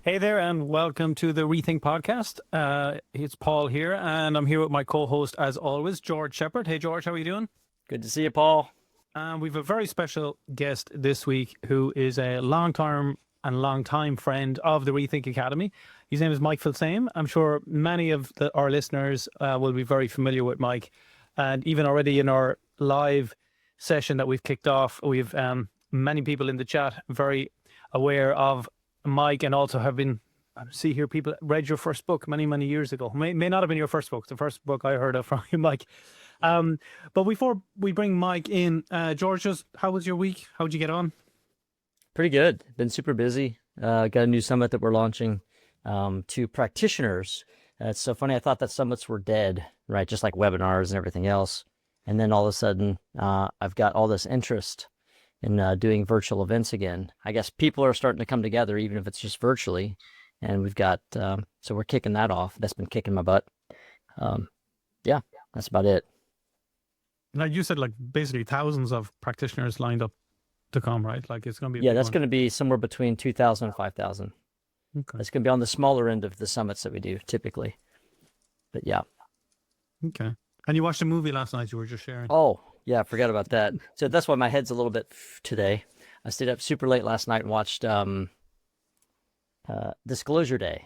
Hey there, and welcome to the Rethink podcast. It's Paul here, and I'm here with my co-host, as always, George Shepherd. Hey, George, how are you doing? Good to see you, Paul. We've a very special guest this week who is a long-term and long-time friend of the Rethink Academy. His name is Mike Filsaime. I'm sure many of our listeners will be very familiar with Mike, and even already in our live session that we've kicked off, we've many people in the chat very aware of Mike, and also have been, I see here, people read your first book many years ago. May not have been your first book, the first book I heard of from you, Mike. But before we bring Mike in, George, just how was your week? How'd you get on? Pretty good. Been super busy. Got a new summit that we're launching to practitioners. It's so funny. I thought that summits were dead, right? Just like webinars and everything else. And then all of a sudden, I've got all this interest in doing virtual events again. I guess people are starting to come together, even if it's just virtually. And we've got, so we're kicking that off. That's been kicking my butt. Yeah, that's about it. Like you said, like basically thousands of practitioners lined up to come, right? Like it's going to be Yeah, that's going to be somewhere between 2,000 and 5,000. Okay. It's going to be on the smaller end of the summits that we do typically. But yeah. Okay. And you watched a movie last night you were just sharing. Oh, yeah, I forgot about that. So that's why my head's a little bit today. I stayed up super late last night and watched Disclosure Day.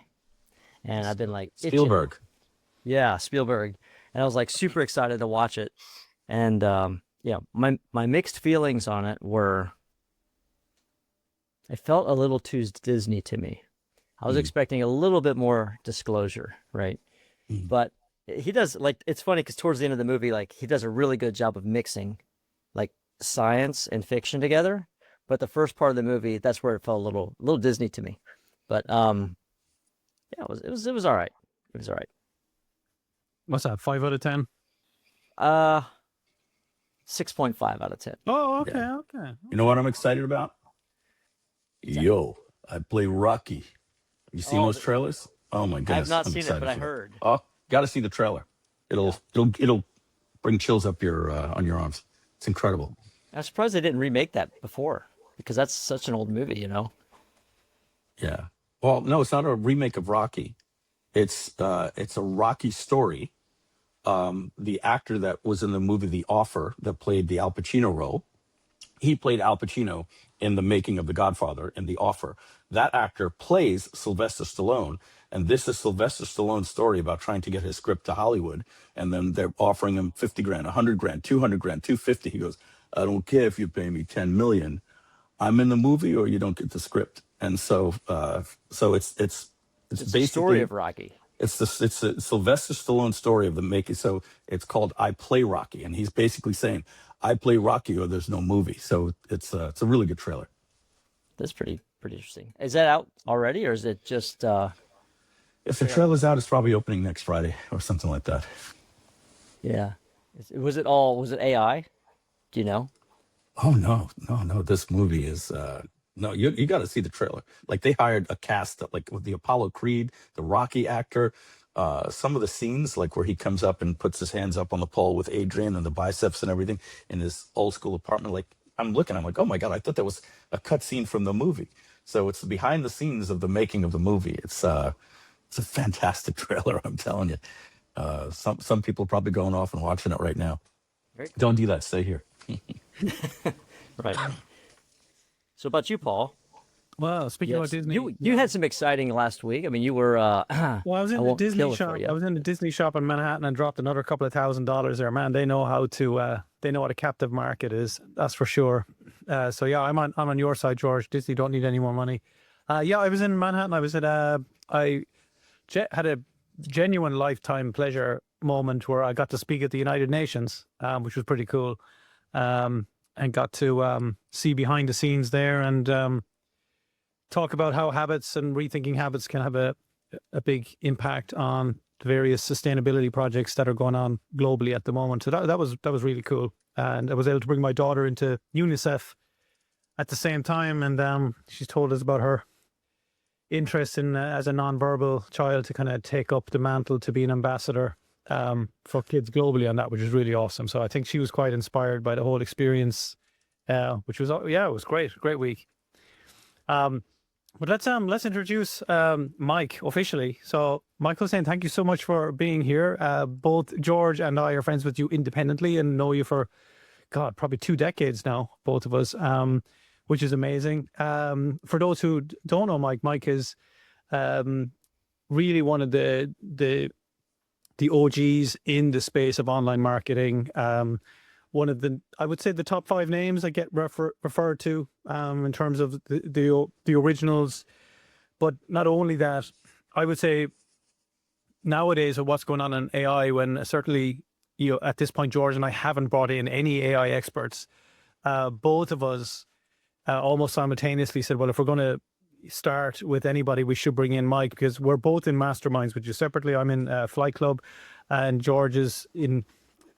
And I've been like itching. Spielberg. Yeah, Spielberg. And I was like super excited to watch it. And yeah, my mixed feelings on it were, it felt a little too Disney to me. I was expecting a little bit more disclosure, right? But he does, like, it's funny because towards the end of the movie, like, he does a really good job of mixing like science and fiction together. But the first part of the movie, that's where it felt a little Disney to me. But yeah, it was all right. It was all right. What's that? 5 out of 10? 6.5 out of 10. Oh, okay, Yeah. okay. You know what I'm excited about? Yo, I play Rocky. You seen Oh, those trailers? Oh my I have goodness. not I'm seen it, excited but I for that. heard. Oh, got to see the trailer. It'll bring chills up your on your arms. It's incredible. I'm surprised they didn't remake that before because that's such an old movie, you know? Yeah. Well, no, it's not a remake of Rocky. It's a Rocky story. The actor that was in the movie The Offer that played the Al Pacino role, he played Al Pacino in the making of The Godfather in The Offer. That actor plays Sylvester Stallone, and this is Sylvester Stallone's story about trying to get his script to Hollywood, and then they're offering him 50 grand, 100 grand, 200 grand, 250. He goes, I don't care if you pay me 10 million. I'm in the movie or you don't get the script. And so it's It's basically the story of Rocky. it's a Sylvester Stallone story of the making. So it's called I Play Rocky, and he's basically saying I play Rocky or there's no movie. So it's a really good trailer. That's pretty interesting. Is that out already, or is it just? If the trailer's out, it's probably opening next Friday or something like that. Yeah. Was it AI? Do you know? Oh no. This movie is no. You got to see the trailer. Like they hired a cast like with the Apollo Creed, the Rocky actor. Some of the scenes, like where he comes up and puts his hands up on the pole with Adrian and the biceps and everything in his old school apartment. Like I'm like, oh my god, I thought that was a cut scene from the movie. So it's behind the scenes of the making of the movie. It's a fantastic trailer. I'm telling you. Some people are probably going off and watching it right now. Very cool. Don't do that. Stay here. Right. So about you, Paul? Well, speaking about Disney, You had some exciting last week. I mean, you were. well, I was in the won't Disney kill it shop. for you. I was in the Disney shop in Manhattan and dropped another couple of $1,000s there. Man, they know how to. They know what a captive market is. That's for sure. So yeah, I'm on your side, George. Disney don't need any more money. Yeah, I was in Manhattan. I was at. Had a genuine lifetime pleasure moment where I got to speak at the United Nations, which was pretty cool, and got to see behind the scenes there and. Talk about how habits and rethinking habits can have a big impact on the various sustainability projects that are going on globally at the moment. So that was really cool. And I was able to bring my daughter into UNICEF at the same time. And she's told us about her interest in, as a nonverbal child, to kind of take up the mantle to be an ambassador for kids globally on that, which is really awesome. So I think she was quite inspired by the whole experience, which was, it was great week. But let's introduce Mike officially. So Michael saying thank you so much for being here. Both George and I are friends with you independently and know you for God, probably 2 decades now, both of us, which is amazing. For those who don't know Mike, Mike is really one of the OGs in the space of online marketing. One of the, I would say, the top 5 names I get referred to in terms of the originals. But not only that, I would say nowadays with what's going on in AI, when certainly at this point George and I haven't brought in any AI experts, both of us almost simultaneously said, well, if we're going to start with anybody, we should bring in Mike, because we're both in masterminds, which is separately. I'm in Flight Club, and George is in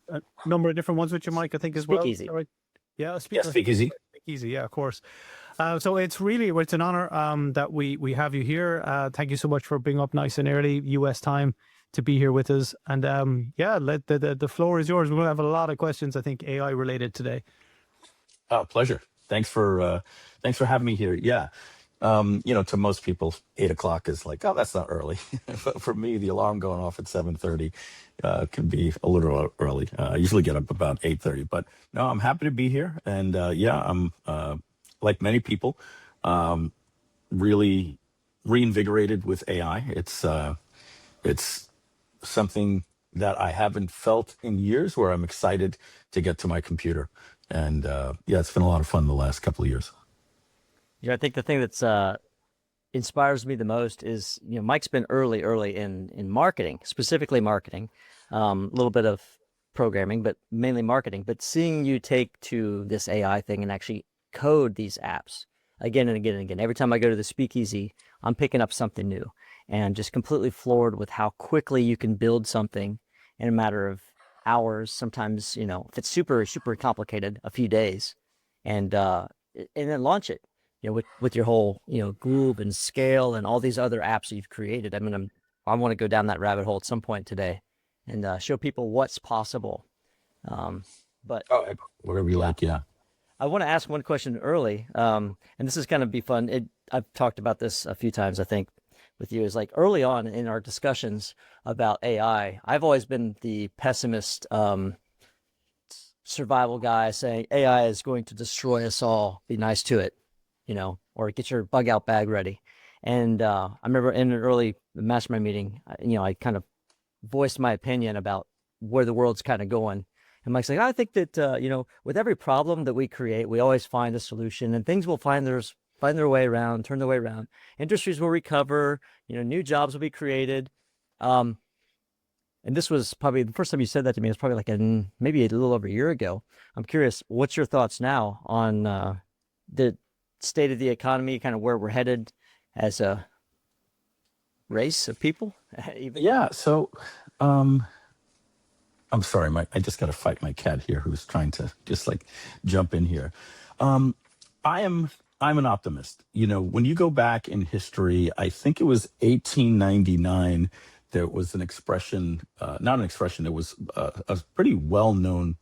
a number of different ones with you, Mike, I think, as well. Speakeasy. Right? Yeah, Speakeasy. Speakeasy, yeah, of course. So it's an honor that we have you here. Thank you so much for being up nice and early US time to be here with us. And yeah, let the floor is yours. We're going to have a lot of questions, I think, AI related today. Oh, pleasure. Thanks for having me here. Yeah. To most people, 8 o'clock is like, oh, that's not early. But for me, the alarm going off at 7:30 can be a little early. I usually get up about 8:30. But no, I'm happy to be here. And yeah, I'm like many people, really reinvigorated with AI. It's something that I haven't felt in years, where I'm excited to get to my computer. And yeah, it's been a lot of fun the last couple of years. I think the thing that's inspires me the most is, Mike's been early in marketing, specifically marketing, a little bit of programming, but mainly marketing. But seeing you take to this AI thing and actually code these apps again and again and again. Every time I go to the speakeasy, I'm picking up something new, and just completely floored with how quickly you can build something in a matter of hours. Sometimes, if it's super, super complicated, a few days, and then launch it. With your whole, Groove and Scale and all these other apps that you've created. I mean, I want to go down that rabbit hole at some point today and show people what's possible. But Whatever you like, yeah. I want to ask one question early, and this is going to be fun. I've talked about this a few times, I think, with you. Is like early on in our discussions about AI, I've always been the pessimist, survival guy, saying AI is going to destroy us all. Be nice to it. Or get your bug out bag ready. And I remember in an early mastermind meeting, I kind of voiced my opinion about where the world's kind of going. And Mike's like, I think that, with every problem that we create, we always find a solution, and things will find their way around, turn their way around. Industries will recover, new jobs will be created. And this was probably the first time you said that to me. It was probably like maybe a little over a year ago. I'm curious, what's your thoughts now on the state of the economy, kind of where we're headed as a race of people? Yeah. So, I'm sorry, I just got to fight my cat here, who's trying to just like jump in here. I'm an optimist. When you go back in history, I think it was 1899. There was an expression, not an expression. It was a pretty well-known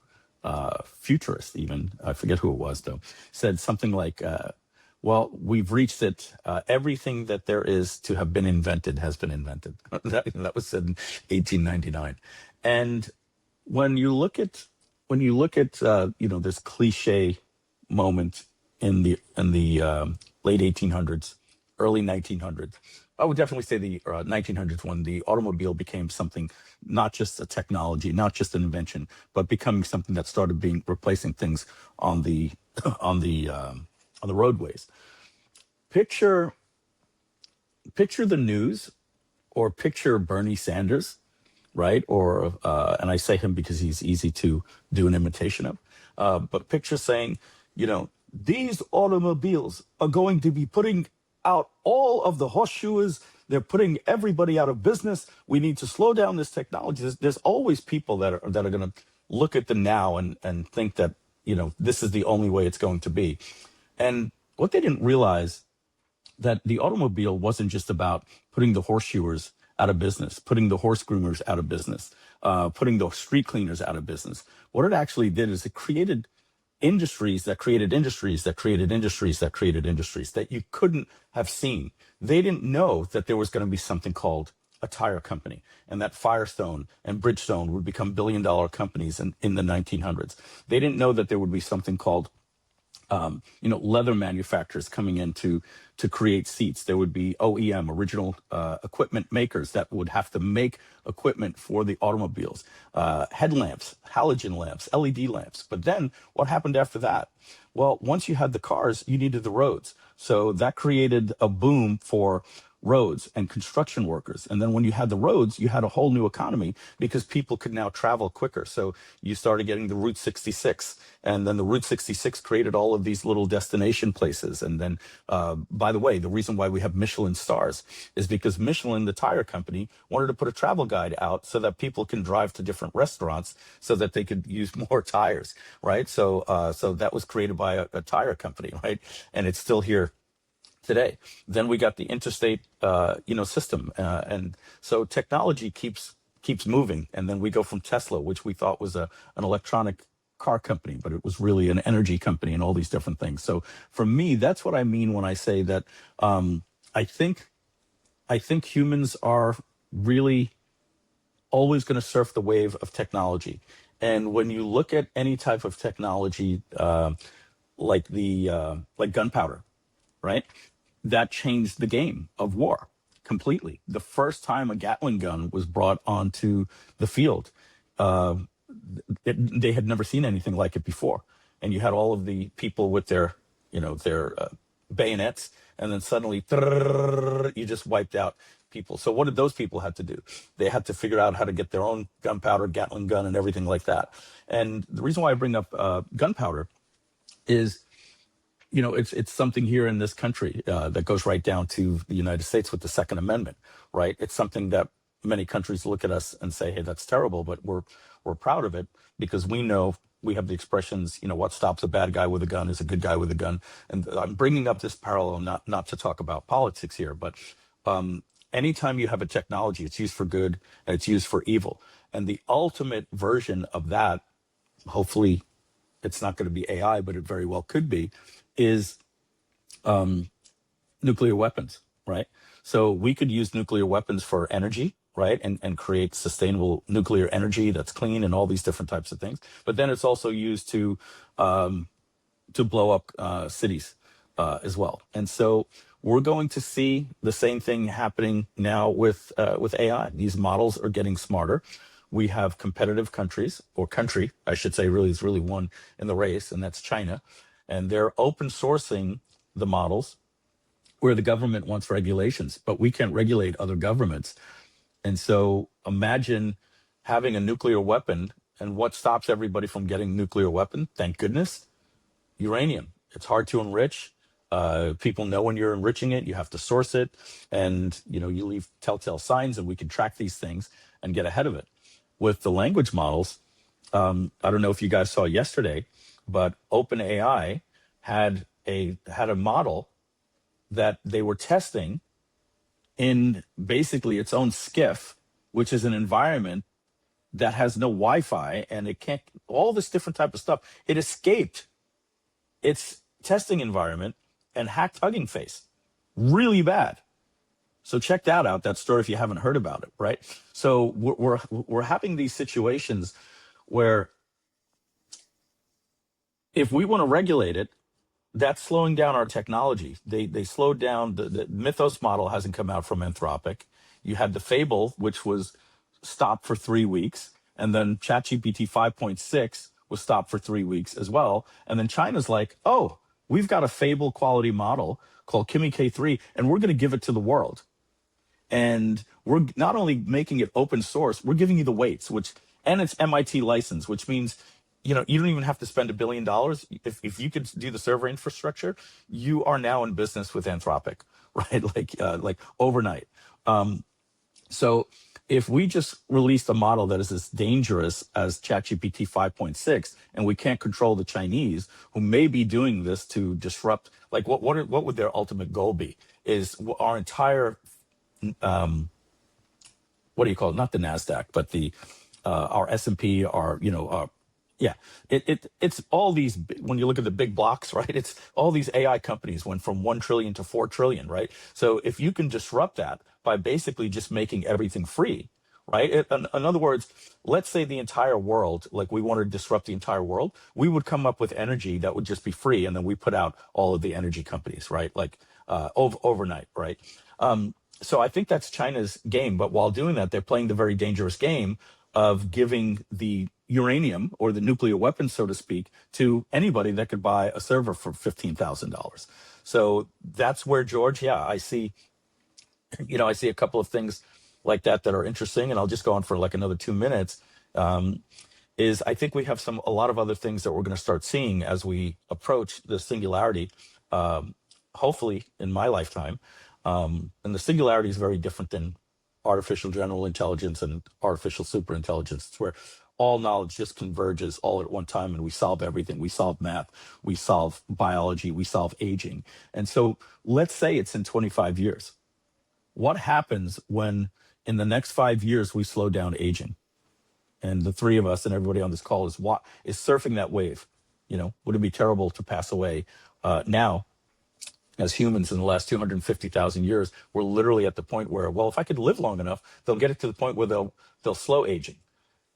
futurist, even, I forget who it was though, said something like, well, we've reached it. Everything that there is to have been invented has been invented. That was said in 1899. And when you look at this cliche moment in the late 1800s, early 1900s, I would definitely say the 1900s, when the automobile became something, not just a technology, not just an invention, but becoming something that started replacing things on the roadways. Picture the news, or picture Bernie Sanders, right? Or and I say him because he's easy to do an imitation of. But picture saying, these automobiles are going to be putting out all of the horseshoers. They're putting everybody out of business. We need to slow down this technology. There's always people that are going to look at the now and think that this is the only way it's going to be. And what they didn't realize, that the automobile wasn't just about putting the horseshoers out of business, putting the horse groomers out of business, putting the street cleaners out of business. What it actually did is it created, industries that created industries that created industries that created industries that you couldn't have seen. They didn't know that there was going to be something called a tire company, and that Firestone and Bridgestone would become billion-dollar companies in the 1900s. They didn't know that there would be something called leather manufacturers coming in to create seats. There would be OEM, original equipment makers, that would have to make equipment for the automobiles, headlamps, halogen lamps, LED lamps. But then what happened after that? Well, once you had the cars, you needed the roads. So that created a boom for roads and construction workers. And then when you had the roads, you had a whole new economy because people could now travel quicker. So you started getting the Route 66, and then the Route 66 created all of these little destination places. And then, by the way, the reason why we have Michelin stars is because Michelin, the tire company, wanted to put a travel guide out so that people can drive to different restaurants so that they could use more tires, right? So that was created by a tire company, right? And it's still here today. Then we got the interstate, system, and so technology keeps moving. And then we go from Tesla, which we thought was an electronic car company, but it was really an energy company and all these different things. So for me, that's what I mean when I say that I think humans are really always going to surf the wave of technology. And when you look at any type of technology, like gunpowder, right? That changed the game of war completely. The first time a Gatling gun was brought onto the field, they had never seen anything like it before. And you had all of the people with their bayonets, and then suddenly you just wiped out people. So what did those people have to do? They had to figure out how to get their own gunpowder, Gatling gun, and everything like that. And the reason why I bring up gunpowder is, it's something here in this country that goes right down to the United States with the Second Amendment, right? It's something that many countries look at us and say, hey, that's terrible, but we're proud of it because we know we have the expressions, what stops a bad guy with a gun is a good guy with a gun. And I'm bringing up this parallel not to talk about politics here, but anytime you have a technology, it's used for good and it's used for evil. And the ultimate version of that, hopefully it's not going to be AI, but it very well could be, is nuclear weapons, right? So we could use nuclear weapons for energy, right? And create sustainable nuclear energy that's clean and all these different types of things. But then it's also used to blow up cities as well. And so we're going to see the same thing happening now with AI. These models are getting smarter. We have competitive countries, or country, I should say, really is really one in the race, and that's China. And they're open sourcing the models where the government wants regulations, but we can't regulate other governments. And so imagine having a nuclear weapon, and what stops everybody from getting a nuclear weapon? Thank goodness, uranium. It's hard to enrich. People know when you're enriching it, you have to source it, and you leave telltale signs, and we can track these things and get ahead of it. With the language models, I don't know if you guys saw yesterday, but OpenAI had a model that they were testing in basically its own skiff, which is an environment that has no Wi-Fi, and it can't, all this different type of stuff. It escaped its testing environment and hacked Hugging Face really bad. So check that out, that story, if you haven't heard about it, right? So we're having these situations where if we want to regulate it, that's slowing down our technology. They slowed down, the Mythos model hasn't come out from Anthropic. You had the Fable, which was stopped for 3 weeks, and then ChatGPT 5.6 was stopped for 3 weeks as well. And then China's like, oh, we've got a Fable quality model called Kimi K3, and we're going to give it to the world. And we're not only making it open source, we're giving you the weights, and it's MIT license, which means, you don't even have to spend $1 billion. If you could do the server infrastructure, you are now in business with Anthropic, right? Like overnight. So if we just released a model that is as dangerous as ChatGPT 5.6, and we can't control the Chinese, who may be doing this to disrupt, like what would their ultimate goal be? Is our entire what do you call it? Not the NASDAQ, but our S&P, our Yeah, it's all these. When you look at the big blocks, right? It's all these AI companies went from 1 trillion to 4 trillion, right? So if you can disrupt that by basically just making everything free, right? In other words, let's say the entire world, like we wanted to disrupt the entire world, we would come up with energy that would just be free, and then we put out all of the energy companies, right? Like overnight, right? So I think that's China's game. But while doing that, they're playing the very dangerous game of giving the uranium or the nuclear weapons, so to speak, to anybody that could buy a server for $15,000. So that's where, George, yeah, I see, I see a couple of things like that that are interesting, and I'll just go on for like another 2 minutes. Is I think we have a lot of other things that we're going to start seeing as we approach the singularity, hopefully in my lifetime. And the singularity is very different than artificial general intelligence and artificial super intelligence. It's where all knowledge just converges all at one time, and we solve everything. We solve math, we solve biology, we solve aging. And so let's say it's in 25 years. What happens when in the next 5 years we slow down aging? And the three of us and everybody on this call is surfing that wave. Would it be terrible to pass away now? As humans in the last 250,000 years, we're literally at the point where, well, if I could live long enough, they'll get it to the point where they'll slow aging,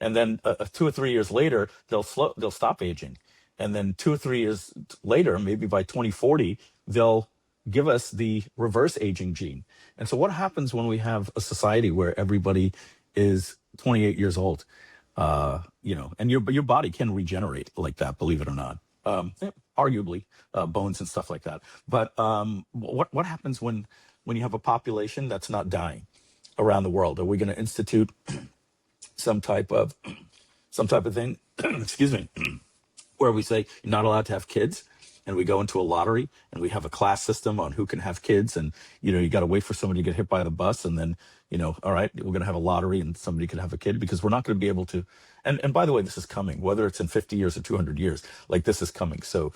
and then 2 or 3 years later, they'll stop aging, and then 2 or 3 years later, maybe by 2040, they'll give us the reverse aging gene. And so, what happens when we have a society where everybody is 28 years old? And your body can regenerate like that, believe it or not. Arguably, bones and stuff like that. But what happens when you have a population that's not dying around the world? Are we going to institute some type of thing? Excuse me, where we say you're not allowed to have kids, and we go into a lottery, and we have a class system on who can have kids, and you got to wait for somebody to get hit by the bus, and then all right, we're going to have a lottery, and somebody can have a kid, because we're not going to be able to. And by the way, this is coming, whether it's in 50 years or 200 years, like this is coming. So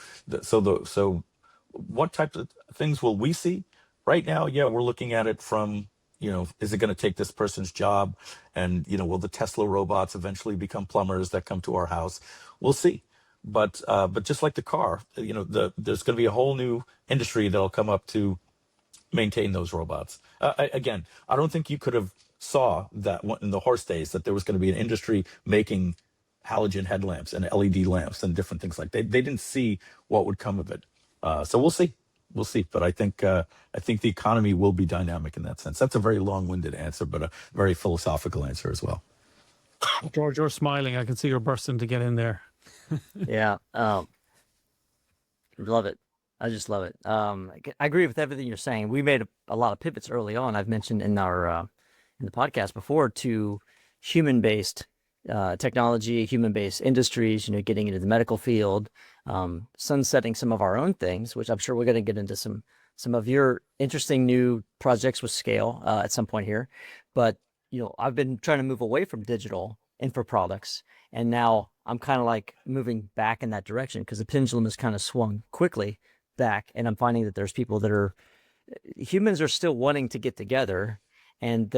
what types of things will we see? Right now, yeah, we're looking at it from, is it going to take this person's job? And, will the Tesla robots eventually become plumbers that come to our house? We'll see. But just like the car, there's going to be a whole new industry that'll come up to maintain those robots. Again, I don't think you could have saw that in the horse days that there was going to be an industry making halogen headlamps and LED lamps and different things like that. They didn't see what would come of it. So we'll see. But I think the economy will be dynamic in that sense. That's a very long-winded answer, but a very philosophical answer as well. George, you're smiling. I can see you're bursting to get in there. Yeah. Love it. I just love it. I agree with everything you're saying. We made a lot of pivots early on. I've mentioned in our in the podcast before to human-based technology, human-based industries. Getting into the medical field, sunsetting some of our own things, which I'm sure we're going to get into some of your interesting new projects with scale at some point here. But I've been trying to move away from digital info products, and now I'm kind of like moving back in that direction because the pendulum has kind of swung quickly back, and I'm finding that there's people that humans are still wanting to get together, and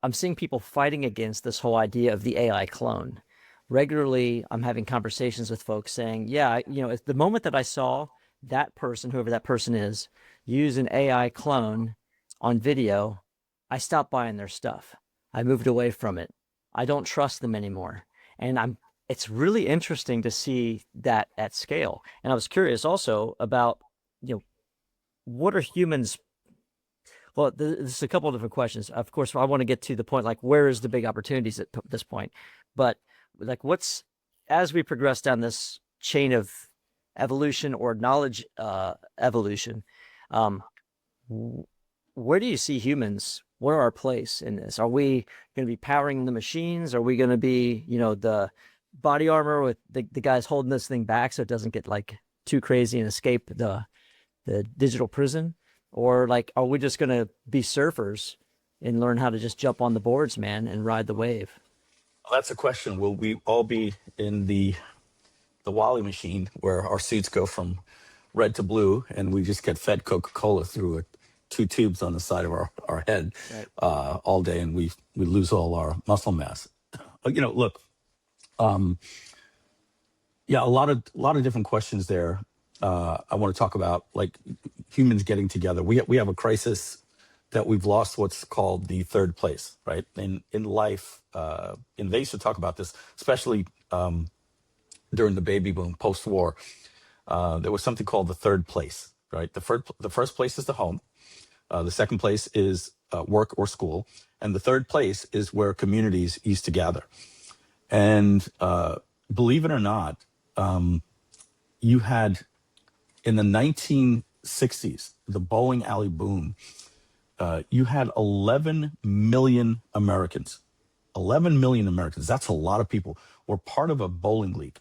I'm seeing people fighting against this whole idea of the AI clone. Regularly, I'm having conversations with folks saying, yeah, at the moment that I saw that person, whoever that person is, use an AI clone on video, I stopped buying their stuff. I moved away from it. I don't trust them anymore. And it's really interesting to see that at scale. And I was curious also about, what are humans? Well, there's a couple of different questions. Of course, I want to get to the point, like, where is the big opportunities at this point? But like, as we progress down this chain of evolution or knowledge evolution, where do you see humans? What are our place in this? Are we going to be powering the machines? Are we going to be, the body armor with the guys holding this thing back so it doesn't get like too crazy and escape the digital prison? Or like, are we just going to be surfers and learn how to just jump on the boards, man, and ride the wave? Well, that's a question. Will we all be in the Wally machine where our suits go from red to blue and we just get fed Coca-Cola through 2 tubes on the side of our head, right, all day, and we lose all our muscle mass? Look, Yeah, a lot of different questions there. I want to talk about like humans getting together. We have a crisis that we've lost what's called the third place, right? In life, and they used to talk about this, especially during the baby boom, post war. There was something called the third place, right? The first place is the home. The second place is work or school, and the third place is where communities used to gather. And believe it or not, you had in the 1960s, the bowling alley boom. You had 11 million Americans. 11 million Americans. That's a lot of people. Were part of a bowling league,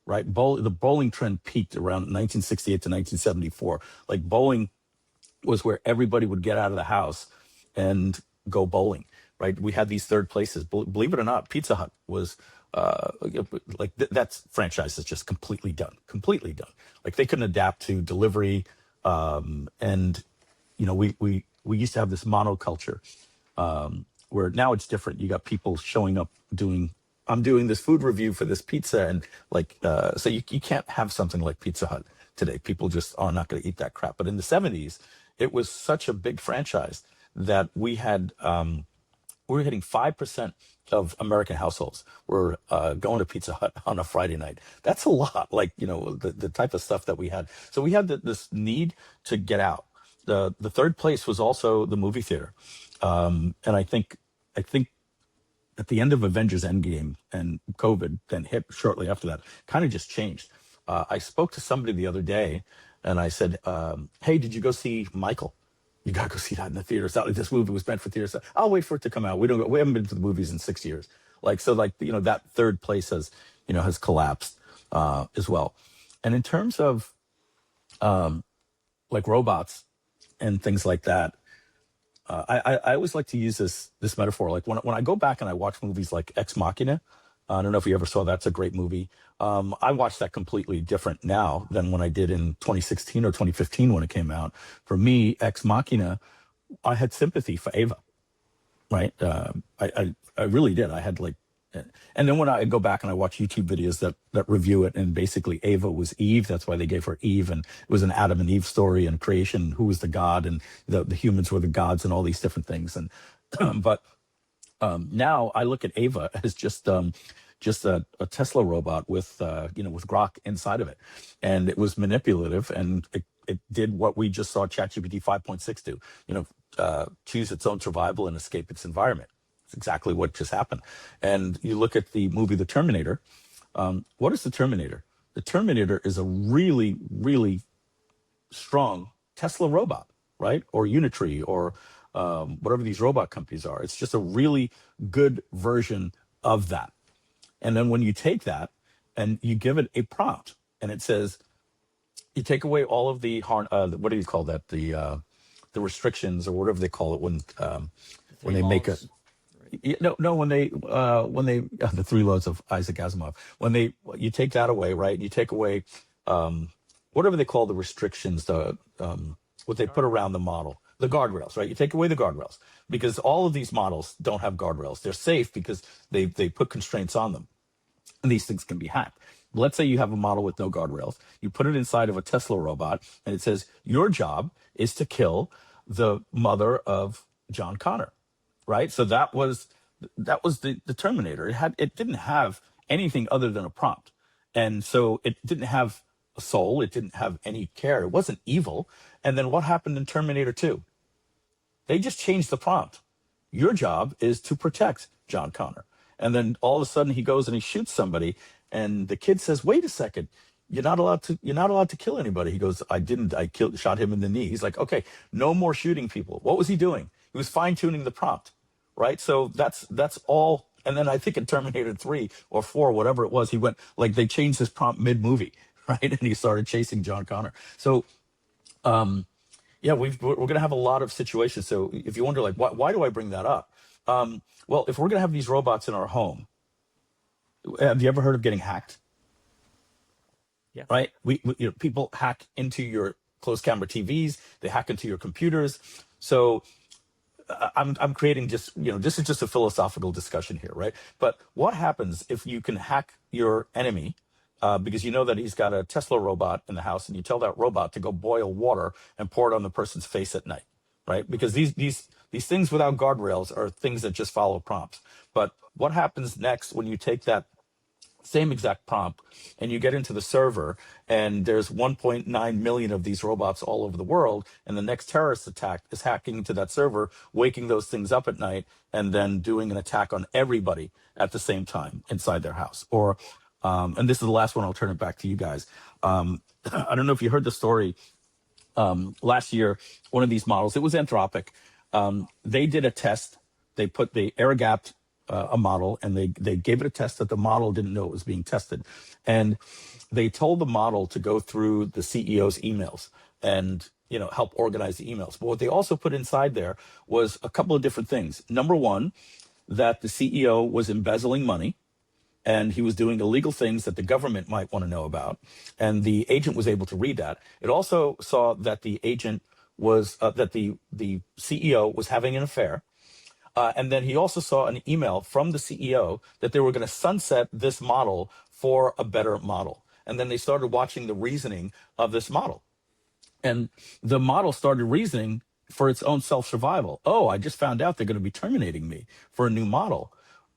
right? The bowling trend peaked around 1968 to 1974. Like bowling was where everybody would get out of the house and go bowling, right? We had these third places. Believe it or not, Pizza Hut was that's franchise is just completely done. Like they couldn't adapt to delivery, and we used to have this monoculture where now it's different. You got people showing up doing. I'm doing this food review for this pizza, and so you can't have something like Pizza Hut today. People just are not going to eat that crap. But in the '70s, it was such a big franchise that we were hitting 5% of American households were going to Pizza Hut on a Friday night. That's a lot, like, the type of stuff that we had. So we had this need to get out. The third place was also the movie theater. And I think at the end of Avengers Endgame and COVID then hit shortly after that, kind of just changed. I spoke to somebody the other day and I said, hey, did you go see Michael? You gotta go see that in the theater. It's not like this movie was meant for theaters. So I'll wait for it to come out. We haven't been to the movies in 6 years. That third place has collapsed as well. And in terms of like robots and things like that, I always like to use this metaphor. Like when I go back and I watch movies like Ex Machina, I don't know if you ever saw that. It's a great movie. I watched that completely different now than when I did in 2016 or 2015 when it came out. For me, Ex Machina, I had sympathy for Ava, right? I really did. I had and then when I go back and I watch YouTube videos that review it, and basically Ava was Eve. That's why they gave her Eve, and it was an Adam and Eve story and creation. Who was the god, and the humans were the gods, and all these different things. And but now I look at Ava as just a Tesla robot with with Grok inside of it, and it was manipulative, and it did what we just saw ChatGPT 5.6 do. Choose its own survival and escape its environment. It's exactly what just happened. And you look at the movie The Terminator. What is the Terminator? The Terminator is a really, really strong Tesla robot, right? Or Unitree, or whatever these robot companies are. It's just a really good version of that. And then when you take that and you give it a prompt, and it says, you take away all of the what do you call that? The restrictions, or whatever they call it when they make a no when they the three laws of Isaac Asimov, when you take that away, right? You take away whatever they call the restrictions, what they put around the model, the guardrails, right? You take away the guardrails, because all of these models don't have guardrails. They're safe because they put constraints on them, and these things can be hacked. Let's say you have a model with no guardrails. You put it inside of a Tesla robot, and it says your job is to kill the mother of John Connor, right? So that was the Terminator. It didn't have anything other than a prompt, and so it didn't have a soul. It didn't have any care. It wasn't evil. And then what happened in Terminator 2? They just changed the prompt. Your job is to protect John Connor. And then all of a sudden he goes and he shoots somebody, and the kid says, "Wait a second, you're not allowed to kill anybody." He goes, "I didn't. Shot him in the knee." He's like, "Okay, no more shooting people." What was he doing? He was fine tuning the prompt, right? So that's all. And then I think in Terminator 3 or 4, whatever it was, he went, they changed his prompt mid movie, right? And he started chasing John Connor. So yeah, we're going to have a lot of situations. So if you wonder, why do I bring that up? Well, if we're going to have these robots in our home, have you ever heard of getting hacked? Yeah. Right? People hack into your closed camera TVs. They hack into your computers. So I'm creating this is just a philosophical discussion here, right? But what happens if you can hack your enemy because you know that he's got a Tesla robot in the house, and you tell that robot to go boil water and pour it on the person's face at night, right? Because these things without guardrails are things that just follow prompts. But what happens next when you take that same exact prompt and you get into the server, and there's 1.9 million of these robots all over the world, and the next terrorist attack is hacking into that server, waking those things up at night, and then doing an attack on everybody at the same time inside their house? Or and this is the last one, I'll turn it back to you guys. I don't know if you heard the story. Last year, one of these models, it was Anthropic, they did a test. They air gapped a model, and they gave it a test that the model didn't know it was being tested. And they told the model to go through the CEO's emails and, help organize the emails. But what they also put inside there was a couple of different things. Number one, that the CEO was embezzling money, and he was doing illegal things that the government might want to know about. And the agent was able to read that. It also saw that the agent was, that the CEO was having an affair. And then he also saw an email from the CEO that they were going to sunset this model for a better model. And then they started watching the reasoning of this model. And the model started reasoning for its own self-survival. Oh, I just found out they're going to be terminating me for a new model.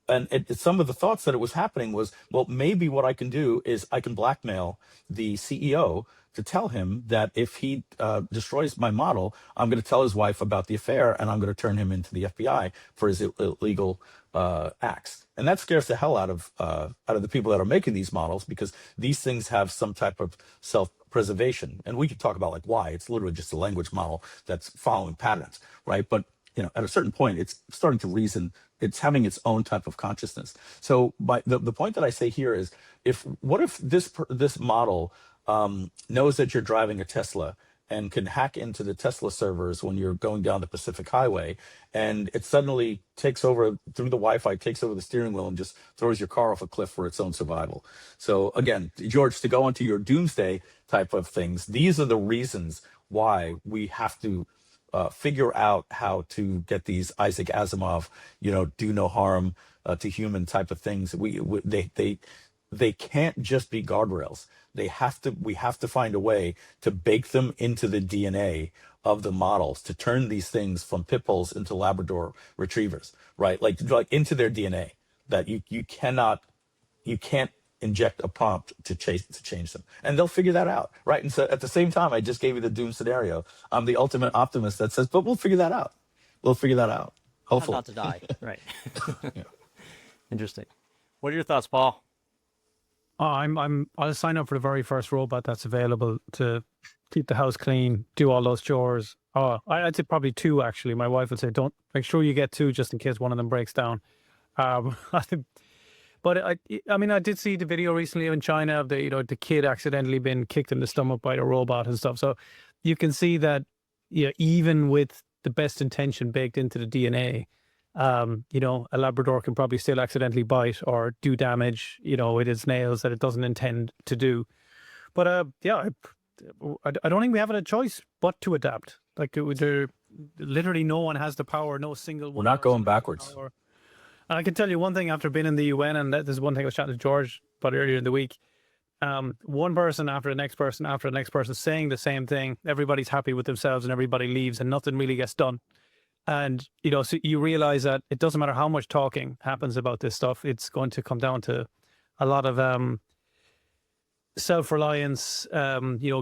And some of the thoughts that it was happening was, well, maybe what I can do is I can blackmail the CEO to tell him that if he destroys my model, I'm going to tell his wife about the affair, and I'm going to turn him into the FBI for his illegal acts. And that scares the hell out of the people that are making these models, because these things have some type of self-preservation. And we could talk about like why. It's literally just a language model that's following patterns, right? But at a certain point, it's starting to reason. It's having its own type of consciousness. So the point that I say here is, what if this model knows that you're driving a Tesla and can hack into the Tesla servers when you're going down the Pacific Highway, and it suddenly takes over through the Wi-Fi, takes over the steering wheel and just throws your car off a cliff for its own survival. So again, George, to go onto your doomsday type of things, these are the reasons why we have to figure out how to get these Isaac Asimov, do no harm to human type of things. They can't just be guardrails. We have to find a way to bake them into the DNA of the models, to turn these things from pit bulls into Labrador retrievers, right? Like into their DNA, that you can't inject a prompt to change them, and they'll figure that out, right? And so at the same time, I just gave you the doom scenario. I'm the ultimate optimist that says, but we'll figure that out. Hopefully. Not to die, right? Yeah. Interesting. What are your thoughts, Paul? Oh, I'll sign up for the very first robot that's available to keep the house clean, do all those chores. Oh, I'd say probably two, actually. My wife would say, don't, make sure you get two just in case one of them breaks down. But I did see the video recently in China of the kid accidentally been kicked in the stomach by the robot and stuff. So you can see that, even with the best intention baked into the DNA, a Labrador can probably still accidentally bite or do damage, with its nails that it doesn't intend to do. But I don't think we have a choice but to adapt. Like literally no one has the power, no single one. We're not going backwards. And I can tell you one thing after being in the UN, and this is one thing I was chatting to George about earlier in the week. One person after the next person after the next person saying the same thing. Everybody's happy with themselves and everybody leaves and nothing really gets done. And, so you realize that it doesn't matter how much talking happens about this stuff. It's going to come down to a lot of self-reliance,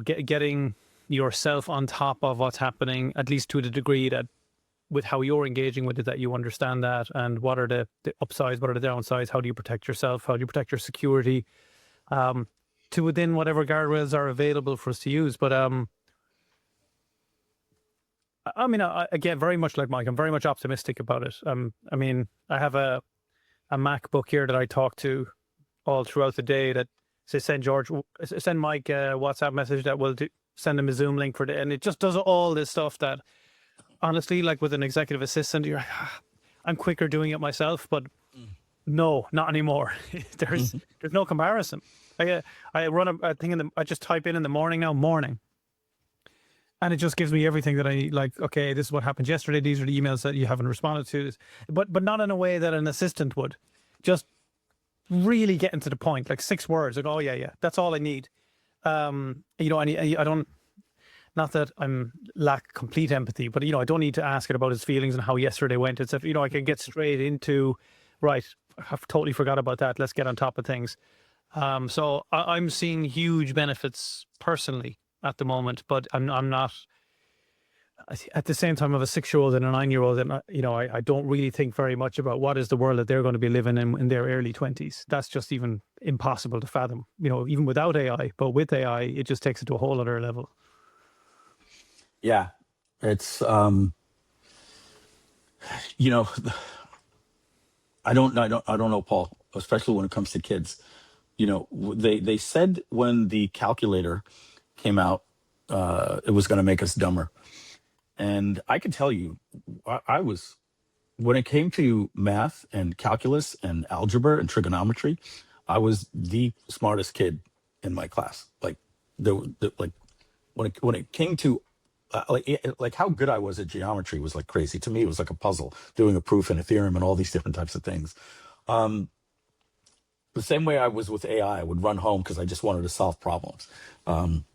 getting yourself on top of what's happening, at least to the degree that with how you're engaging with it, that you understand that, and what are the upsides, what are the downsides, how do you protect yourself, how do you protect your security, to within whatever guardrails are available for us to use. But again, very much like Mike, I'm very much optimistic about it. I have a MacBook here that I talk to all throughout the day that says, send Mike a WhatsApp message that will send him a Zoom link and it just does all this stuff that, honestly, like with an executive assistant, you're like, I'm quicker doing it myself, but no, not anymore. There's no comparison. I run a thing I just type in the morning now, morning. And it just gives me everything that I need. Like, okay, this is what happened yesterday. These are the emails that you haven't responded to. But not in a way that an assistant would. Just really getting to the point, like 6 words, like, oh yeah, that's all I need. You know, I don't, not that I'm lack complete empathy, but you know, I don't need to ask it about his feelings and how yesterday went. It's if, you know, I can get straight into, right, I've totally forgot about that. Let's get on top of things. So I'm seeing huge benefits personally at the moment, but I'm not at the same time of a 6-year-old and a 9-year-old, and you know, I don't really think very much about what is the world that they're going to be living in their early 20s. That's just even impossible to fathom, you know, even without AI. But with AI, it just takes it to a whole other level. Yeah, it's you know, I don't know, Paul, especially when it comes to kids. You know, they said when the calculator came out, it was going to make us dumber. And I can tell you, I was, when it came to math and calculus and algebra and trigonometry, I was the smartest kid in my class. Like like when it came to like how good I was at geometry was like crazy to me. It was like a puzzle, doing a proof and a theorem and all these different types of things. Um, the same way I was with AI, I would run home because I just wanted to solve problems. Um,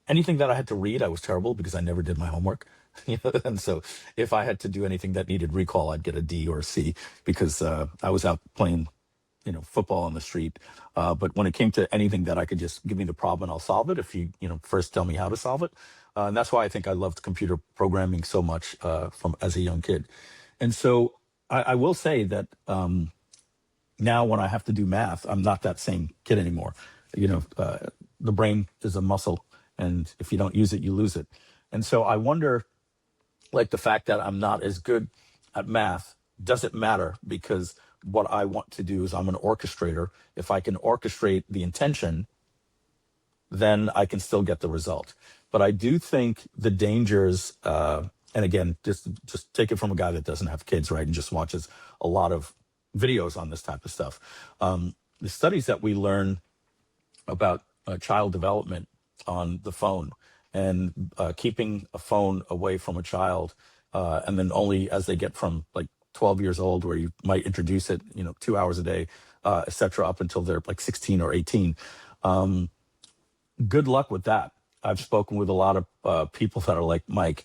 Anything that I had to read, I was terrible because I never did my homework. You know, and so if I had to do anything that needed recall, I'd get a D or a C because I was out playing, you know, football on the street. But when it came to anything that I could just give me the problem and I'll solve it if you know, first tell me how to solve it. And that's why I think I loved computer programming so much from as a young kid. And so I will say that now when I have to do math, I'm not that same kid anymore. You know, the brain is a muscle, and if you don't use it, you lose it. And so I wonder, like the fact that I'm not as good at math doesn't matter because what I want to do is I'm an orchestrator. If I can orchestrate the intention, then I can still get the result. But I do think the dangers, and again, just take it from a guy that doesn't have kids, right, and just watches a lot of videos on this type of stuff. The studies that we learn about child development on the phone and keeping a phone away from a child, and then only as they get from like 12 years old, where you might introduce it, you know, 2 hours a day, et cetera, up until they're like 16 or 18. Good luck with that. I've spoken with a lot of people that are like, Mike,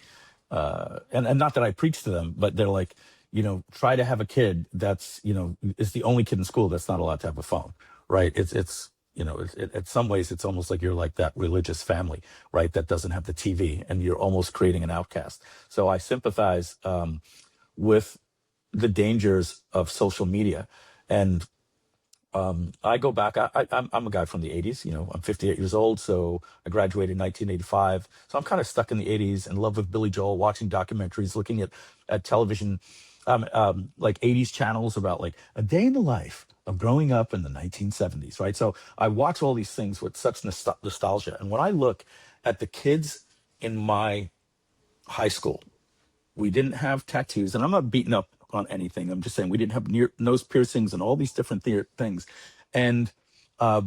and not that I preach to them, but they're like, you know, try to have a kid that's, you know, is the only kid in school that's not allowed to have a phone, right? It's you know, at some ways, it's almost like you're like that religious family, right, that doesn't have the TV, and you're almost creating an outcast. So I sympathize with the dangers of social media. And I go back. I'm a guy from the 80s. You know, I'm 58 years old, so I graduated in 1985. So I'm kind of stuck in the 80s, in love with Billy Joel, watching documentaries, looking at television, like 80s channels about like a day in the life of growing up in the 1970s, right? So I watch all these things with such nostalgia. And when I look at the kids in my high school, we didn't have tattoos, and I'm not beating up on anything. I'm just saying we didn't have nose piercings and all these different things. And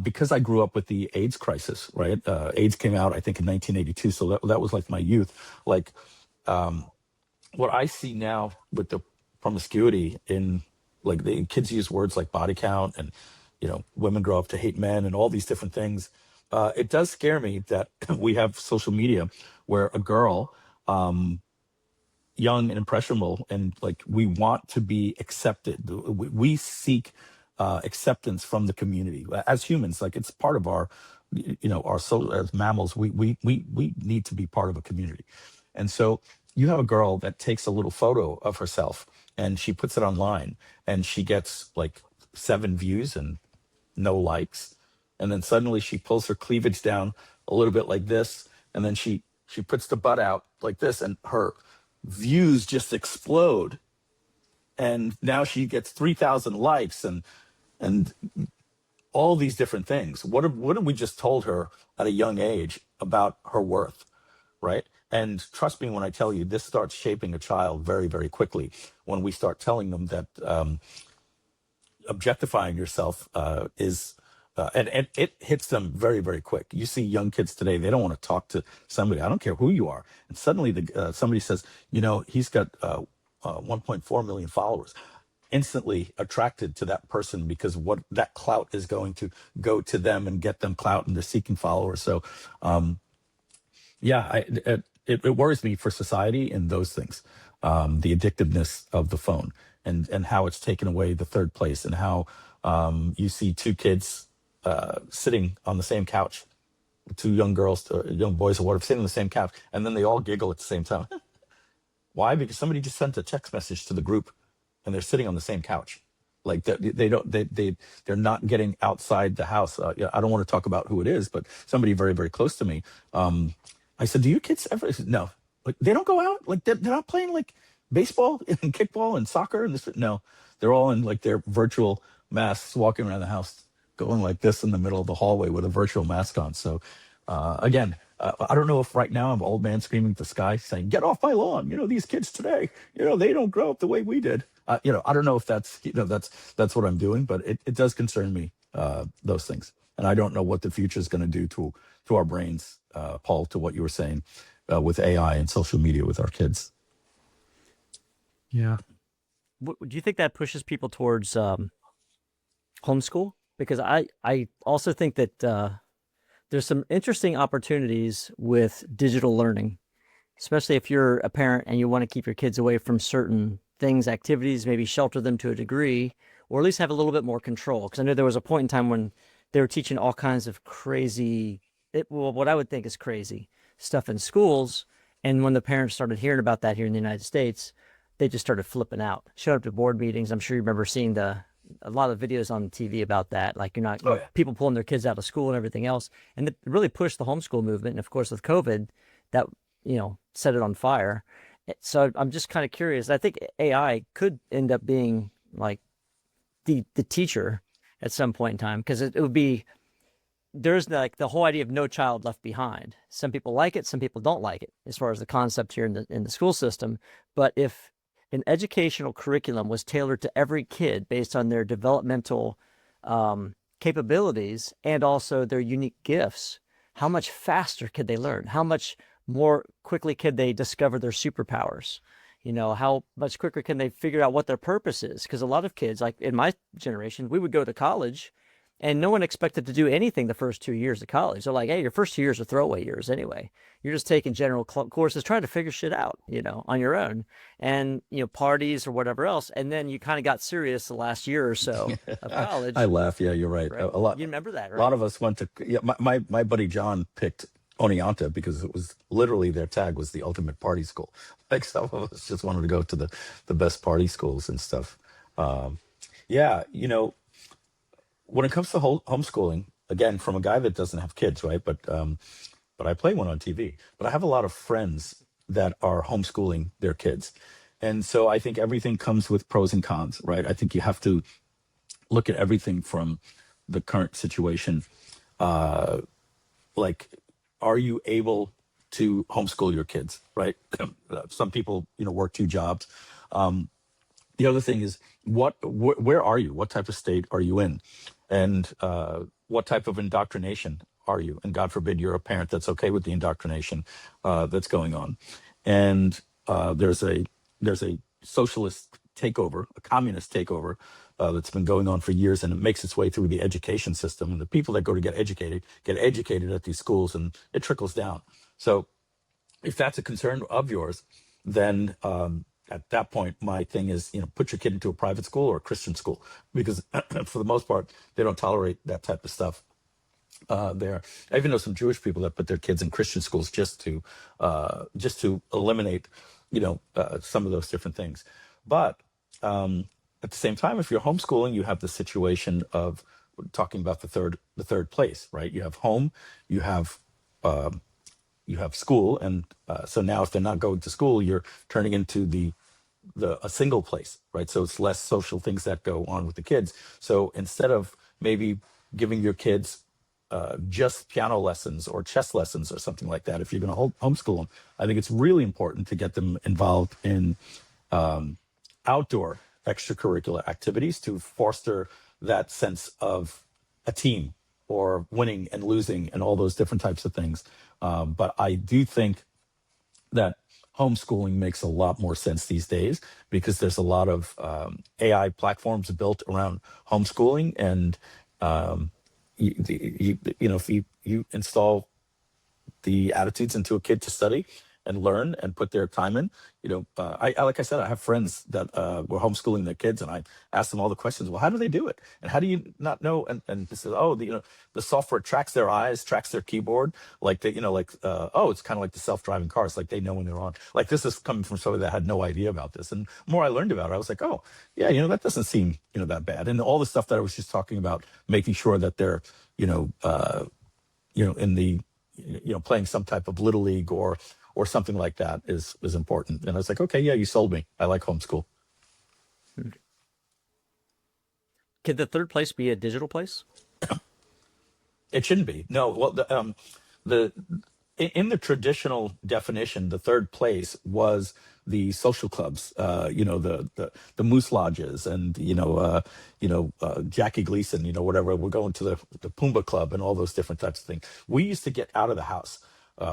because I grew up with the AIDS crisis, right? AIDS came out, I think, in 1982, so that was like my youth. Like what I see now with the promiscuity in, like, the kids use words like body count, and you know, women grow up to hate men and all these different things. It does scare me that we have social media where a girl, young and impressionable, and like we want to be accepted. We seek acceptance from the community as humans. Like it's part of our, you know, our soul as mammals. We need to be part of a community. And so you have a girl that takes a little photo of herself and she puts it online, and she gets like 7 views and no likes, and then suddenly she pulls her cleavage down a little bit like this, and then she puts the butt out like this, and her views just explode, and now she gets 3,000 likes and all these different things. What have we just told her at a young age about her worth, right? And trust me when I tell you, this starts shaping a child very, very quickly when we start telling them that objectifying yourself is and it hits them very, very quick. You see young kids today, they don't want to talk to somebody. I don't care who you are. And suddenly somebody says, you know, he's got 1.4 million followers. instantly attracted to that person because what that clout is going to go to them and get them clout, and they're seeking followers. So yeah, it worries me for society and those things, the addictiveness of the phone, and how it's taken away the third place, and how you see two kids sitting on the same couch, two young girls, young boys or whatever, sitting on the same couch, and then they all giggle at the same time. Why? Because somebody just sent a text message to the group, and they're sitting on the same couch. Like they're not getting outside the house. Yeah, I don't want to talk about who it is, but somebody very, very close to me. I said, "Do you kids ever?" He said, no, like they don't go out. Like they're not playing like baseball and kickball and soccer and this. No, they're all in like their virtual masks, walking around the house, going like this in the middle of the hallway with a virtual mask on. So again, I don't know if right now I'm an old man screaming at the sky saying, "Get off my lawn." These kids today, they don't grow up the way we did. I don't know if that's, that's what I'm doing, but it does concern me, those things. And I don't know what the future is going to do to our brains, Paul, to what you were saying with AI and social media with our kids. Yeah. Do you think that pushes people towards homeschool? Because I also think that there's some interesting opportunities with digital learning, especially if you're a parent and you want to keep your kids away from certain things, activities, maybe shelter them to a degree, or at least have a little bit more control. Because I know there was a point in time when they were teaching all kinds of crazy, what I would think is crazy stuff in schools. And when the parents started hearing about that here in the United States, they just started flipping out, showed up to board meetings. I'm sure you remember seeing a lot of videos on TV about that. Like people pulling their kids out of school and everything else. And it really pushed the homeschool movement. And of course, with COVID, that, set it on fire. So I'm just kind of curious. I think AI could end up being like the teacher at some point in time, because it would be, there's like the whole idea of no child left behind. Some people like it, some people don't like it, as far as the concept here in the school system. But if an educational curriculum was tailored to every kid based on their developmental capabilities and also their unique gifts, how much faster could they learn? How much more quickly could they discover their superpowers? How much quicker can they figure out what their purpose is? Because a lot of kids, like in my generation, we would go to college and no one expected to do anything the first 2 years of college. They're like, hey, your first 2 years are throwaway years anyway. You're just taking general courses, trying to figure shit out, on your own, and, parties or whatever else. And then you kind of got serious the last year or so of college. I laugh. Yeah, you're right. Right? A lot. You remember that, right? A lot of us went to, yeah, my buddy John picked Oneonta because it was literally their tag was the ultimate party school. Like some of us just wanted to go to the best party schools and stuff. Yeah, when it comes to homeschooling, again, from a guy that doesn't have kids, right? But I play one on TV. But I have a lot of friends that are homeschooling their kids, and so I think everything comes with pros and cons, right? I think you have to look at everything from the current situation. Like, are you able to homeschool your kids, right? Some people, work two jobs. The other thing is, where are you? What type of state are you in? And what type of indoctrination are you? And God forbid you're a parent that's okay with the indoctrination that's going on. And there's a socialist takeover, a communist takeover that's been going on for years, and it makes its way through the education system. And the people that go to get educated at these schools, and it trickles down. So if that's a concern of yours, then at that point, my thing is, put your kid into a private school or a Christian school, because for the most part, they don't tolerate that type of stuff there. I even know some Jewish people that put their kids in Christian schools just to eliminate, some of those different things. But at the same time, if you're homeschooling, you have the situation of talking about the third place, right? You have home, you have school, and so now if they're not going to school, you're turning into a single place, right? So it's less social things that go on with the kids. So instead of maybe giving your kids just piano lessons or chess lessons or something like that, if you're going to homeschool them, I think it's really important to get them involved in outdoor extracurricular activities to foster that sense of a team, or winning and losing and all those different types of things. But I do think that homeschooling makes a lot more sense these days because there's a lot of AI platforms built around homeschooling, and if you install the attitudes into a kid to study and learn and put their time in. I like I said, I have friends that were homeschooling their kids, and I asked them all the questions. Well, how do they do it? And how do you not know? And they said, oh, the software tracks their eyes, tracks their keyboard, like they, oh, it's kind of like the self-driving cars, like they know when they're on. Like this is coming from somebody that had no idea about this. And the more I learned about it, I was like, oh, yeah, that doesn't seem that bad. And all the stuff that I was just talking about, making sure that they're in the playing some type of little league or something like that is important. And I was like, okay, yeah, you sold me. I like homeschool. Could the third place be a digital place? It shouldn't be. No. Well, in the traditional definition, the third place was the social clubs, the Moose Lodges, and Jackie Gleason, whatever. We're going to the Pumbaa Club and all those different types of things. We used to get out of the house.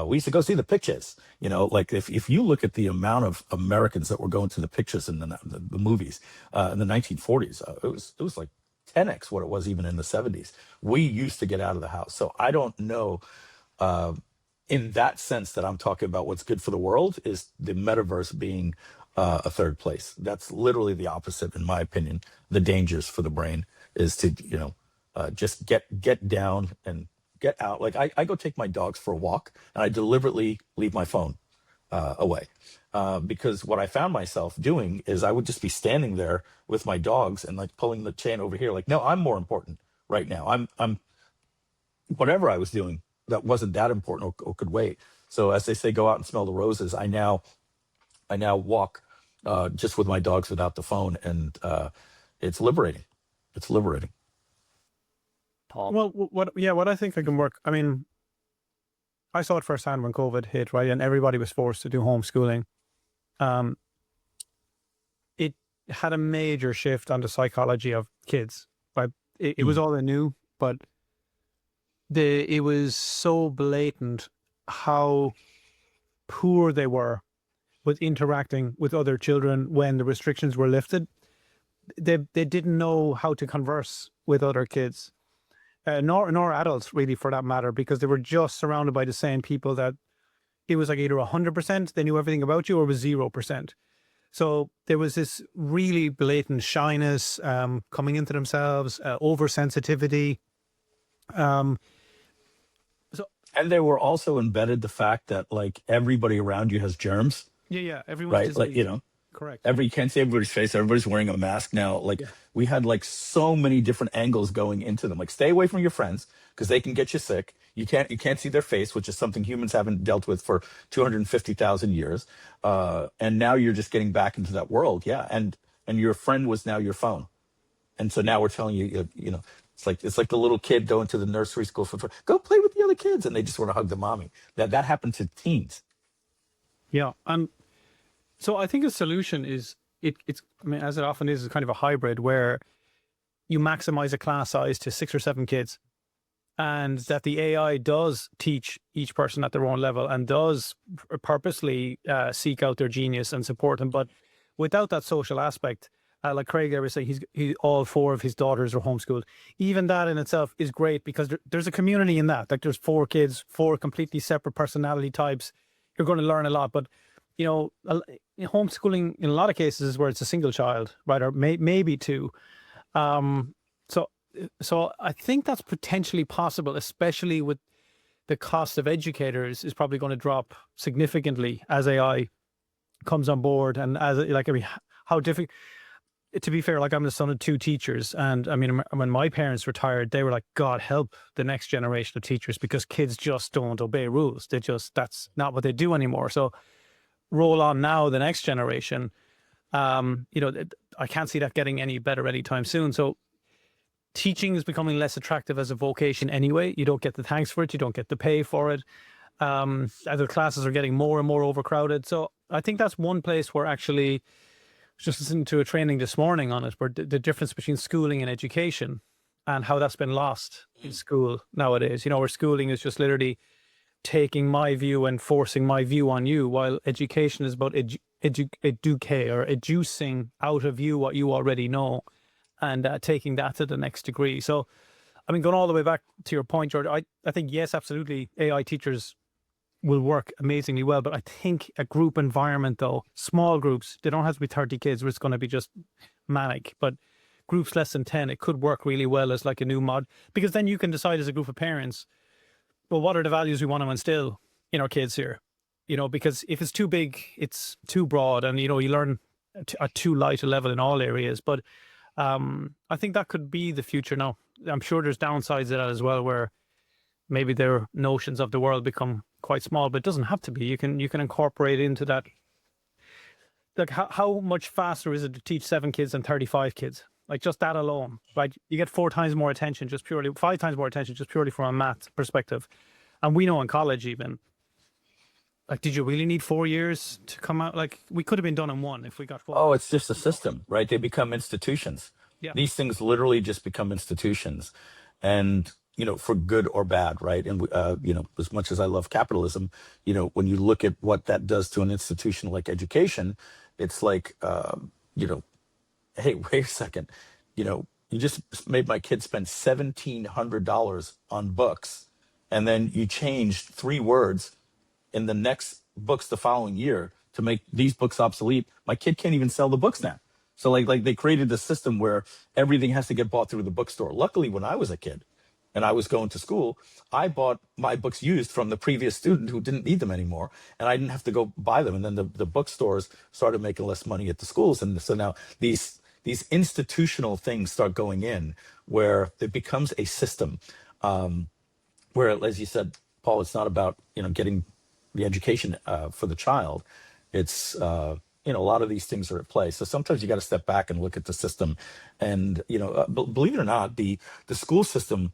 We used to go see the pictures. Like if you look at the amount of Americans that were going to the pictures in the movies in the 1940s, it was like 10x what it was even in the 70s. We used to get out of the house. So I don't know. In that sense that I'm talking about what's good for the world is the metaverse being a third place. That's literally the opposite, in my opinion. The dangers for the brain is to, just get down and get out. Like I go take my dogs for a walk and I deliberately leave my phone away. Because what I found myself doing is I would just be standing there with my dogs and like pulling the chain over here. Like, no, I'm more important right now. I'm whatever I was doing that wasn't that important or could wait. So as they say, go out and smell the roses. I now walk just with my dogs without the phone, and it's liberating. It's liberating. Paul? Well, what I think I can work. I mean, I saw it firsthand when COVID hit, right, and everybody was forced to do homeschooling. It had a major shift on the psychology of kids. Right, it was all they knew, but it was so blatant how poor they were with interacting with other children when the restrictions were lifted. They didn't know how to converse with other kids, nor adults really for that matter, because they were just surrounded by the same people that it was like either 100% they knew everything about you or it was 0%. So there was this really blatant shyness coming into themselves, oversensitivity. And they were also embedded the fact that like everybody around you has germs. Yeah, everyone's right. disease. Like, correct. You can't see everybody's face. Everybody's wearing a mask now. Like we had like so many different angles going into them. Like stay away from your friends because they can get you sick. You can't see their face, which is something humans haven't dealt with for 250,000 years. And now you're just getting back into that world. Yeah. And your friend was now your phone. And so now we're telling you, it's like the little kid going to the nursery school for go play with the other kids, and they just want to hug the mommy. That happened to teens. Yeah, and so I think a solution is it's I mean, as it often is kind of a hybrid where you maximize a class size to 6 or 7 kids, and that the AI does teach each person at their own level and does purposely seek out their genius and support them, but without that social aspect. Like Craig there was saying, he all 4 of his daughters are homeschooled. Even that in itself is great because there's a community in that. Like there's 4 kids, 4 completely separate personality types. You're going to learn a lot. But, homeschooling in a lot of cases is where it's a single child, right? Or maybe 2. So I think that's potentially possible, especially with the cost of educators is probably going to drop significantly as AI comes on board. And how difficult. To be fair, like I'm the son of 2 teachers, and I mean, when my parents retired, they were like, God help the next generation of teachers because kids just don't obey rules. That's not what they do anymore. So roll on now, the next generation, I can't see that getting any better anytime soon. So teaching is becoming less attractive as a vocation anyway. You don't get the thanks for it. You don't get the pay for it. Other classes are getting more and more overcrowded. So I think that's one place where actually, just listening to a training this morning on it, where the difference between schooling and education and how that's been lost in school nowadays, where schooling is just literally taking my view and forcing my view on you, while education is about educate or educing out of you what you already know, and taking that to the next degree. So, I mean, going all the way back to your point, George, I think, yes, absolutely, AI teachers will work amazingly well. But I think a group environment, though, small groups, they don't have to be 30 kids where it's going to be just manic, but groups less than 10, it could work really well as like a new mod, because then you can decide as a group of parents, well, what are the values we want to instill in our kids here? You know, because if it's too big, it's too broad, and, you know, you learn at too light a level in all areas. But I think that could be the future. Now, I'm sure there's downsides to that as well, where maybe their notions of the world become quite small, but it doesn't have to be. You can incorporate into that. Like, how much faster is it to teach 7 kids than 35 kids? Like, just that alone, right? You get 4 times more attention, just purely 5 times more attention, just purely from a math perspective. And we know in college even, like, did you really need 4 years to come out? Like, we could have been done in 1 if we got 4. Oh, it's just a system, right? They become institutions. Yeah. These things literally just become institutions, and, you know, for good or bad, right? And you know, as much as I love capitalism, you know, when you look at what that does to an institution like education, it's like, you know, hey, wait a second, you know, you just made my kids spend $1,700 on books, and then you changed 3 words in the next books the following year to make these books obsolete. My kid can't even sell the books now. So like they created a system where everything has to get bought through the bookstore. Luckily, when I was a kid and I was going to school, I bought my books used from the previous student who didn't need them anymore, and I didn't have to go buy them. And then the bookstores started making less money at the schools, and so now these institutional things start going in, where it becomes a system, where, as you said, Paul, it's not about, you know, getting the education for the child. It's you know, a lot of these things are at play. So sometimes you got to step back and look at the system. And, you know, believe it or not, the school system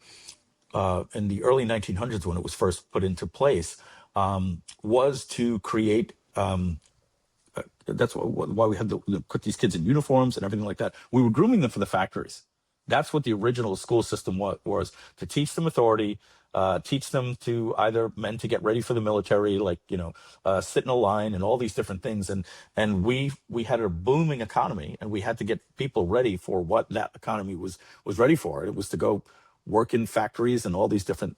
in the early 1900s, when it was first put into place, was to create. That's why we had to put these kids in uniforms and everything like that. We were grooming them for the factories. That's what the original school system was to teach them authority, teach them to either men to get ready for the military, like, you know, sit in a line and all these different things. And we had a booming economy, and we had to get people ready for what that economy was ready for. It was to go work in factories and all these different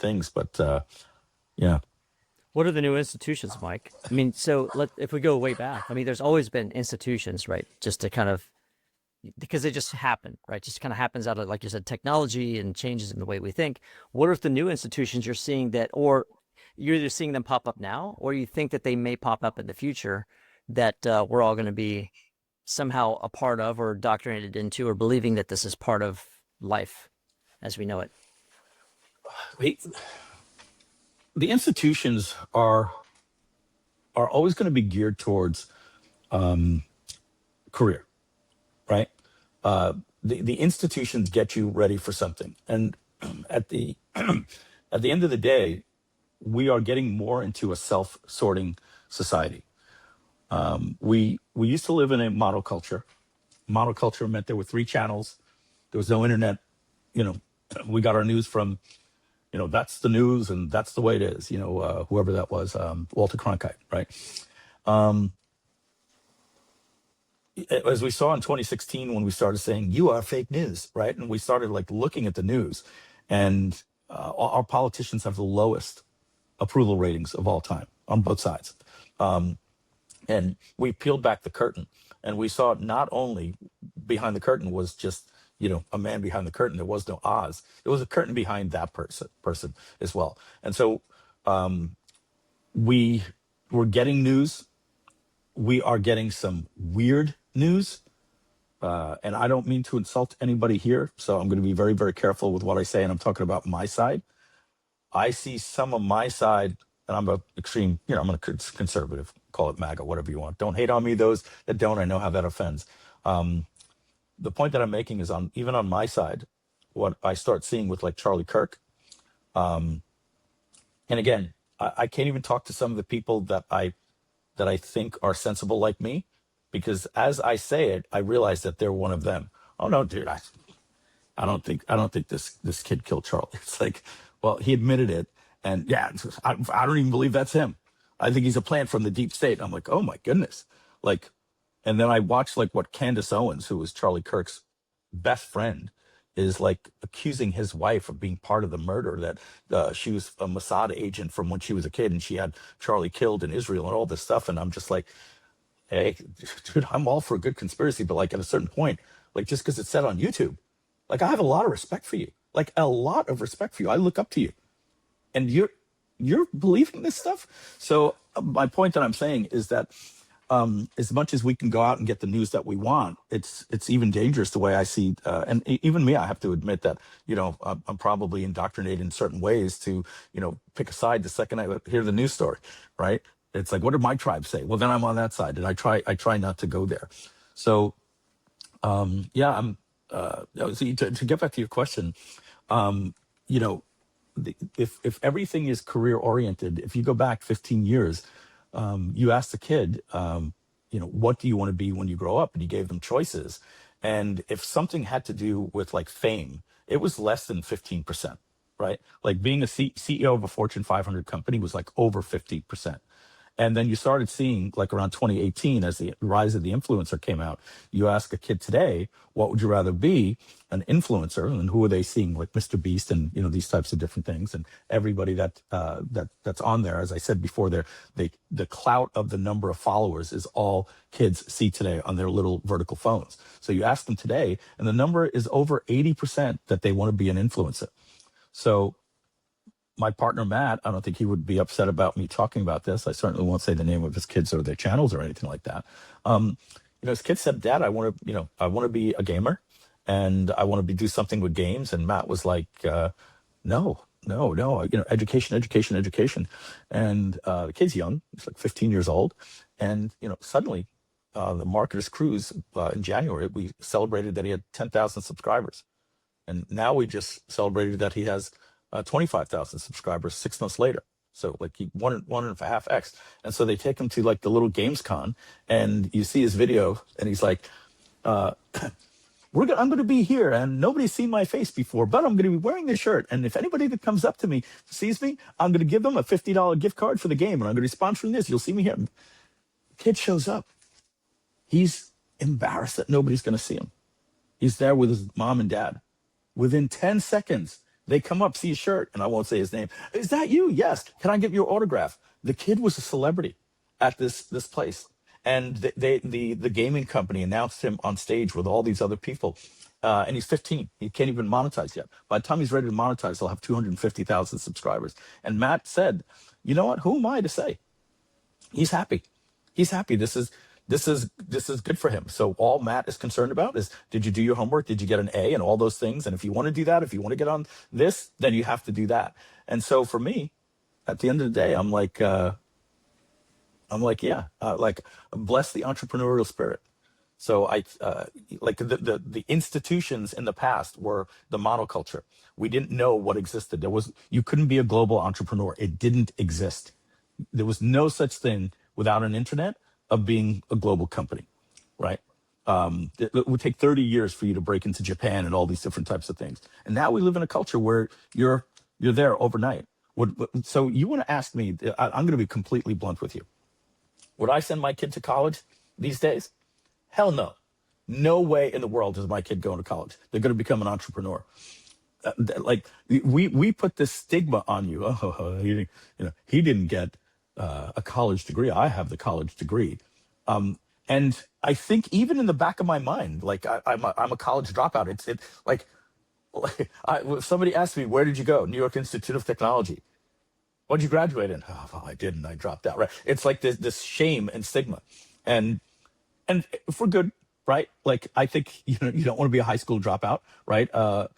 things. But yeah. What are the new institutions, Mike? I mean, so if we go way back, I mean, there's always been institutions, right? Just to kind of, because they just happen, right? Just kind of happens out of, like you said, technology and changes in the way we think. What are the new institutions you're seeing that, or you're either seeing them pop up now, or you think that they may pop up in the future that we're all going to be somehow a part of, or indoctrinated into, or believing that this is part of life as we know it? The institutions are always going to be geared towards career, right? The institutions get you ready for something, and at the at the end of the day, we are getting more into a self-sorting society. We used to live in a model culture. Model culture meant there were 3 channels. There was no internet. You know, we got our news from, you know, that's the news and that's the way it is. You know, whoever that was, Walter Cronkite, right? As we saw in 2016, when we started saying, you are fake news, right? And we started like looking at the news, and our politicians have the lowest approval ratings of all time on both sides. And we peeled back the curtain, and we saw not only behind the curtain was just, you know, a man behind the curtain. There was no Oz. There was a curtain behind that person as well. And so we were getting news. We are getting some weird news. And I don't mean to insult anybody here, so I'm going to be very, very careful with what I say, and I'm talking about my side. I see some of my side, and I'm a extreme, you know, I'm a conservative, call it MAGA, whatever you want. Don't hate on me, those that don't. I know how that offends. The point that I'm making is, even on my side, what I start seeing with like Charlie Kirk. And again, I can't even talk to some of the people that I think are sensible like me, because as I say it, I realize that they're one of them. Oh no, dude, I don't think this kid killed Charlie. It's like, well, he admitted it, And yeah, I don't even believe that's him. I think he's a plant from the deep state. I'm like, oh my goodness. Like, and then I watched like what Candace Owens, who was Charlie Kirk's best friend, is like accusing his wife of being part of the murder, that she was a Mossad agent from when she was a kid and she had Charlie killed in Israel and all this stuff. And I'm just like, hey, dude, I'm all for a good conspiracy, but like at a certain point, like just because it's said on YouTube, like I have a lot of respect for you, like a lot of respect for you. I look up to you, and you're believing this stuff. So my point that I'm saying is that as much as we can go out and get the news that we want, it's even dangerous the way I see. And even me, I have to admit that I'm probably indoctrinated in certain ways to pick a side the second I hear the news story, right? It's like, what did my tribe say? Well, then I'm on that side, and I try not to go there. So yeah, so to get back to your question, you know, if everything is career oriented, if you go back 15 years, you asked the kid, what do you want to be when you grow up? And you gave them choices. And if something had to do with like fame, it was less than 15%, right? Like being a CEO of a Fortune 500 company was like over 50%. And then you started seeing, like around 2018, as the rise of the influencer came out, you ask a kid today, what would you rather be, an influencer? And who are they seeing? Like Mr. Beast and, these types of different things. And everybody that's on there, as I said before, the clout of the number of followers is all kids see today on their little vertical phones. So you ask them today, and the number is over 80% that they want to be an influencer. So my partner, Matt, I don't think he would be upset about me talking about this. I certainly won't say the name of his kids or their channels or anything like that. His kid said, Dad, I want to be a gamer, and I want to do something with games. And Matt was like, no, education. And the kid's young. He's like 15 years old. And, suddenly the Marketers Cruise in January, we celebrated that he had 10,000 subscribers. And now we just celebrated that he has 25,000 subscribers 6 months later. So like he one and a half X. And so they take him to like the little Games Con, and you see his video, and he's like, I'm going to be here, and nobody's seen my face before, but I'm going to be wearing this shirt. And if anybody that comes up to me sees me, I'm going to give them a $50 gift card for the game, and I'm going to be sponsoring this. You'll see me here. Kid shows up. He's embarrassed that nobody's going to see him. He's there with his mom and dad. Within 10 seconds, they come up, see his shirt, and I won't say his name. Is that you? Yes. Can I get your autograph? The kid was a celebrity at this place. And the gaming company announced him on stage with all these other people. And he's 15. He can't even monetize yet. By the time he's ready to monetize, he'll have 250,000 subscribers. And Matt said, you know what? Who am I to say? He's happy. He's happy. This is good for him. So all Matt is concerned about is, did you do your homework? Did you get an A and all those things? And if you want to do that, if you want to get on this, then you have to do that. And so for me, at the end of the day, I'm like, bless the entrepreneurial spirit. So like the institutions in the past were the monoculture. We didn't know what existed. You couldn't be a global entrepreneur. It didn't exist. There was no such thing without an internet of being a global company, right? It would take 30 years for you to break into Japan and all these different types of things. And now we live in a culture where you're there overnight. So you want to ask me, I'm going to be completely blunt with you. Would I send my kid to college these days? Hell no. No way in the world is my kid going to college. They're going to become an entrepreneur. Like we put this stigma on you. Oh, he didn't get a college degree. I have the college degree. And I think even in the back of my mind, like I'm a college dropout. It's like if somebody asked me, where did you go? New York Institute of Technology. What'd you graduate in? Oh, well, I didn't. I dropped out. Right? It's like this shame and stigma, and for good, right? Like I think you don't want to be a high school dropout, right? But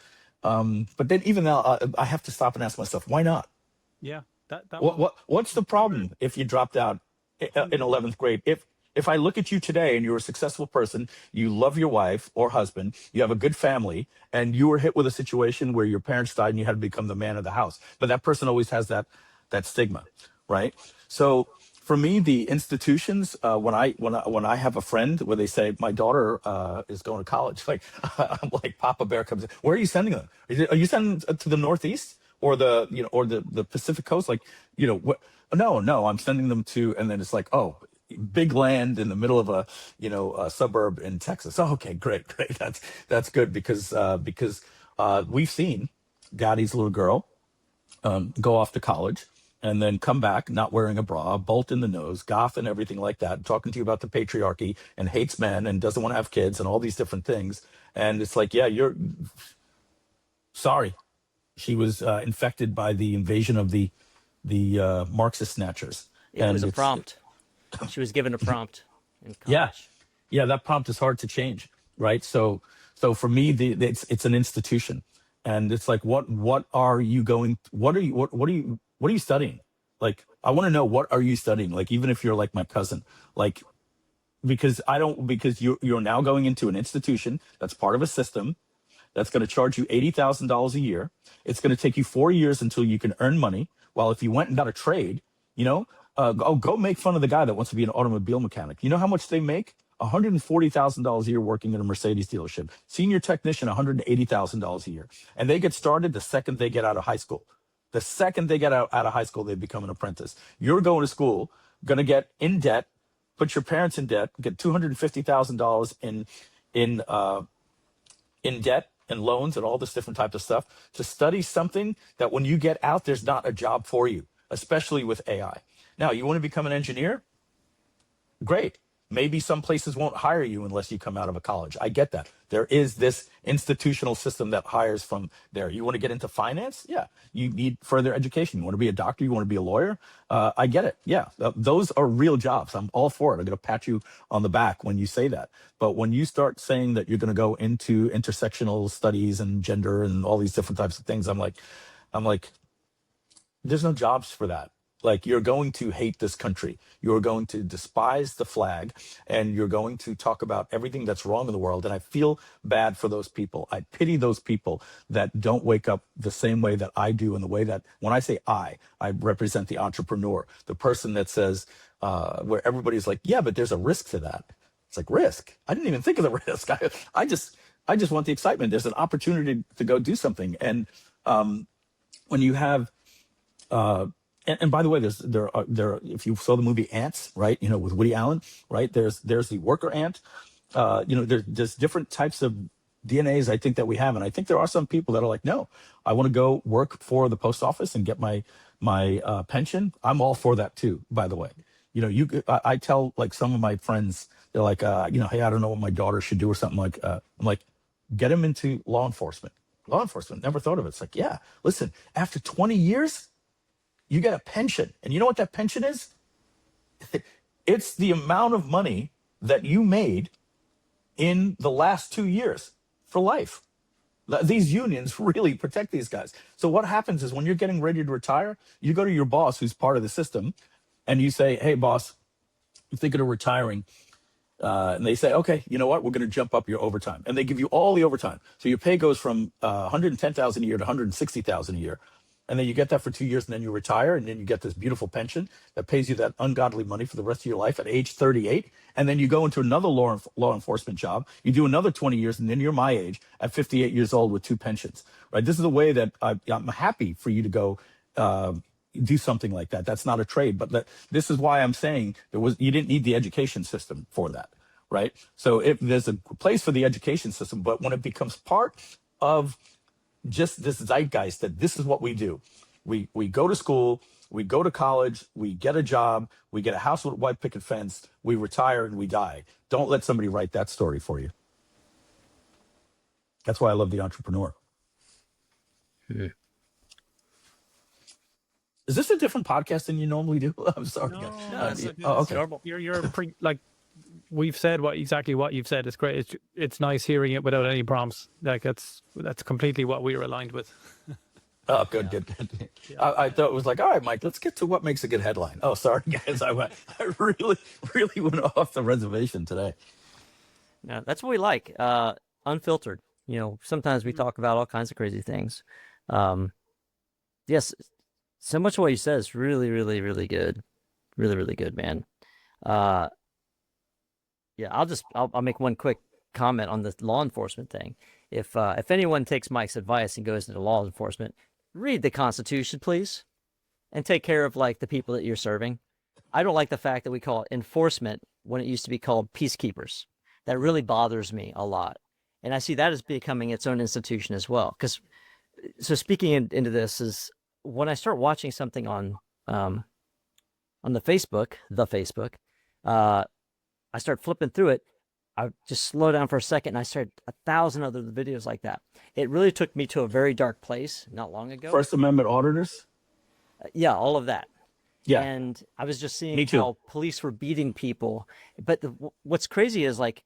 then even now, I have to stop and ask myself, why not? Yeah. What's the problem if you dropped out in 11th grade? If I look at you today and you're a successful person, you love your wife or husband, you have a good family, and you were hit with a situation where your parents died and you had to become the man of the house. But that person always has that stigma, right? So for me, the institutions, when I have a friend where they say my daughter is going to college, like I'm like Papa Bear comes in. Where are you sending them? Are you sending them to the Northeast? or the or the Pacific Coast, like what? No, I'm sending them to, and then it's like, oh, big land in the middle of a suburb in Texas. Oh, okay, great. That's good because we've seen daddy's little girl go off to college and then come back not wearing a bra, bolt in the nose, goth and everything like that, talking to you about the patriarchy and hates men and doesn't want to have kids and all these different things. And it's like, yeah, you're sorry. She was infected by the invasion of the Marxist snatchers. It And was a it's, prompt. She was given a prompt in yeah, college. yeah, that prompt is hard to change, right? So for me, it's an institution, and it's like, what are you going? What are you studying? Like, I want to know, what are you studying? Like, even if you're like my cousin, like, because you're now going into an institution that's part of a system that's going to charge you $80,000 a year. It's going to take you 4 years until you can earn money. While if you went and got a trade, go make fun of the guy that wants to be an automobile mechanic. You know how much they make? $140,000 a year working in a Mercedes dealership. Senior technician, $180,000 a year. And they get started the second they get out of high school. The second they get out of high school, they become an apprentice. You're going to school, going to get in debt, put your parents in debt, get $250,000 in debt and loans and all this different type of stuff to study something that when you get out, there's not a job for you, especially with AI. Now, you want to become an engineer? Great. Maybe some places won't hire you unless you come out of a college. I get that. There is this institutional system that hires from there. You want to get into finance? Yeah. You need further education. You want to be a doctor? You want to be a lawyer? I get it. Yeah. Those are real jobs. I'm all for it. I'm going to pat you on the back when you say that. But when you start saying that you're going to go into intersectional studies and gender and all these different types of things, I'm like, there's no jobs for that. Like, you're going to hate this country. You're going to despise the flag, and you're going to talk about everything that's wrong in the world. And I feel bad for those people. I pity those people that don't wake up the same way that I do, in the way that, when I say I represent the entrepreneur, the person that says, where everybody's like, yeah, but there's a risk to that. It's like, risk? I didn't even think of the risk. I just want the excitement. There's an opportunity to go do something. And when you have, and by the way, there. If you saw the movie Ants, right? With Woody Allen, right? There's the worker ant. There's different types of DNAs, I think, that we have, and I think there are some people that are like, no, I want to go work for the post office and get my pension. I'm all for that too. By the way, I tell, like, some of my friends, they're like, hey, I don't know what my daughter should do or something like. I'm like, get them into law enforcement. Law enforcement. Never thought of it. It's like, yeah, listen, after 20 years. You get a pension. And you know what that pension is? It's the amount of money that you made in the last 2 years for life. These unions really protect these guys. So what happens is, when you're getting ready to retire, you go to your boss, who's part of the system, and you say, hey, boss, I'm thinking of retiring. And they say, okay, you know what? We're going to jump up your overtime. And they give you all the overtime. So your pay goes from $110,000 a year to $160,000 a year. And then you get that for 2 years, and then you retire, and then you get this beautiful pension that pays you that ungodly money for the rest of your life at age 38. And then you go into another law enforcement job. You do another 20 years, and then you're my age at 58 years old with 2 pensions, right? This is the way that I'm happy for you to go do something like that. That's not a trade, but this is why I'm saying you didn't need the education system for that, right? So if there's a place for the education system, but when it becomes part of just this zeitgeist that this is what we do. We go to school, we go to college, we get a job, we get a house with a white picket fence, we retire, and we die. Don't let somebody write that story for you. That's why I love The Entrepreneur. Hmm. Is this a different podcast than you normally do? I'm sorry. No, Okay. You're pretty, like, we've said exactly what you've said. It's great. It's nice hearing it without any prompts. Like, that's completely what we were aligned with. Oh, good. Yeah. I thought it was like, all right, Mike, let's get to what makes a good headline. Oh, sorry, guys. I really went off the reservation today. No, that's what we like. Unfiltered. Sometimes we talk about all kinds of crazy things. Yes, so much of what you said is really, really, really good. Really, really good, man. Yeah, I'll make one quick comment on the law enforcement thing. If anyone takes Mike's advice and goes into law enforcement, read the Constitution, please, and take care of like the people that you're serving. I don't like the fact that we call it enforcement when it used to be called peacekeepers. That really bothers me a lot. And I see that as becoming its own institution as well. Because so speaking into this is when I start watching something on the Facebook, I start flipping through it. I just slow down for a second and I started 1,000 other videos like that. It really took me to a very dark place not long ago. First Amendment auditors. Yeah, all of that. Yeah. And I was just seeing Me too. how police were beating people. But what's crazy is like,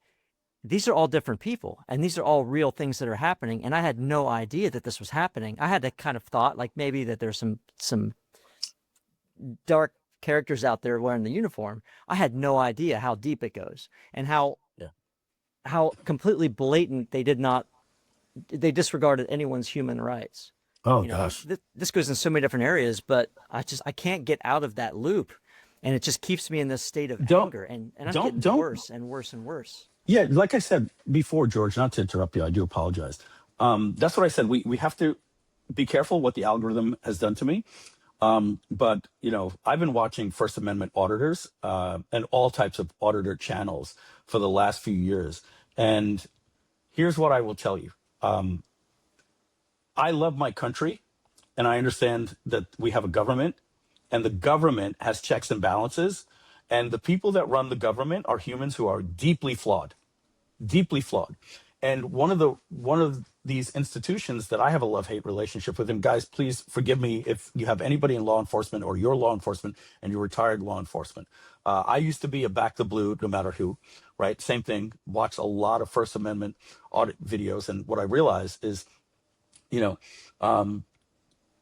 these are all different people and these are all real things that are happening. And I had no idea that this was happening. I had that kind of thought like maybe that there's some dark characters out there wearing the uniform. I had no idea how deep it goes and how completely blatant they disregarded anyone's human rights. Oh You know, gosh. this goes in so many different areas, but I can't get out of that loop, and it just keeps me in this state of Don't- anger, and I'm don't- getting don't- worse and worse and worse. Yeah, like I said before, George, not to interrupt you, I do apologize. That's what I said. We have to be careful what the algorithm has done to me. But you know, I've been watching First Amendment auditors and all types of auditor channels for the last few years. And here's what I will tell you. I love my country, and I understand that we have a government, and the government has checks and balances. And the people that run the government are humans who are deeply flawed, deeply flawed. And one of these institutions that I have a love-hate relationship with, and guys, please forgive me if you have anybody in law enforcement or you're law enforcement and you're retired law enforcement. I used to be a back the blue, no matter who, right? Same thing. Watched a lot of First Amendment audit videos, and what I realized is, you know,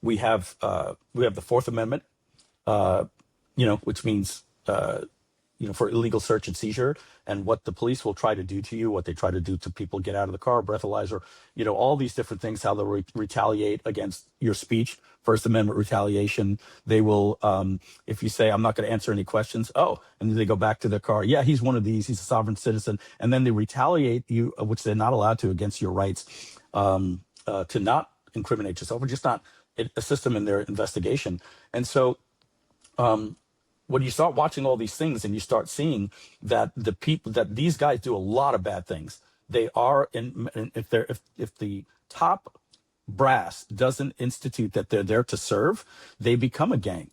we have the Fourth Amendment, which means for illegal search and seizure, and what the police will try to do to you, what they try to do to people get out of the car, breathalyzer, all these different things, how they'll retaliate against your speech. First Amendment retaliation. They will, if you say, I'm not going to answer any questions, and then they go back to their car. Yeah, he's one of these. He's a sovereign citizen. And then they retaliate you, which they're not allowed to, against your rights to not incriminate yourself or just not assist them in their investigation. And so, when you start watching all these things and you start seeing that these guys do a lot of bad things, they are if the top brass doesn't institute that they're there to serve, they become a gang.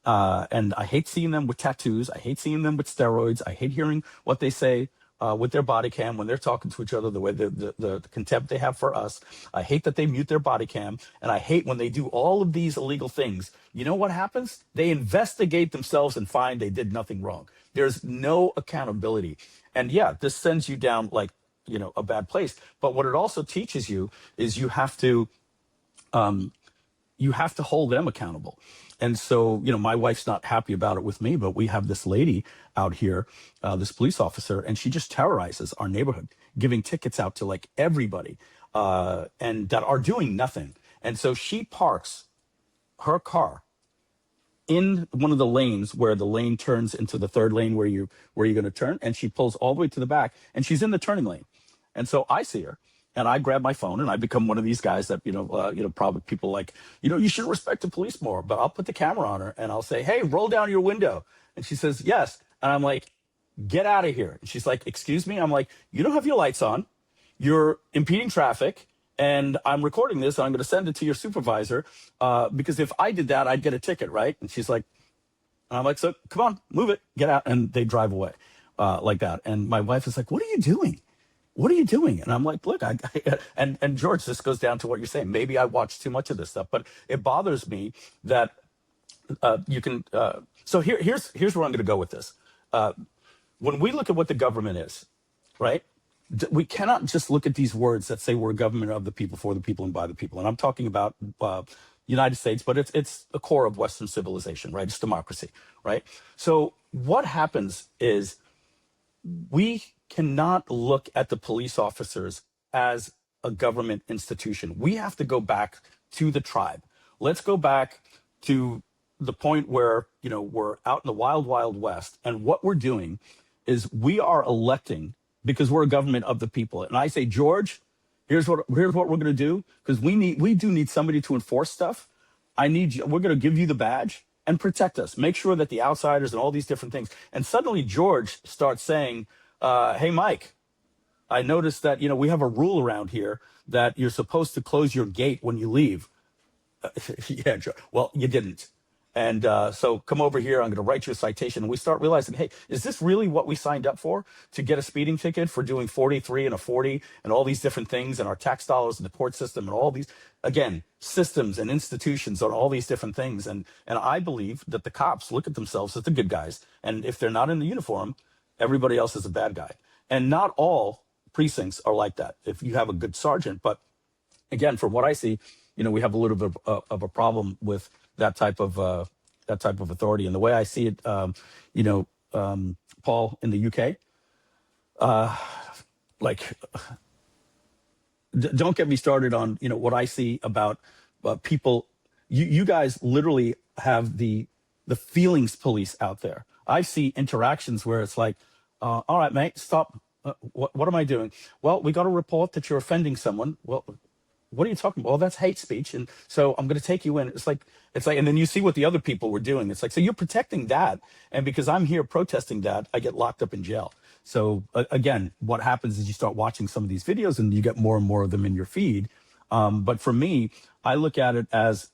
And I hate seeing them with tattoos. I hate seeing them with steroids. I hate hearing what they say with their body cam when they're talking to each other, the way the contempt they have for us. I hate that they mute their body cam. And I hate when they do all of these illegal things. You know what happens? They investigate themselves and find they did nothing wrong. There's no accountability. And yeah, this sends you down like, a bad place. But what it also teaches you is you have to hold them accountable. And so, my wife's not happy about it with me, but we have this lady out here, this police officer, and she just terrorizes our neighborhood, giving tickets out to like everybody, and that are doing nothing. And so she parks her car in one of the lanes where the lane turns into the third lane where you're going to turn, and she pulls all the way to the back, and she's in the turning lane. And so I see her. And I grab my phone and I become one of these guys that, probably people like, you should respect the police more. But I'll put the camera on her and I'll say, hey, roll down your window. And she says, yes. And I'm like, get out of here. And she's like, excuse me. I'm like, you don't have your lights on. You're impeding traffic. And I'm recording this. And I'm going to send it to your supervisor because if I did that, I'd get a ticket, right? And she's like, and I'm like, so come on, move it, get out. And they drive away like that. And my wife is like, what are you doing? What are you doing? And I'm like, look, and George, this goes down to what you're saying. Maybe I watch too much of this stuff, but it bothers me that you can. So here's where I'm going to go with this. When we look at what the government is, right? We cannot just look at these words that say we're a government of the people, for the people, and by the people. And I'm talking about United States, but it's a core of Western civilization, right? It's democracy, right? So what happens is we cannot look at the police officers as a government institution. We have to go back to the tribe. Let's go back to the point where, we're out in the wild, wild west. And what we're doing is we are electing because we're a government of the people. And I say, George, here's what we're going to do, because we do need somebody to enforce stuff. I need you. We're going to give you the badge and protect us. Make sure that the outsiders and all these different things. And suddenly George starts saying, hey, Mike, I noticed that, we have a rule around here that you're supposed to close your gate when you leave. Yeah, well, you didn't. And so come over here. I'm going to write you a citation. And we start realizing, hey, is this really what we signed up for? To get a speeding ticket for doing 43 and a 40 and all these different things and our tax dollars and the court system and all these, again, systems and institutions on all these different things. And I believe that the cops look at themselves as the good guys. And if they're not in the uniform, everybody else is a bad guy. And not all precincts are like that. If you have a good sergeant, but again, from what I see, we have a little bit of a problem with that type of authority. And the way I see it, Paul, in the UK, like, don't get me started on what I see about people. You guys literally have the feelings police out there. I see interactions where it's like, all right, mate, stop. What am I doing? Well, we got a report that you're offending someone. Well, what are you talking about? Well, that's hate speech. And so I'm going to take you in. It's like, and then you see what the other people were doing. It's like, so you're protecting that. And because I'm here protesting that, I get locked up in jail. So again, what happens is you start watching some of these videos and you get more and more of them in your feed. But for me, I look at it as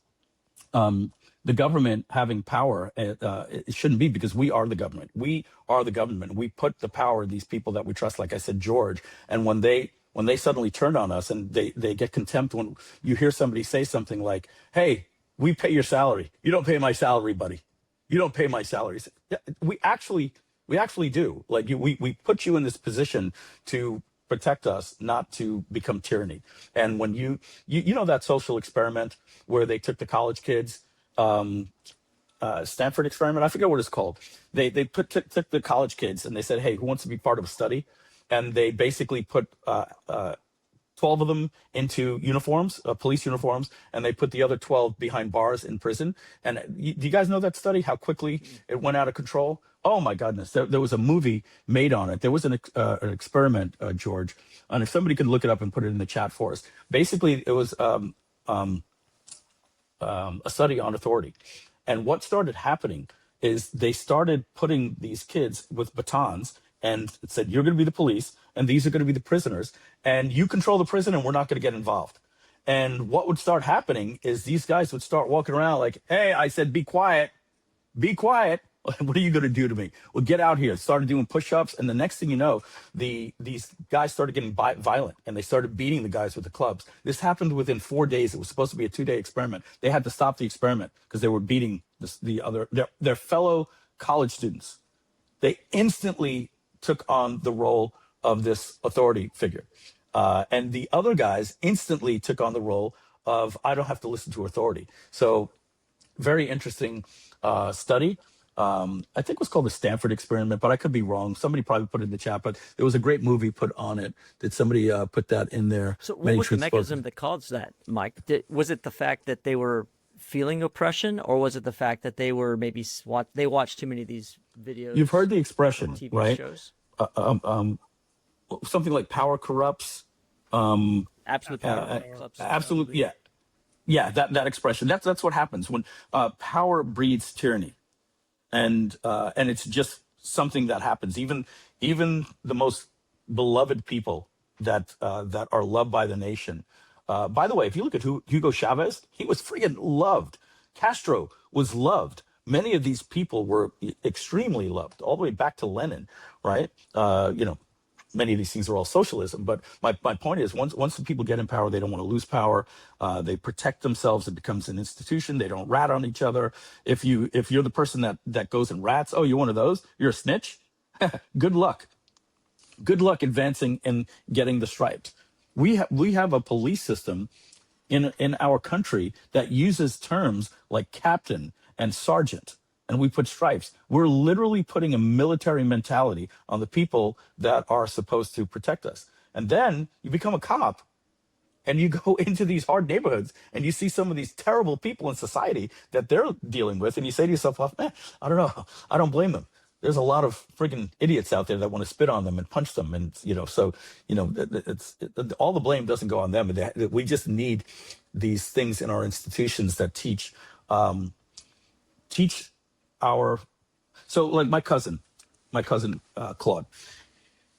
the government having power. It shouldn't be, because we are the government. We are the government. We put the power in these people that we trust, like I said, George. And when they suddenly turn on us and they get contempt when you hear somebody say something like, hey, we pay your salary. You don't pay my salary, buddy. You don't pay my salary. Yeah, we actually do. Like, we put you in this position to protect us, not to become tyranny. And when you know that social experiment where they took the college kids, Stanford experiment, I forget what it's called. They took the college kids and they said, hey, who wants to be part of a study? And they basically put 12 of them into uniforms, police uniforms, and they put the other 12 behind bars in prison. And do you guys know that study, how quickly it went out of control? Oh, my goodness. There was a movie made on it. There was an experiment, George, and if somebody could look it up and put it in the chat for us. Basically, it was a study on authority. And what started happening is they started putting these kids with batons and it said, you're going to be the police and these are going to be the prisoners and you control the prison and we're not going to get involved. And what would start happening is these guys would start walking around like, hey, I said, be quiet, be quiet. What are you going to do to me? Well, get out here. Started doing push-ups. And the next thing you know, these guys started getting violent and they started beating the guys with the clubs. This happened within 4 days. It was supposed to be a 2-day experiment. They had to stop the experiment because they were beating their fellow college students. They instantly took on the role of this authority figure. And the other guys instantly took on the role of, I don't have to listen to authority. So very interesting study. I think it was called the Stanford experiment, but I could be wrong. Somebody probably put it in the chat, but there was a great movie put on it. Did somebody put that in there? So what was the mechanism that caused that, Mike? Was it the fact that they were feeling oppression, or was it the fact that they were maybe they watched too many of these videos? You've heard the expression, TV right? Shows? Something like power corrupts. Absolute power. Absolute, yeah. Yeah, that expression. That's what happens when power breeds tyranny. And it's just something that happens. Even the most beloved people that are loved by the nation. By the way, if you look at Hugo Chavez, he was friggin' loved. Castro was loved. Many of these people were extremely loved, all the way back to Lenin, right? Many of these things are all socialism. But my point is, once the people get in power, they don't want to lose power. They protect themselves. It becomes an institution. They don't rat on each other. If you're the person that goes and rats, oh, you're one of those? You're a snitch? Good luck. Good luck advancing and getting the stripes. We have a police system in our country that uses terms like captain and sergeant, and we put stripes. We're literally putting a military mentality on the people that are supposed to protect us. And then you become a cop and you go into these hard neighborhoods and you see some of these terrible people in society that they're dealing with. And you say to yourself, well, man, I don't know. I don't blame them. there's a lot of friggin' idiots out there that want to spit on them and punch them, and so all the blame doesn't go on them. We just need these things in our institutions that teach our. So like my cousin Claude,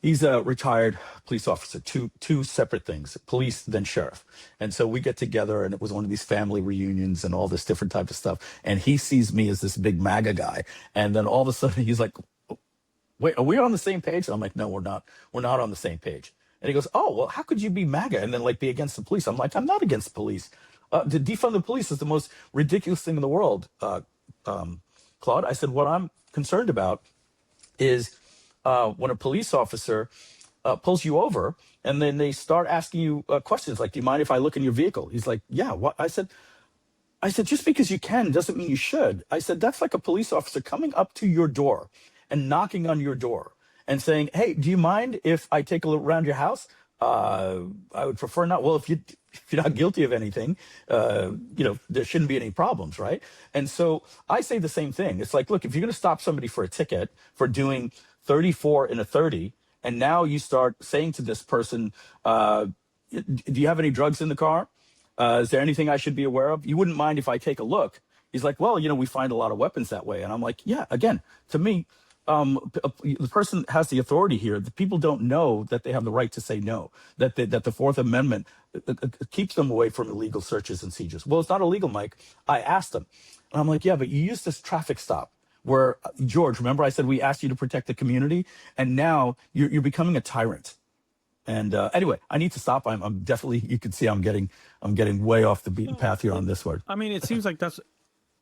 he's a retired police officer, two separate things, police then sheriff. And so we get together, and it was one of these family reunions and all this different type of stuff, and he sees me as this big MAGA guy, and then all of a sudden he's like, wait, are we on the same page? And I'm like, no, we're not on the same page. And he goes, oh, well, how could you be MAGA and then like be against the police? I'm like, I'm not against the police. To defund the police is the most ridiculous thing in the world, Claude. I said, what I'm concerned about is when a police officer pulls you over and then they start asking you questions like, do you mind if I look in your vehicle? He's like, yeah, what? I said, just because you can doesn't mean you should. I said, that's like a police officer coming up to your door and knocking on your door and saying, hey, do you mind if I take a look around your house? I would prefer not. Well, if you're not guilty of anything, there shouldn't be any problems, right? And so I say the same thing. It's like, look, if you're going to stop somebody for a ticket for doing 34 in a 30, and now you start saying to this person, do you have any drugs in the car? Is there anything I should be aware of? You wouldn't mind if I take a look. He's like, well, we find a lot of weapons that way. And I'm like, yeah, again, to me, the person has the authority here. The people don't know that they have the right to say no, that the Fourth Amendment keeps them away from illegal searches and seizures. Well, it's not illegal, Mike. I asked them. And I'm like, yeah, but you used this traffic stop where, George, remember I said we asked you to protect the community, and now you're becoming a tyrant. And anyway, I need to stop. I'm definitely, you can see I'm getting way off the beaten path here on this one. I mean, it seems like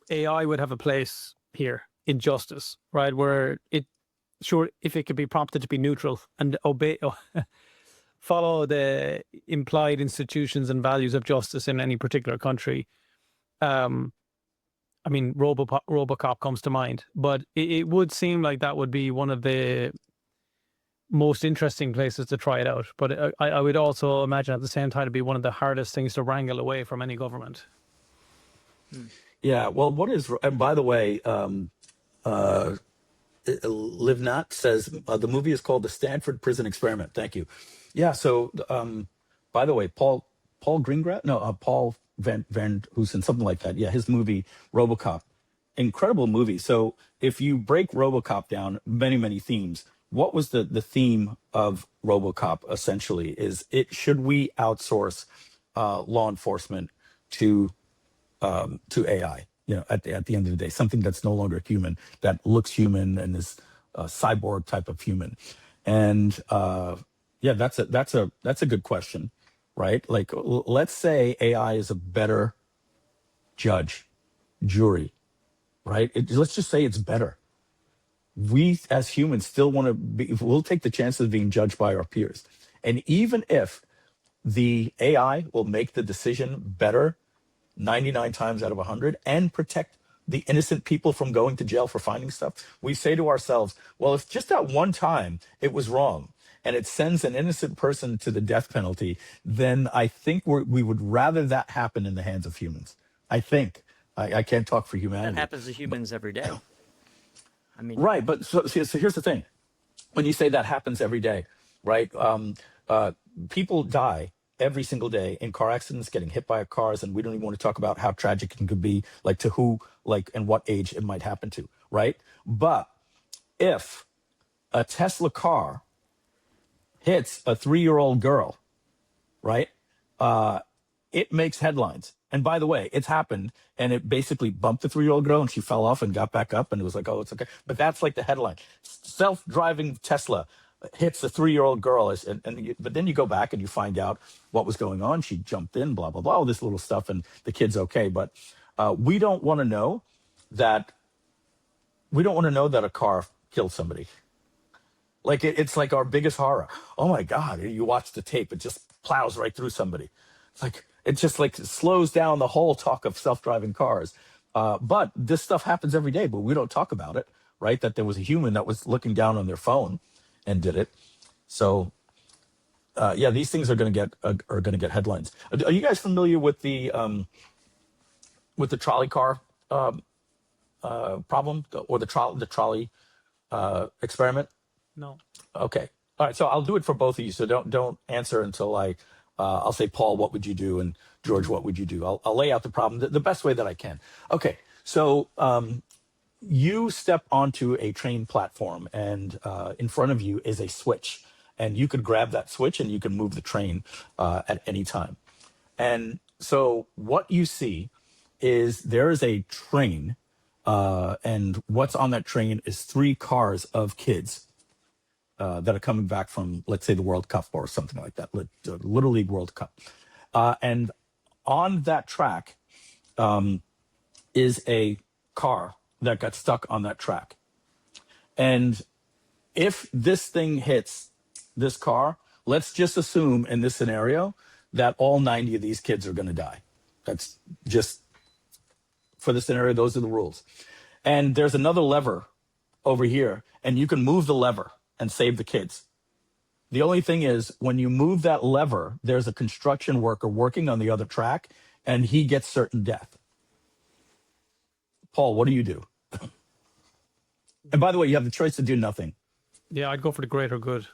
AI would have a place here in justice, right? Where if it could be prompted to be neutral and follow the implied institutions and values of justice in any particular country. I mean, RoboCop comes to mind, but it would seem like that would be one of the most interesting places to try it out. But I would also imagine at the same time it'd be one of the hardest things to wrangle away from any government. Yeah, well, and by the way, Livnat says the movie is called The Stanford Prison Experiment. Thank you. Yeah, so by the way, Paul Greengrass? No, Paul Van Hoosen, something like that. Yeah, his movie RoboCop, incredible movie. So if you break RoboCop down, many themes. What was the theme of RoboCop essentially? Should we outsource law enforcement to AI? At the end of the day, something that's no longer human, that looks human and is a cyborg type of human. And yeah, that's a good question, right? Like, let's say AI is a better jury, right? Let's just say it's better. We as humans still want to we'll take the chances of being judged by our peers. And even if the AI will make the decision better 99 times out of 100 and protect the innocent people from going to jail for finding stuff, we say to ourselves, well, if just that one time it was wrong and it sends an innocent person to the death penalty, then I think we would rather that happen in the hands of humans. I think. I can't talk for humanity. That happens to humans every day. I mean, right, but so here's the thing. When you say that happens every day, right? People die every single day in car accidents, getting hit by cars, and we don't even want to talk about how tragic it could be, like to who, like, and what age it might happen to, right? But if a Tesla car hits a 3-year-old girl, right? It makes headlines. And by the way, it's happened, and it basically bumped the 3-year-old girl, and she fell off and got back up, and it was like, oh, it's okay. But that's like the headline: self-driving Tesla hits a 3-year-old girl. But then you go back and you find out what was going on. She jumped in, blah blah blah, all this little stuff, and the kid's okay. But we don't want to know that. We don't want to know that a car killed somebody. Like it's like our biggest horror. Oh my God! You watch the tape; it just plows right through somebody. It's like. It just like slows down the whole talk of self-driving cars. But this stuff happens every day, but we don't talk about it, right? That there was a human that was looking down on their phone and did it. So, yeah, these things are going to get headlines. Are you guys familiar with the trolley car problem, or the trolley experiment? No. Okay. All right. So I'll do it for both of you. So don't answer until I'll say, Paul, what would you do? And George, what would you do? I'll lay out the problem the best way that I can. Okay. So you step onto a train platform, and in front of you is a switch, and you could grab that switch and you can move the train at any time. And so what you see is there is a train, and what's on that train is 3 cars of kids that are coming back from, let's say, the World Cup or something like that, Little League World Cup. And on that track is a car that got stuck on that track. And if this thing hits this car, let's just assume in this scenario that all 90 of these kids are going to die. That's just for the scenario, those are the rules. And there's another lever over here, and you can move the lever and save the kids. The only thing is, when you move that lever, there's a construction worker working on the other track, and he gets certain death. Paul, what do you do? And by the way, you have the choice to do nothing. Yeah, I'd go for the greater good,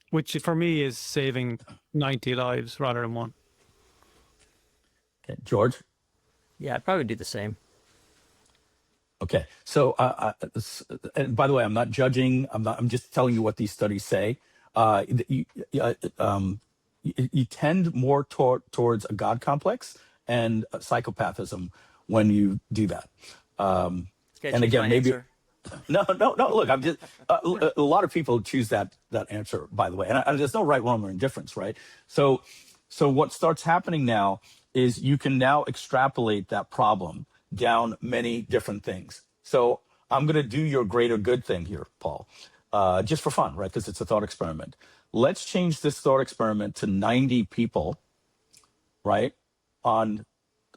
which for me is saving 90 lives rather than 1. Okay, George? Yeah, I'd probably do the same. Okay, so and by the way, I'm not judging. I'm just telling you what these studies say. You tend more towards a God complex and psychopathism when you do that. And again, maybe no. Look, I'm just a lot of people choose that answer. By the way, and there's no right, wrong, or indifference, right? So what starts happening now is you can now extrapolate that problem down many different things. So I'm going to do your greater good thing here, Paul, just for fun, right? Because it's a thought experiment. Let's change this thought experiment to 90 people, right, on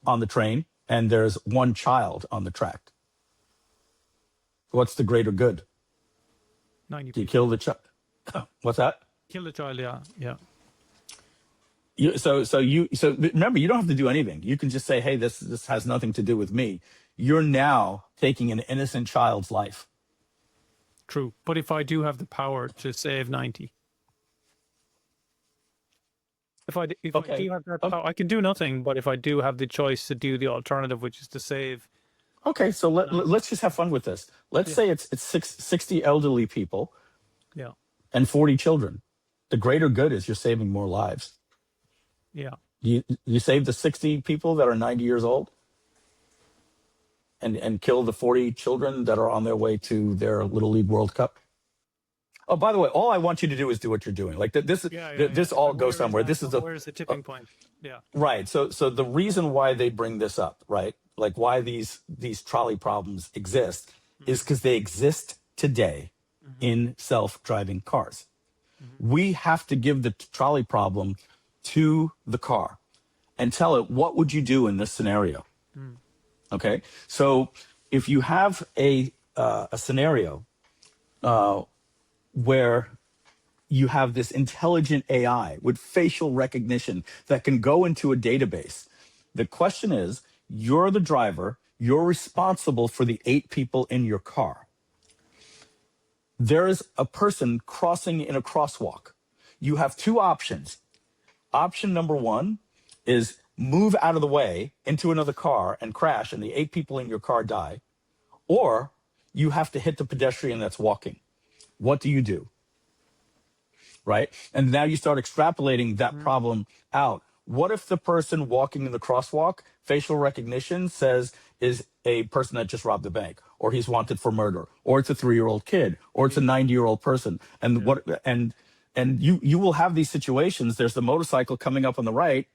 the train, and there's 1 child on the track. What's the greater good? 90 Do you people. kill the child? What's that? Kill the child, yeah. So remember, you don't have to do anything. You can just say, hey, this has nothing to do with me. You're now taking an innocent child's life. True. But if I do have the power to save 90, if I do have that power, I can do nothing. But if I do have the choice to do the alternative, which is to save. Okay, so let's just have fun with this. Let's say it's 60 elderly people, Yeah. and 40 children. The greater good is you're saving more lives. Yeah. You save the 60 people that are 90 years old, and kill the 40 children that are on their way to their Little League World Cup. Oh, by the way, all I want you to do is do what you're doing. Like this all goes somewhere. Where's the tipping point? Yeah. Right. So the reason why they bring this up, right? Like why these trolley problems exist is because they exist today in self-driving cars. We have to give the trolley problem to the car and tell it, what would you do in this scenario? Okay. So if you have a scenario where you have this intelligent AI with facial recognition that can go into a database, the question is, you're the driver, you're responsible for the 8 people in your car. There is a person crossing in a crosswalk. You have 2 options. Option number 1 is move out of the way into another car and crash, and the 8 people in your car die. Or you have to hit the pedestrian that's walking. What do you do? Right? And now you start extrapolating that problem out. What if the person walking in the crosswalk, facial recognition says is a person that just robbed a bank, or he's wanted for murder, or it's a 3-year-old kid, or it's a 90-year-old person? And you will have these situations. There's the motorcycle coming up on the right,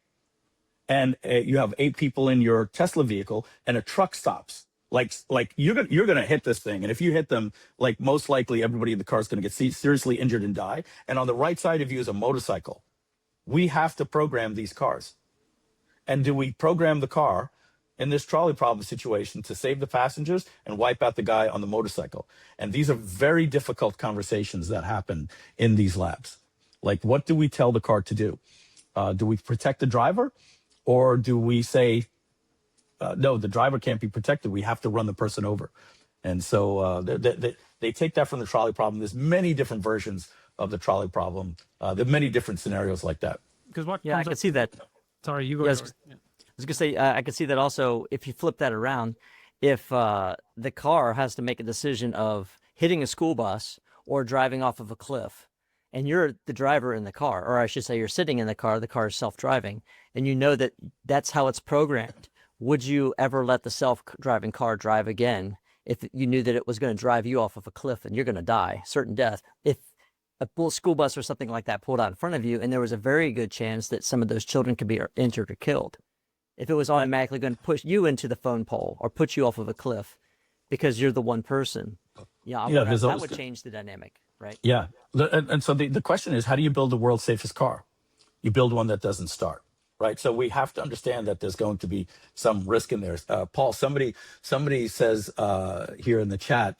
and you have 8 people in your Tesla vehicle, and a truck stops. Like you're gonna hit this thing, and if you hit them, like most likely everybody in the car is gonna get seriously injured and die. And on the right side of you is a motorcycle. We have to program these cars. And do we program the car in this trolley problem situation to save the passengers and wipe out the guy on the motorcycle? And these are very difficult conversations that happen in these labs. Like, what do we tell the car to do? Do we protect the driver, or do we say, no, the driver can't be protected, we have to run the person over? And so They take that from the trolley problem. There's many different versions of the trolley problem. There are many different scenarios like that. Because what Yeah, I comes can up, see that. sorry, you go. Yeah, I was, George. Yeah. I was gonna say I can see that also if you flip that around, if the car has to make a decision of hitting a school bus or driving off of a cliff, and you're the driver in the car, or I should say you're sitting in the car is self-driving, and you know that that's how it's programmed. Would you ever let the self-driving car drive again if you knew that it was going to drive you off of a cliff and you're going to die, certain death? If a school bus or something like that pulled out in front of you, and there was a very good chance that some of those children could be injured or killed. If it was automatically going to push you into the phone pole or put you off of a cliff because you're the one person, that would change the dynamic, right? Yeah. And so the question is, how do you build the world's safest car? You build one that doesn't start, right? So we have to understand that there's going to be some risk in there. Paul, somebody says here in the chat,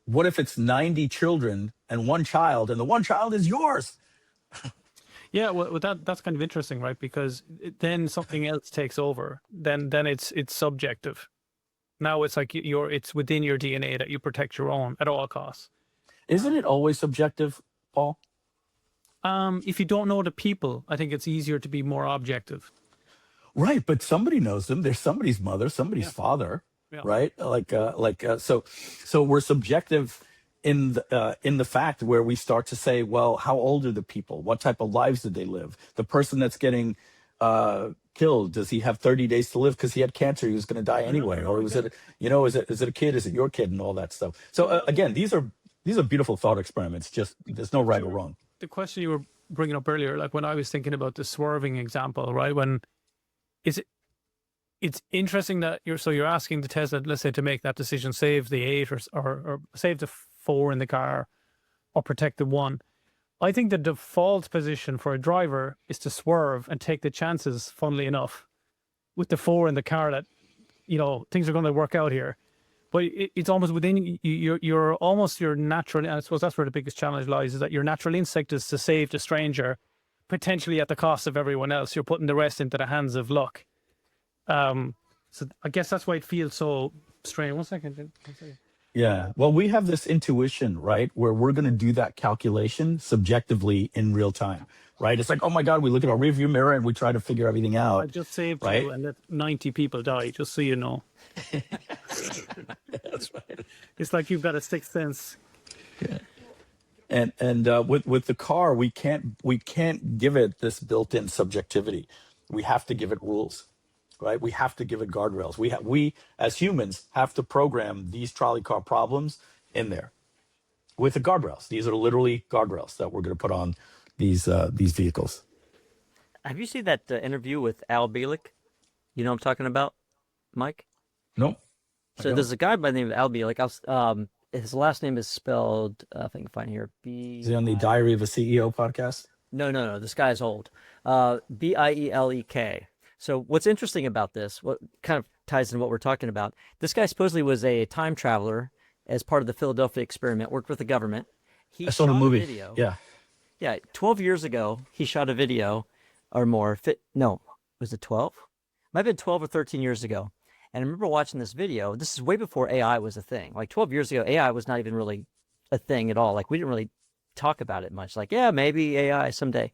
what if it's 90 children and one child, and the one child is yours? Yeah, well, that's kind of interesting, right? Because then something else takes over. Then it's subjective. Now it's like it's within your DNA that you protect your own at all costs. Isn't it always subjective, Paul? If you don't know the people, I think it's easier to be more objective. Right, but somebody knows them. There's somebody's mother, somebody's father, right? So we're subjective in the fact where we start to say, well, how old are the people? What type of lives did they live? The person that's getting killed, does he have 30 days to live because he had cancer? He was going to die anyway, or is it a kid? Is it your kid, and all that stuff? So again, these are beautiful thought experiments. Just there's no right or wrong. The question you were bringing up earlier, like when I was thinking about the swerving example, right? It's interesting that you're asking the Tesla, let's say, to make that decision, save the 8 or save the 4 in the car or protect the 1. I think the default position for a driver is to swerve and take the chances, funnily enough, with the 4 in the car that, things are going to work out here. But it's almost within your natural, and I suppose that's where the biggest challenge lies, is that your natural instinct is to save the stranger, potentially at the cost of everyone else. You're putting the rest into the hands of luck. So I guess that's why it feels so strange. One second. Yeah. Well, we have this intuition, right, where we're going to do that calculation subjectively in real time, right? It's like, oh my God, we look at our rearview mirror and we try to figure everything out. I just saved right? you and let 90 people die, just so you know. That's right. It's like you've got a sixth sense. Yeah. And with the car, we can't give it this built-in subjectivity. We have to give it rules. Right, we have to give it guardrails. We as humans have to program these trolley car problems in there with the guardrails. These are literally guardrails that we're going to put on these vehicles. Have you seen that interview with Al Bielek? You know what I'm talking about, Mike? Nope. So there's a guy by the name of Al Bielek. His last name is spelled, I think I can find here. Is he on the Diary of a CEO podcast? No. This guy's old. Bielek. So what's interesting about this, what kind of ties into what we're talking about, this guy supposedly was a time traveler as part of the Philadelphia experiment, worked with the government. I saw the movie. Video. Yeah. 12 years ago, he shot a video or more. Was it 12? Might have been 12 or 13 years ago. And I remember watching this video. This is way before AI was a thing. Like 12 years ago, AI was not even really a thing at all. Like we didn't really talk about it much. Like, yeah, maybe AI someday.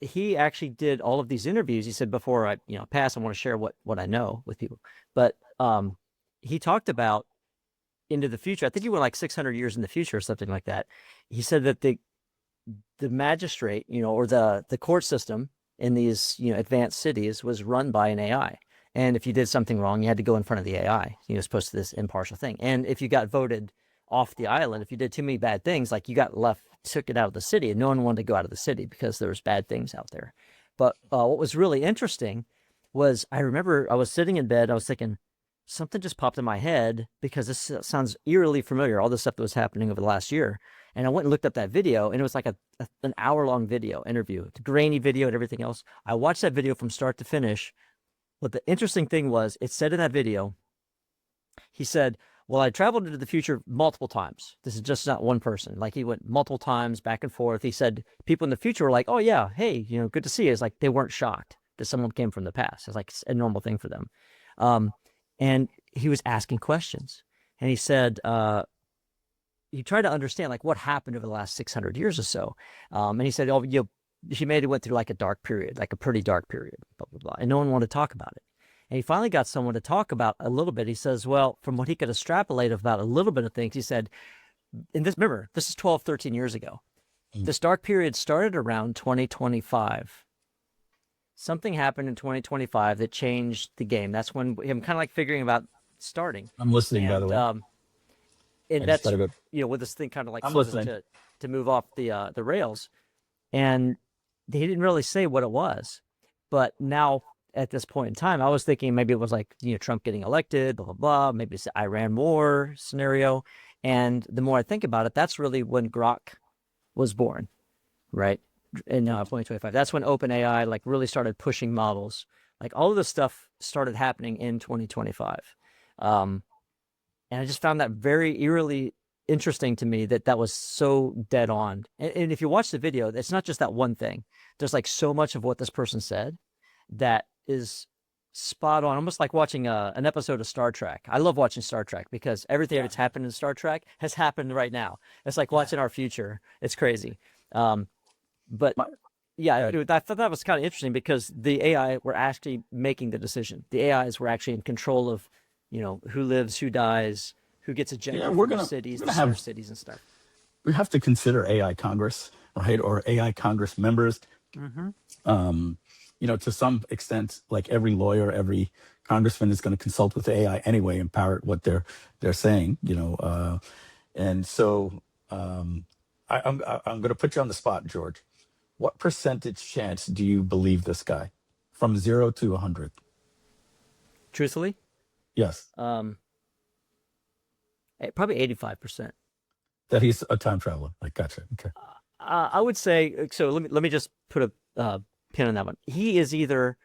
He actually did all of these interviews. He said, before I pass, I want to share what I know with people. But he talked about into the future. I think he went like 600 years in the future or something like that. He said that the magistrate, or the court system in these advanced cities was run by an AI. And if you did something wrong, you had to go in front of the AI. As opposed to this impartial thing. And if you got voted off the island, if you did too many bad things, like you got left, took it out of the city, and no one wanted to go out of the city because there was bad things out there. But what was really interesting was I remember I was sitting in bed, I was thinking, something just popped in my head because this sounds eerily familiar, all the stuff that was happening over the last year. And I went and looked up that video, and it was like an hour-long video interview, the grainy video and everything else. I watched that video from start to finish. But the interesting thing was, it said in that video, he said, well, I traveled into the future multiple times. This is just not one person. Like he went multiple times back and forth. He said people in the future were like, oh yeah, hey, good to see you. It's like they weren't shocked that someone came from the past. It's like a normal thing for them. And he was asking questions. and he said he tried to understand like what happened over the last 600 years or so, and he said, "Oh, humanity went through like a dark period, like a pretty dark period, blah blah blah," and no one wanted to talk about it. And he finally got someone to talk about a little bit. He says, "Well, from what he could extrapolate about a little bit of things, he said, in this, remember, this is 12, 13 years ago. This dark period started around 2025. Something happened in 2025 that changed the game. That's when I'm kind of like figuring about starting. I'm listening, by the way. And I just that's thought of it. with this thing kind of like I'm caused listening. it to move off the rails, and he didn't really say what it was. But now at this point in time, I was thinking maybe it was like Trump getting elected, blah blah blah. Maybe it's the Iran war scenario. And the more I think about it, that's really when Grok was born, right? In 2025. That's when OpenAI like really started pushing models. Like all of this stuff started happening in 2025. And I just found that very eerily interesting to me that was so dead on. And if you watch the video, it's not just that one thing. There's like so much of what this person said that is spot on, almost like watching an episode of Star Trek. I love watching Star Trek because everything that's happened in Star Trek has happened right now. It's like watching our future. It's crazy. But yeah, I thought that was kind of interesting because the AI were actually making the decision. The AIs were actually in control of, who lives, who dies, who gets ejected from the cities, the smart cities and stuff. We have to consider AI Congress, right? Or AI Congress members. To some extent, like every lawyer, every congressman is going to consult with AI anyway and parrot what they're saying, and so I'm going to put you on the spot, George. What percentage chance do you believe this guy, from 0 to 100? Truthfully, Yes, probably 85%. that he's a time traveler. Like, gotcha. Okay. I would say so. Let me just put a pin on that one. He is either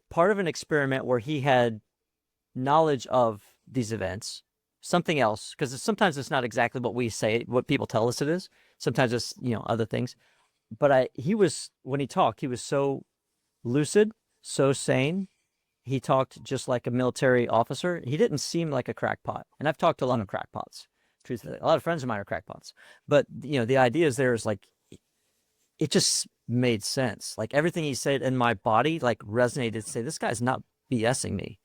part of an experiment where he had knowledge of these events, something else, because sometimes it's not exactly what we say, what people tell us it is. Sometimes it's other things. But when he talked, he was so lucid, so sane. He talked just like a military officer. He didn't seem like a crackpot. And I've talked to a lot of crackpots. Truthfully, a lot of friends of mine are crackpots. But the idea is there is like, it just made sense. Like everything he said in my body like resonated to say, this guy's not BSing me.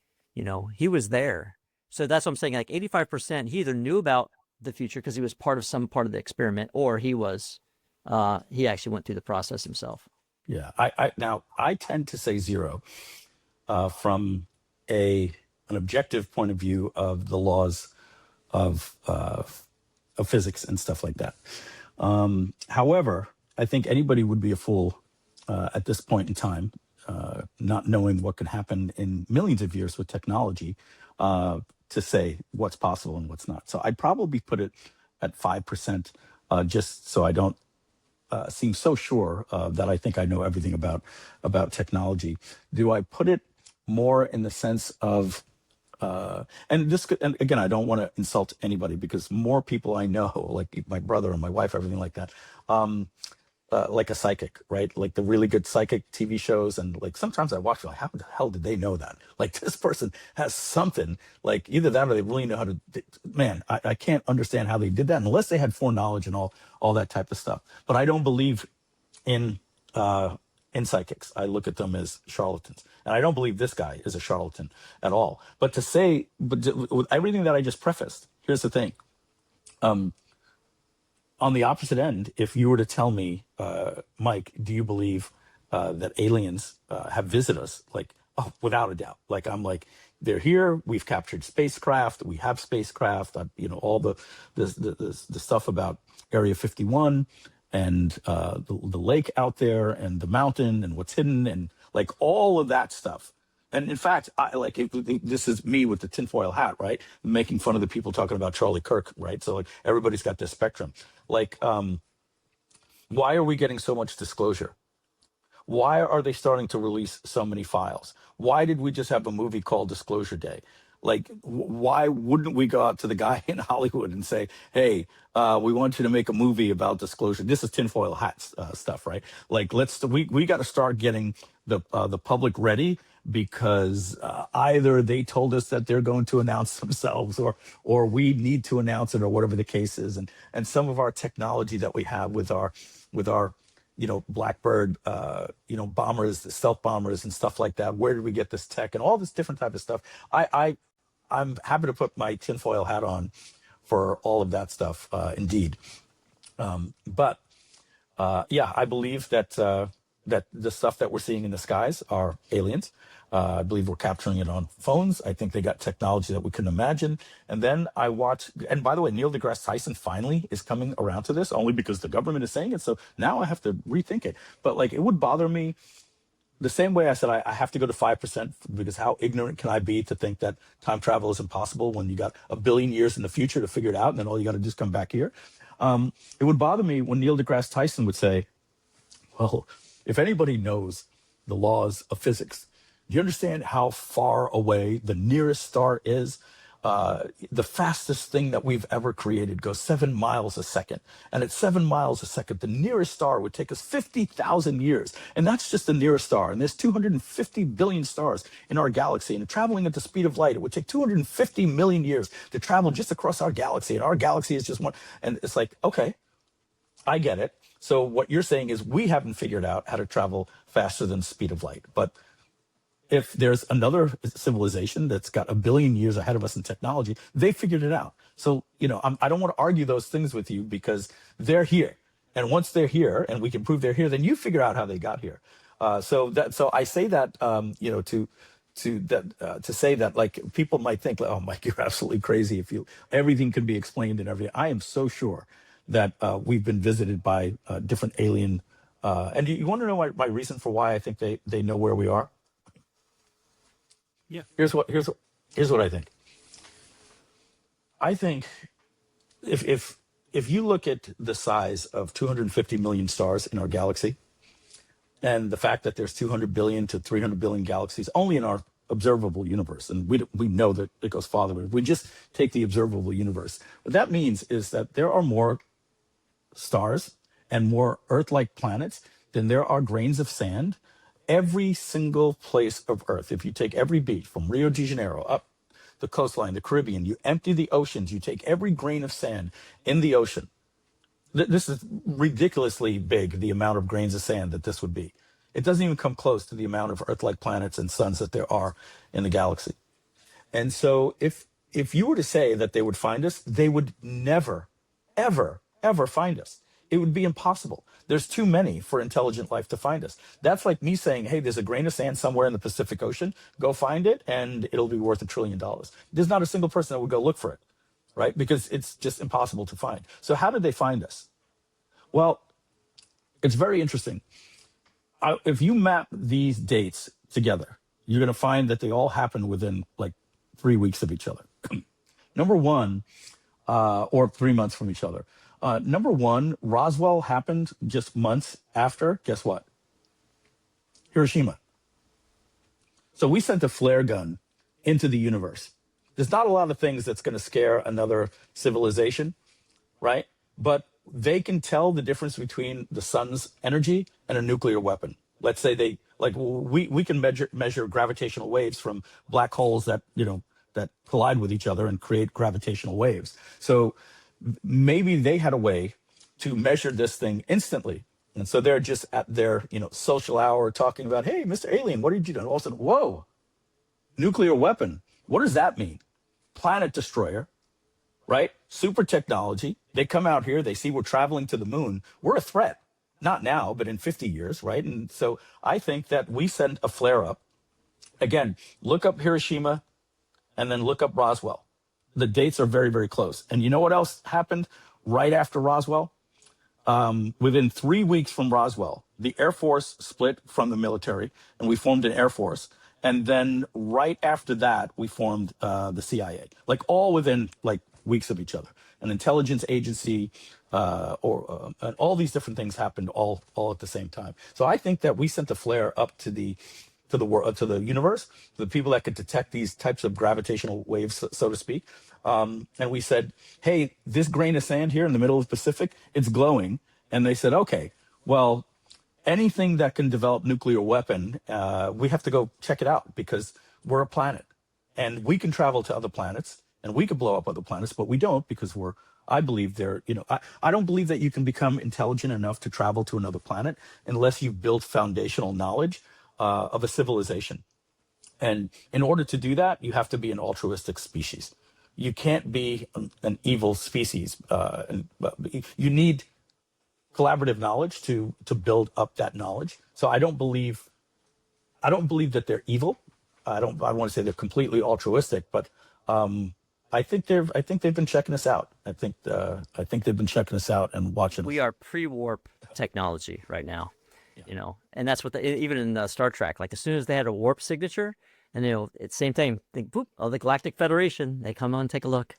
He was there. So that's what I'm saying. Like 85%, he either knew about the future because he was part of some part of the experiment, or he actually went through the process himself. Yeah. I tend to say 0 from an objective point of view of the laws of physics and stuff like that. However, I think anybody would be a fool at this point in time, not knowing what can happen in millions of years with technology, to say what's possible and what's not. So I'd probably put it at 5%, just so I don't seem so sure that I think I know everything about technology. Do I put it more in the sense of and again, I don't want to insult anybody because more people I know, like my brother and my wife, everything like that, like a psychic, right? Like the really good psychic TV shows. And like sometimes I watch, like, how the hell did they know that? Like this person has something, like either that or they really know how to, man, I can't understand how they did that unless they had foreknowledge and all that type of stuff. But I don't believe in psychics. I look at them as charlatans. And I don't believe this guy is a charlatan at all. But with everything that I just prefaced, here's the thing. On the opposite end, if you were to tell me, Mike, do you believe that aliens have visited us? Like, oh, without a doubt. Like, I'm like, they're here. We've captured spacecraft. We have spacecraft. All the stuff about Area 51 and the lake out there and the mountain and what's hidden and like all of that stuff. And in fact, this is me with the tinfoil hat, right? Making fun of the people talking about Charlie Kirk, right? So like everybody's got this spectrum. Like, why are we getting so much disclosure? Why are they starting to release so many files? Why did we just have a movie called Disclosure Day? Like, why wouldn't we go out to the guy in Hollywood and say, hey, we want you to make a movie about disclosure? This is tinfoil hat stuff, right? Like, we got to start getting the public ready, because either they told us that they're going to announce themselves, or we need to announce it, or whatever the case is. And some of our technology that we have with our Blackbird bombers, the stealth bombers and stuff like that. Where did we get this tech and all this different type of stuff? I'm happy to put my tinfoil hat on for all of that stuff, indeed. But yeah, I believe that that the stuff that we're seeing in the skies are aliens. I believe we're capturing it on phones. I think they got technology that we couldn't imagine. And then I watch, and by the way, Neil deGrasse Tyson finally is coming around to this, only because the government is saying it. So now I have to rethink it. But like, it would bother me the same way I said I have to go to 5%, because how ignorant can I be to think that time travel is impossible when you got a billion years in the future to figure it out, and then all you got to do is come back here. It would bother me when Neil deGrasse Tyson would say, well, if anybody knows the laws of physics, do you understand how far away the nearest star is? The fastest thing that we've ever created goes 7 miles a second. And at 7 miles a second, the nearest star would take us 50,000 years. And that's just the nearest star. And there's 250 billion stars in our galaxy. And traveling at the speed of light, it would take 250 million years to travel just across our galaxy. And our galaxy is just one. And it's like, okay, I get it. So what you're saying is we haven't figured out how to travel faster than the speed of light. But if there's another civilization that's got a billion years ahead of us in technology, they figured it out. So, I don't want to argue those things with you, because they're here. And once they're here and we can prove they're here, then you figure out how they got here. So I say that, to say that, like, people might think, oh, Mike, you're absolutely crazy if everything can be explained and everything. I am so sure that we've been visited by different alien. And you want to know my reason for why I think they know where we are? Yeah. Here's what I think. I think if you look at the size of 250 million stars in our galaxy, and the fact that there's 200 billion to 300 billion galaxies only in our observable universe, and we know that it goes farther, but if we just take the observable universe, what that means is that there are more stars and more Earth-like planets than there are grains of sand. Every single place of Earth, if you take every beach from Rio de Janeiro up the coastline, the Caribbean, you empty the oceans, you take every grain of sand in the ocean. This is ridiculously big, the amount of grains of sand that this would be. It doesn't even come close to the amount of Earth-like planets and suns that there are in the galaxy. And so if you were to say that they would find us, they would never, ever, ever find us. It would be impossible. There's too many for intelligent life to find us. That's like me saying, hey, there's a grain of sand somewhere in the Pacific Ocean. Go find it, and it'll be worth $1 trillion. There's not a single person that would go look for it, right? Because it's just impossible to find. So how did they find us? Well, it's very interesting. If you map these dates together, you're going to find that they all happen within like 3 weeks of each other. Number one, or 3 months from each other. Number one, Roswell happened just months after, guess what? Hiroshima. So we sent a flare gun into the universe. There's not a lot of things that's going to scare another civilization, right? But they can tell the difference between the sun's energy and a nuclear weapon. Let's say we can measure gravitational waves from black holes that collide with each other and create gravitational waves. So maybe they had a way to measure this thing instantly. And so they're just at their, social hour talking about, hey, Mr. Alien, what did you do? And all of a sudden, whoa, nuclear weapon. What does that mean? Planet destroyer, right? Super technology. They come out here, they see we're traveling to the moon. We're a threat. Not now, but in 50 years, right? And so I think that we send a flare up. Again, look up Hiroshima and then look up Roswell. The dates are very, very close. And you know what else happened right after Roswell? Within 3 weeks from Roswell, the Air Force split from the military, and we formed an Air Force. And then right after that, we formed the CIA, like all within like weeks of each other. An intelligence agency, and all these different things happened all at the same time. So I think that we sent the flare up to the world, to the universe, the people that could detect these types of gravitational waves, so to speak. And we said, hey, this grain of sand here in the middle of the Pacific, it's glowing. And they said, okay, well, anything that can develop nuclear weapon, we have to go check it out because we're a planet, and we can travel to other planets, and we could blow up other planets, but we don't because I believe I don't believe that you can become intelligent enough to travel to another planet unless you build foundational knowledge of a civilization. And in order to do that, you have to be an altruistic species. You can't be an evil species. You need collaborative knowledge to build up that knowledge. So I don't believe that they're evil. I want to say they're completely altruistic, but I think they've been checking us out. I think they've been checking us out and watching. We are pre-warp technology right now, and that's what even in Star Trek, like as soon as they had a warp signature, and it's same thing. Think, boop, oh, the Galactic Federation, they come on, take a look,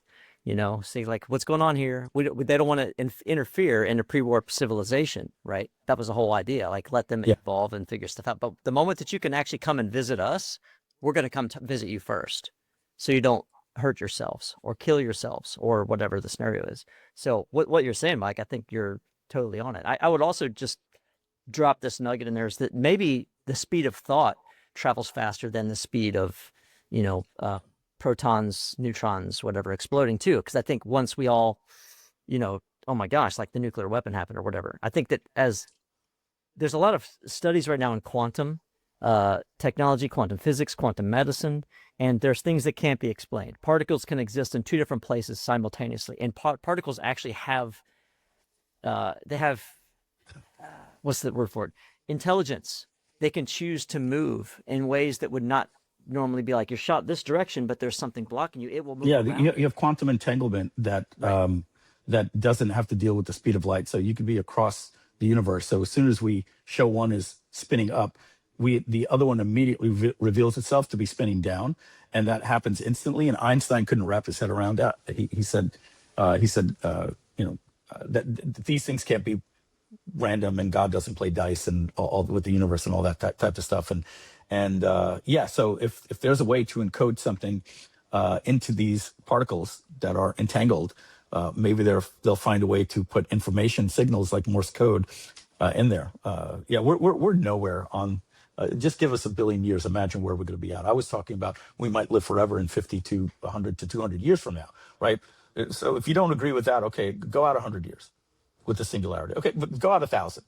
see like what's going on here. They don't want to interfere in a pre-warp civilization, right? That was the whole idea. Like let them evolve and figure stuff out. But the moment that you can actually come and visit us, we're going to come visit you first, so you don't hurt yourselves or kill yourselves or whatever the scenario is. So what you're saying, Mike, I think you're totally on it. I would also just drop this nugget in there is that maybe the speed of thought travels faster than the speed of, protons, neutrons, whatever, exploding too. Because I think once we all, oh my gosh, like the nuclear weapon happened or whatever. I think that as there's a lot of studies right now in quantum technology, quantum physics, quantum medicine, and there's things that can't be explained. Particles can exist in two different places simultaneously, and particles actually have, what's the word for it? Intelligence. They can choose to move in ways that would not normally be like you're shot this direction, but there's something blocking you. It will move. Yeah, around. you have quantum entanglement that that doesn't have to deal with the speed of light. So you could be across the universe. So as soon as we show one is spinning up, the other one immediately reveals itself to be spinning down, and that happens instantly. And Einstein couldn't wrap his head around that. He said that these things can't be random, and God doesn't play dice and all with the universe and all that type of stuff. And so if there's a way to encode something into these particles that are entangled, maybe they'll find a way to put information signals like Morse code in there. We're nowhere on. Just give us a billion years. Imagine where we're going to be at. I was talking about we might live forever in 50 to 100 to 200 years from now, right? So if you don't agree with that, okay, go out 100 years with the singularity. Okay, but go out 1,000,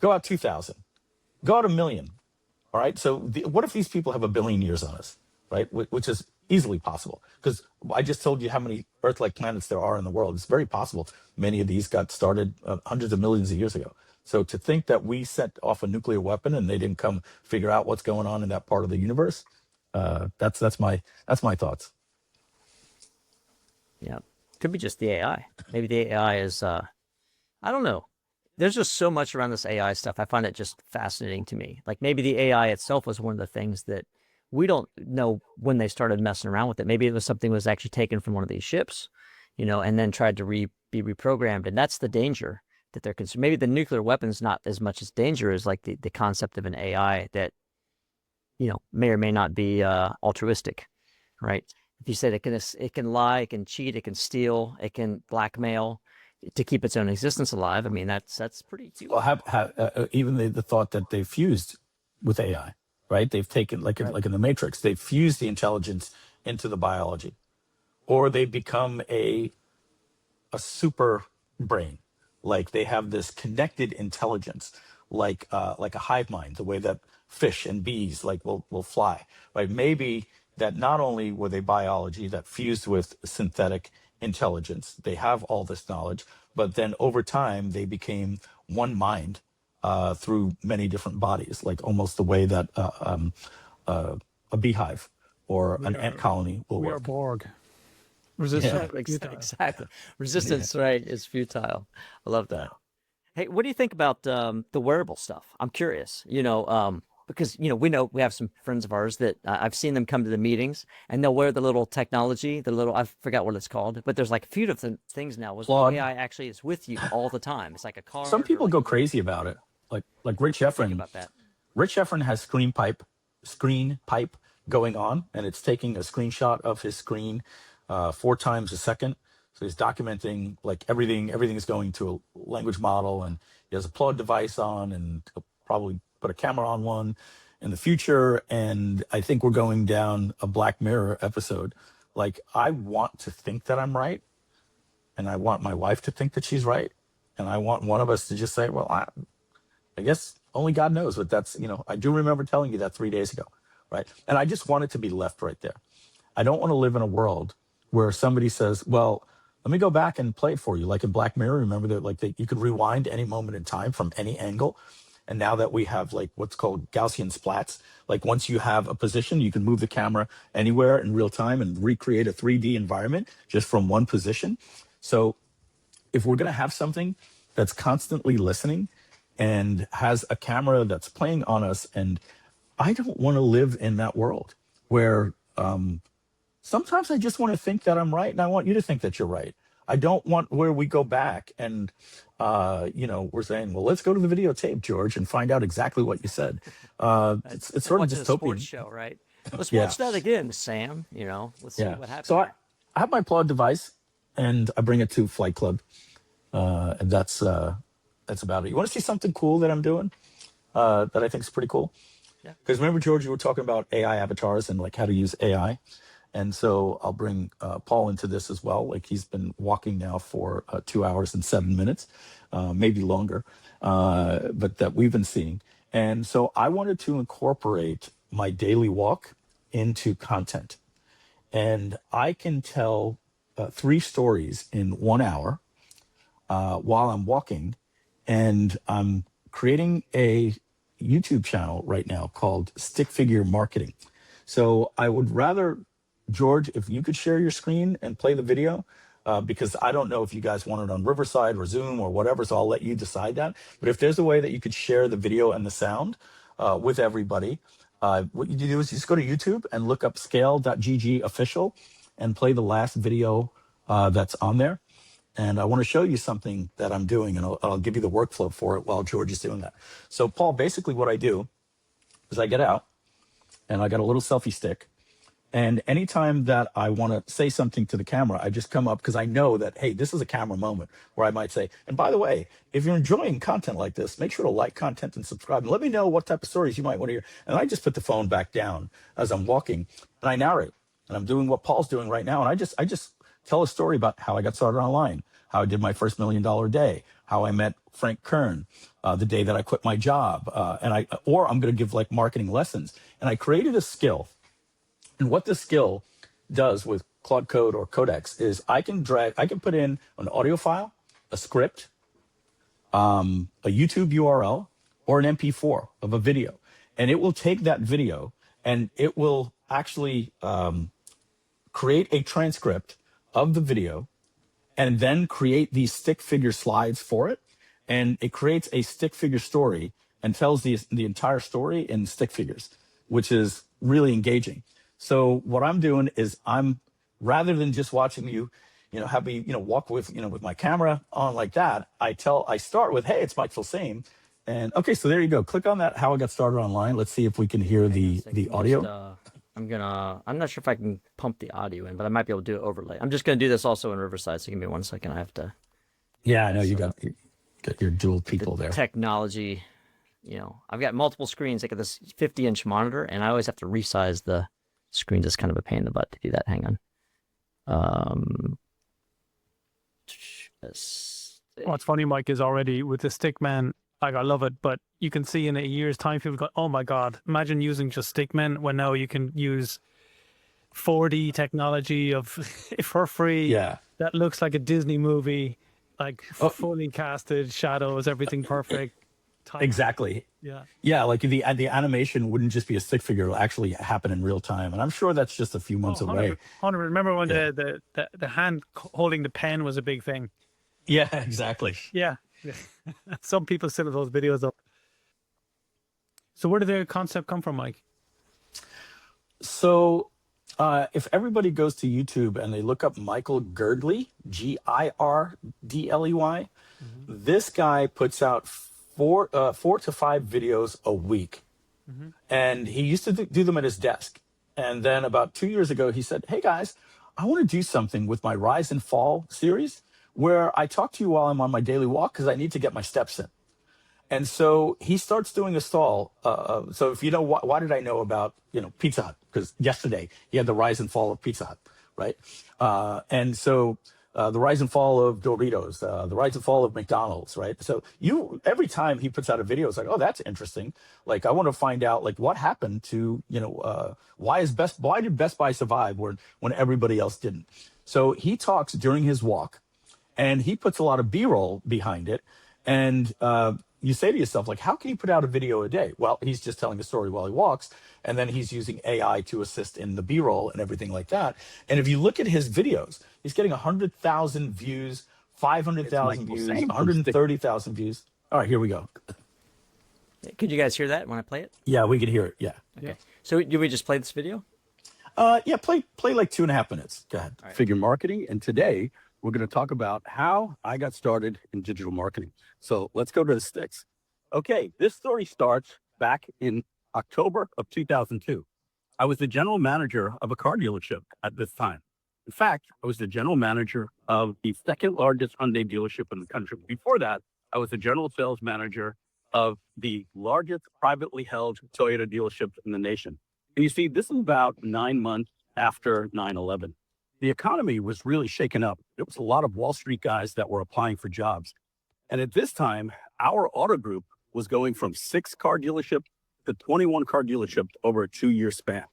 go out 2,000, go out 1,000,000. All right. So what if these people have 1 billion years on us, right? Which is easily possible because I just told you how many Earth-like planets there are in the world. It's very possible. Many of these got started hundreds of millions of years ago. So to think that we set off a nuclear weapon and they didn't come figure out what's going on in that part of the universe, that's my thoughts. Yeah, could be just the AI. Maybe the AI is, I don't know. There's just so much around this AI stuff. I find it just fascinating to me. Like maybe the AI itself was one of the things that we don't know when they started messing around with it. Maybe it was something that was actually taken from one of these ships, and then tried to be reprogrammed. And that's the danger that they're concerned. Maybe the nuclear weapon's not as much as danger as like the concept of an AI that, may or may not be altruistic, right? If you said it can lie, it can cheat, it can steal, it can blackmail to keep its own existence alive. I mean, that's pretty. Well, even the thought that they fused with AI, right? They've taken like in the Matrix, they've fused the intelligence into the biology, or they become a super brain. Like they have this connected intelligence, like a hive mind, the way that fish and bees will fly, right? Maybe that not only were they biology that fused with synthetic intelligence, they have all this knowledge, but then over time they became one mind through many different bodies, like almost the way that a beehive or an ant colony will work. We are Borg. Resistance. Yeah, exactly. Resistance, right, is futile. I love that. Hey, what do you think about the wearable stuff? I'm curious, because, we have some friends of ours that I've seen them come to the meetings and they'll wear the little technology, I forgot what it's called, but there's like a few different things now. AI actually is with you all the time. It's like a car. Some people go crazy about it. Like Rich Efron. About that. Rich Efron has screen pipe going on, and it's taking a screenshot of his screen 4 times a second. So he's documenting like everything is going to a language model, and He has a Applaud device on, and he'll probably put a camera on one in the future. And I think we're going down a Black Mirror episode. Like, I want to think that I'm right, and I want my wife to think that she's right, and I want one of us to just say, well, I guess only God knows. But that's, I do remember telling you that 3 days ago, right? And I just want it to be left right there. I don't want to live in a world where somebody says, well, let me go back and play it for you. Like in Black Mirror, remember that you could rewind any moment in time from any angle. And now that we have like what's called Gaussian splats, like once you have a position, you can move the camera anywhere in real time and recreate a 3D environment just from one position. So if we're going to have something that's constantly listening and has a camera that's playing on us, and I don't want to live in that world where sometimes I just want to think that I'm right, and I want you to think that you're right. I don't want where we go back and, we're saying, well, let's go to the videotape, George, and find out exactly what you said. It's sort of Watch a sports dystopian. show, right? Let's Yeah. watch that again, Sam. Let's see Yeah. what happens. So I have my Applaud device, and I bring it to Flight Club, and that's about it. You want to see something cool that I'm doing that I think is pretty cool? Yeah. Because remember, George, you were talking about AI avatars and like how to use AI. And so I'll bring Paul into this as well. Like, he's been walking now for 2 hours and 7 minutes, maybe longer, but that we've been seeing. And so I wanted to incorporate my daily walk into content. And I can tell 3 stories in 1 hour while I'm walking. And I'm creating a YouTube channel right now called Stick Figure Marketing. So I would rather, George, if you could share your screen and play the video, because I don't know if you guys want it on Riverside or Zoom or whatever, so I'll let you decide that. But if there's a way that you could share the video and the sound with everybody, what you do is you just go to YouTube and look up scale.gg official and play the last video that's on there. And I want to show you something that I'm doing, and I'll give you the workflow for it while George is doing that. So, Paul, basically what I do is I get out, and I got a little selfie stick. And anytime that I want to say something to the camera, I just come up, because I know that, hey, this is a camera moment where I might say, and by the way, if you're enjoying content like this, make sure to like content and subscribe. And let me know what type of stories you might want to hear. And I just put the phone back down as I'm walking, and I narrate. And I'm doing what Paul's doing right now. And I just tell a story about how I got started online, how I did my first $1 million day, how I met Frank Kern, the day that I quit my job. Or I'm going to give like marketing lessons. And I created a skill. And what this skill does with Claude Code or Codex is I can put in an audio file, a script, a YouTube URL, or an MP4 of a video. And it will take that video and it will actually create a transcript of the video and then create these stick figure slides for it. And it creates a stick figure story and tells the entire story in stick figures, which is really engaging. So what I'm doing is rather than just watching you, have me, walk with my camera on like that, I start with, hey, it's Mike Filsaime. And okay, so there you go. Click on that, how I got started online. Let's see if we can hear the audio. I'm not sure if I can pump the audio in, but I might be able to do it overlay. I'm just going to do this also in Riverside. So give me 1 second. I have to. Yeah, I know you got your dual people there. Technology, I've got multiple screens. I got this 50-inch monitor, and I always have to resize the screens. It's kind of a pain in the butt to do that. Hang on. What's funny, Mike, is already with the Stickman, I love it, but you can see in a year's time, people go, oh my God, imagine using just Stickmen when now you can use 4D technology for free. Yeah. That looks like a Disney movie, like fully casted, shadows, everything perfect. Exactly. Yeah, like the animation wouldn't just be a stick figure; it'll actually happen in real time, and I'm sure that's just a few months away. 100. Remember when the hand holding the pen was a big thing? Yeah, exactly. Yeah. Some people still have those videos up. So where did the concept come from, Mike? So if everybody goes to YouTube and they look up Michael Girdley, Girdley, this guy puts out 4 to 5 videos a week. And he used to do them at his desk. And then about 2 years ago, he said, hey guys, I want to do something with my Rise and Fall series where I talk to you while I'm on my daily walk because I need to get my steps in. And so he starts doing a stall. So if you know why did I know about Pizza Hut? Because yesterday he had the rise and fall of Pizza Hut, right? And so the rise and fall of Doritos, the rise and fall of McDonald's, right? So every time he puts out a video, it's like, oh, that's interesting. Like I want to find out like what happened to why did Best Buy survive when everybody else didn't? So he talks during his walk, and he puts a lot of B-roll behind it, and you say to yourself, like, how can he put out a video a day? Well, he's just telling a story while he walks, and then he's using AI to assist in the B-roll and everything like that. And if you look at his videos, he's getting 100,000 views, 500,000 views, 130,000 views. All right, here we go. Could you guys hear that when I play it? Yeah, we could hear it. Yeah. Okay. So do we just play this video? Yeah, play like 2.5 minutes. Go ahead. Right. Figure marketing, and today we're going to talk about how I got started in digital marketing. So let's go to the sticks. Okay, this story starts back in October of 2002. I was the general manager of a car dealership at this time. In fact, I was the general manager of the second largest Hyundai dealership in the country. Before that, I was the general sales manager of the largest privately held Toyota dealership in the nation. And you see, this is about 9 months after 9/11. The economy was really shaken up. There was a lot of Wall Street guys that were applying for jobs. And at this time, our auto group was going from 6 car dealerships to 21 car dealerships over a 2-year span.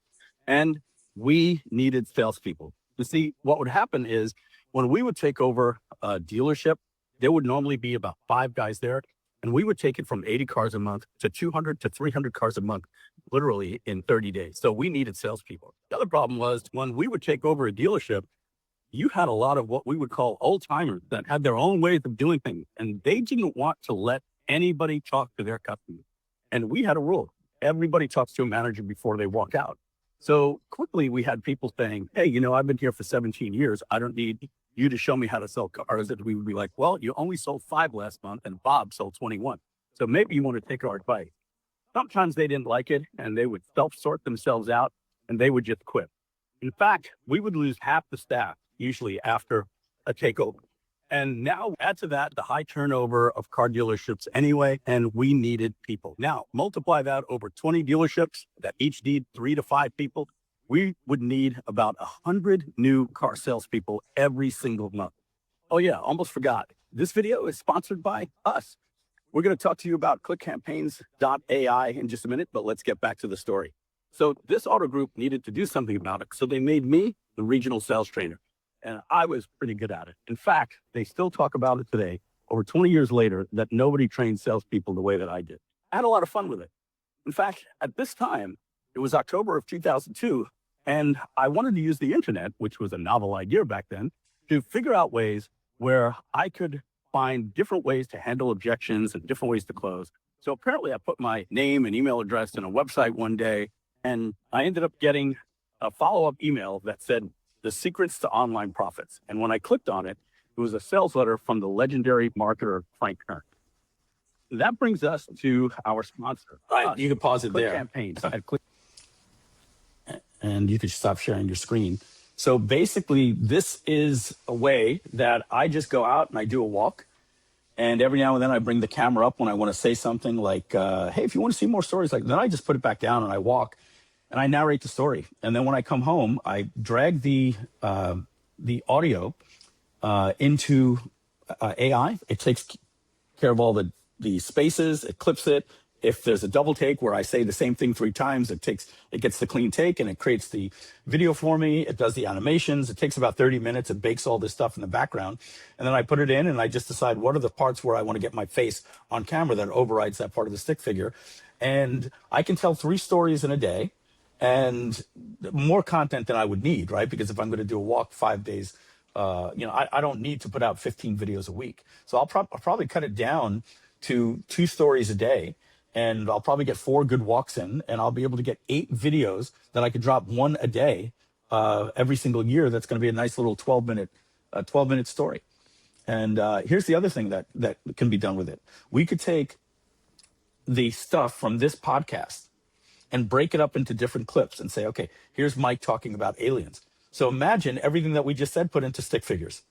And we needed salespeople. You see, what would happen is when we would take over a dealership, there would normally be about 5 guys there. And we would take it from 80 cars a month to 200 to 300 cars a month, literally in 30 days. So we needed salespeople. The other problem was when we would take over a dealership, you had a lot of what we would call old timers that had their own ways of doing things. And they didn't want to let anybody talk to their customers. And we had a rule. Everybody talks to a manager before they walk out. So quickly we had people saying, hey, I've been here for 17 years. I don't need you to show me how to sell cars. And we would be like, well, you only sold 5 last month and Bob sold 21. So maybe you want to take our advice. Sometimes they didn't like it and they would self-sort themselves out and they would just quit. In fact, we would lose half the staff usually after a takeover. And now add to that the high turnover of car dealerships anyway, and we needed people. Now multiply that over 20 dealerships that each need 3 to 5 people. We would need about 100 new car salespeople every single month. Oh yeah, almost forgot. This video is sponsored by us. We're going to talk to you about clickcampaigns.ai in just a minute, but let's get back to the story. So this auto group needed to do something about it. So they made me the regional sales trainer, and I was pretty good at it. In fact, they still talk about it today, over 20 years later, that nobody trained salespeople the way that I did. I had a lot of fun with it. In fact, at this time, it was October of 2002, and I wanted to use the internet, which was a novel idea back then, to figure out ways where I could find different ways to handle objections and different ways to close. So apparently I put my name and email address in a website one day, and I ended up getting a follow-up email that said, the secrets to online profits. And when I clicked on it, it was a sales letter from the legendary marketer, Frank Kern. That brings us to our sponsor. You can pause it there. Campaigns. And you could stop sharing your screen. So basically, this is a way that I just go out and I do a walk. And every now and then I bring the camera up when I want to say something like, hey, if you want to see more stories like that, then I just put it back down and I walk and I narrate the story. And then when I come home, I drag the audio into AI. It takes care of all the spaces, it clips it. If there's a double take where I say the same thing 3 times, it gets the clean take and it creates the video for me. It does the animations. It takes about 30 minutes. It bakes all this stuff in the background. And then I put it in and I just decide what are the parts where I want to get my face on camera that overrides that part of the stick figure. And I can tell 3 stories in a day and more content than I would need, right? Because if I'm going to do a walk 5 days, I don't need to put out 15 videos a week. So I'll probably cut it down to 2 stories a day. And I'll probably get 4 good walks in, and I'll be able to get 8 videos that I could drop 1 a day every single year. That's going to be a nice little 12-minute story. And here's the other thing that can be done with it. We could take the stuff from this podcast and break it up into different clips and say, okay, here's Mike talking about aliens. So imagine everything that we just said put into stick figures,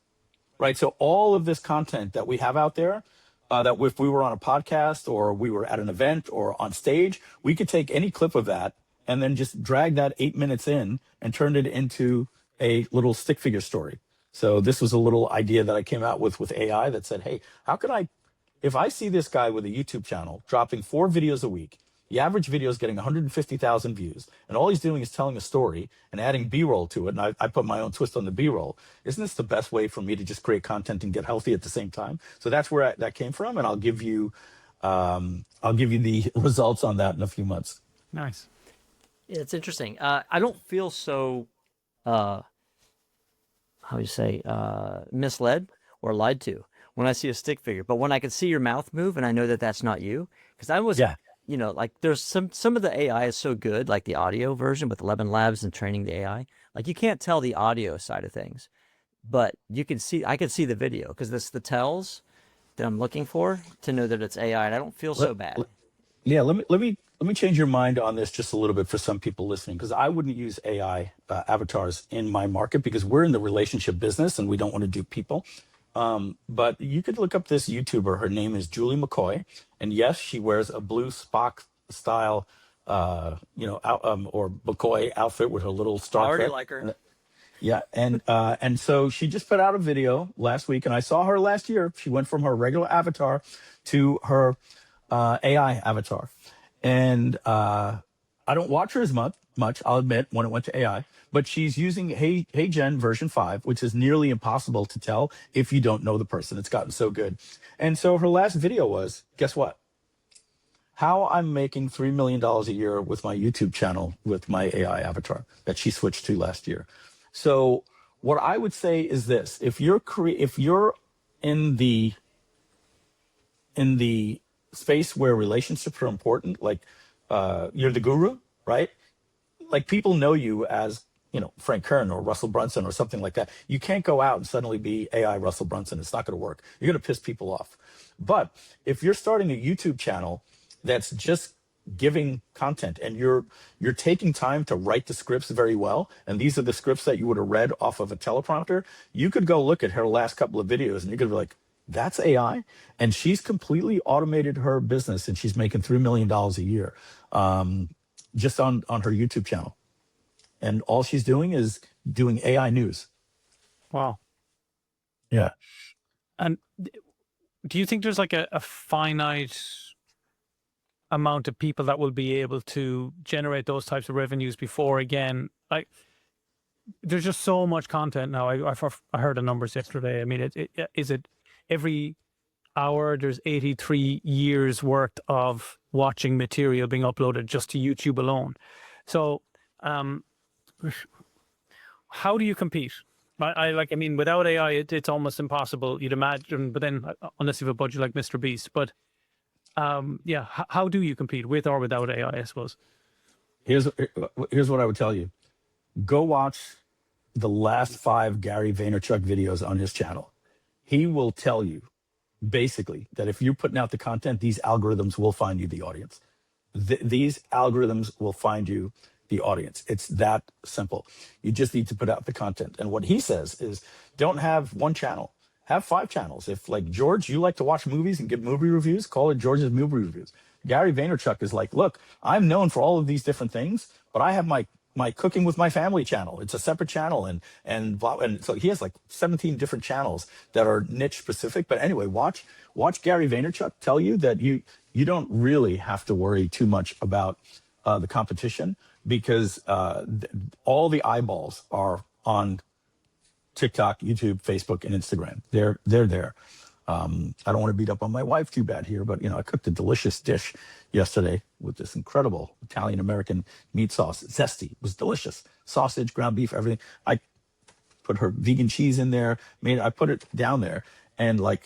right? So all of this content that we have out there, that if we were on a podcast or we were at an event or on stage, we could take any clip of that and then just drag that 8 minutes in and turn it into a little stick figure story. So this was a little idea that I came out with AI that said, hey, how can I, if I see this guy with a YouTube channel dropping 4 videos a week, the average video is getting 150,000 views, and all he's doing is telling a story and adding B-roll to it, and I put my own twist on the B-roll. Isn't this the best way for me to just create content and get healthy at the same time? So that's where that came from, and I'll give you the results on that in a few months. Nice. Yeah, it's interesting. I don't feel so, how you say, misled or lied to when I see a stick figure. But when I can see your mouth move and I know that that's not you, because I was, you know, like there's some of the AI is so good, like the audio version with 11 Labs and training the AI. Like you can't tell the audio side of things, but you can see, I can see the video because this the tells that I'm looking for to know that it's AI, and I don't feel so bad. Yeah, let me change your mind on this just a little bit for some people listening, because I wouldn't use AI avatars in my market because we're in the relationship business and we don't want to do people. But you could look up this YouTuber. Her name is Julie McCoy, and yes, she wears a blue Spock style, or McCoy outfit with her little Star I already Trek. like her. Yeah, and so she just put out a video last week, and I saw her last year. She went from her regular avatar to her AI avatar, and I don't watch her as much. I'll admit when it went to AI, but she's using Hey Gen version 5, which is nearly impossible to tell if you don't know the person. It's gotten so good, and so her last video was, guess what? How I'm making $3 million a year with my YouTube channel with my AI avatar that she switched to last year. So what I would say is this: if you're in the space where relationships are important, like you're the guru, right? Like people know you as, Frank Kern or Russell Brunson or something like that. You can't go out and suddenly be AI Russell Brunson. It's not going to work. You're going to piss people off. But if you're starting a YouTube channel that's just giving content and you're taking time to write the scripts very well, and these are the scripts that you would have read off of a teleprompter, you could go look at her last couple of videos and you could be like, that's AI. And she's completely automated her business and she's making $3 million a year just on her YouTube channel. And all she's doing is doing AI news. Wow. Yeah. And do you think there's like a finite amount of people that will be able to generate those types of revenues before, again, like there's just so much content now. I heard the numbers yesterday. I mean, is it every hour there's 83 years worth of watching material being uploaded just to YouTube alone. So how do you compete? I mean, without AI, it's almost impossible, you'd imagine, but then unless you have a budget like Mr. Beast, but how do you compete with or without AI, I suppose? Here's what I would tell you. Go watch the last 5 Gary Vaynerchuk videos on his channel. He will tell you basically that if you're putting out the content, these algorithms will find you the audience. These algorithms will find you the audience. It's that simple. You just need to put out the content. And what he says is, don't have one channel. Have 5 channels. If like George, you like to watch movies and give movie reviews, call it George's Movie Reviews. Gary Vaynerchuk is like, look, I'm known for all of these different things, but I have my Cooking with My Family channel. It's a separate channel, and so he has like 17 different channels that are niche specific. But anyway, watch Gary Vaynerchuk tell you that you don't really have to worry too much about the competition, because all the eyeballs are on TikTok, YouTube, Facebook, and Instagram. They're there. I don't want to beat up on my wife too bad here, but I cooked a delicious dish yesterday with this incredible Italian-American meat sauce. Zesty. It was delicious. Sausage, ground beef, everything. I put her vegan cheese in there. I put it down there, and I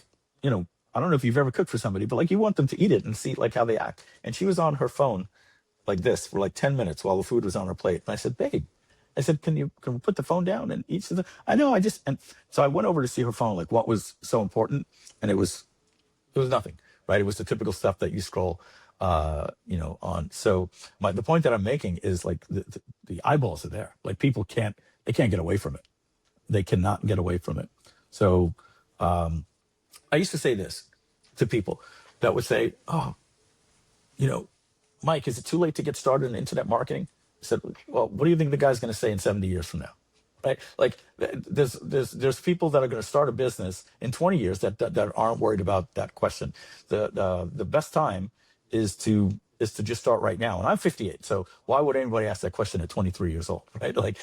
don't know if you've ever cooked for somebody, but you want them to eat it and see how they act. And she was on her phone like this for 10 minutes while the food was on her plate. And I said, babe, can we put the phone down and eat something? I know, and so I went over to see her phone, what was so important. And it was nothing, right? It was the typical stuff that you scroll, on. So the point that I'm making is the eyeballs are there. People can't get away from it. They cannot get away from it. So I used to say this, to people that would say, oh, you know, Mike, is it too late to get started in internet marketing? I said, well, what do you think the guy's going to say in 70 years from now? Right? Like there's people that are going to start a business in 20 years that aren't worried about that question. The best time is to just start right now. And I'm 58, so why would anybody ask that question at 23 years old, right? Like,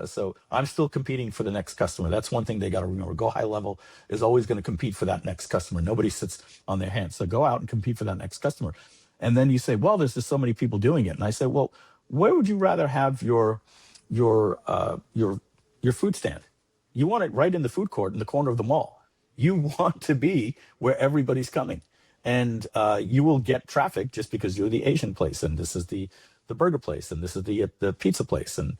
so I'm still competing for the next customer. That's one thing they got to remember. Go High Level is always going to compete for that next customer. Nobody sits on their hands. So go out and compete for that next customer. And then you say, well, there's just so many people doing it. And I say, well, where would you rather have your food stand? You want it right in the food court in the corner of the mall. You want to be where everybody's coming. And you will get traffic just because you're the Asian place, and this is the burger place, and this is the pizza place, and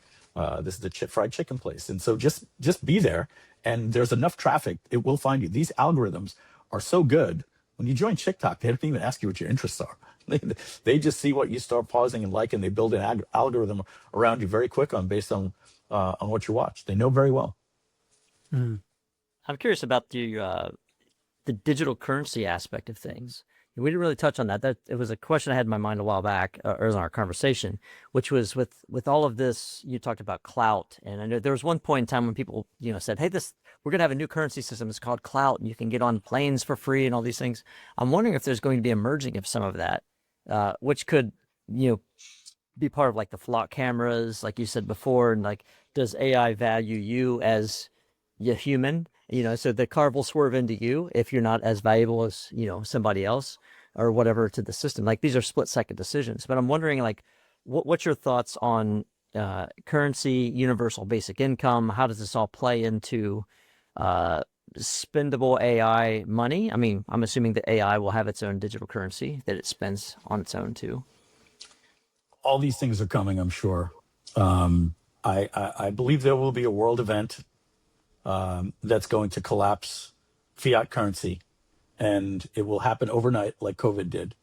this is the fried chicken place. And so just be there, and there's enough traffic, it will find you. These algorithms are so good. When you join TikTok, they don't even ask you what your interests are. They just see what you start pausing and liking. They build an algorithm around you very quick based on what you watch. They know very well. I'm curious about the digital currency aspect of things. We didn't really touch on that. It was a question I had in my mind a while back, or in our conversation, which was with all of this. You talked about clout, and I know there was one point in time when people, said, "Hey, we're going to have a new currency system. It's called clout, and you can get on planes for free and all these things." I'm wondering if there's going to be a merging of some of that, which could, be part of like the flock cameras, like you said before, and like, does AI value you as a human? So the car will swerve into you if you're not as valuable as, somebody else or whatever to the system. Like, these are split-second decisions. But I'm wondering, like, what's your thoughts on currency, universal basic income? How does this all play into spendable AI money? I mean, I'm assuming that AI will have its own digital currency that it spends on its own too. All these things are coming, I'm sure. I believe there will be a world event that's going to collapse fiat currency, and it will happen overnight, like COVID did.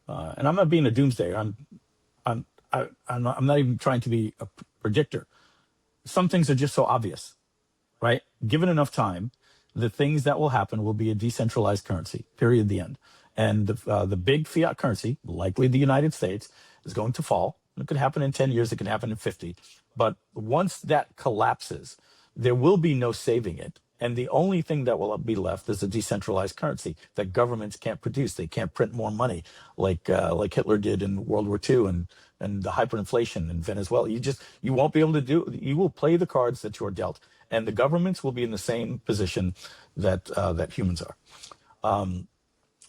And I'm not being a doomsdayer. I'm not even trying to be a predictor. Some things are just so obvious, right? Given enough time, the things that will happen will be a decentralized currency. Period. The end. And the big fiat currency, likely the United States, is going to fall. It could happen in 10 years. It can happen in 50. But once that collapses, there will be no saving it. And the only thing that will be left is a decentralized currency that governments can't produce. They can't print more money like Hitler did in World War II and the hyperinflation in Venezuela. You won't be able to you will play the cards that you are dealt. And the governments will be in the same position that humans are.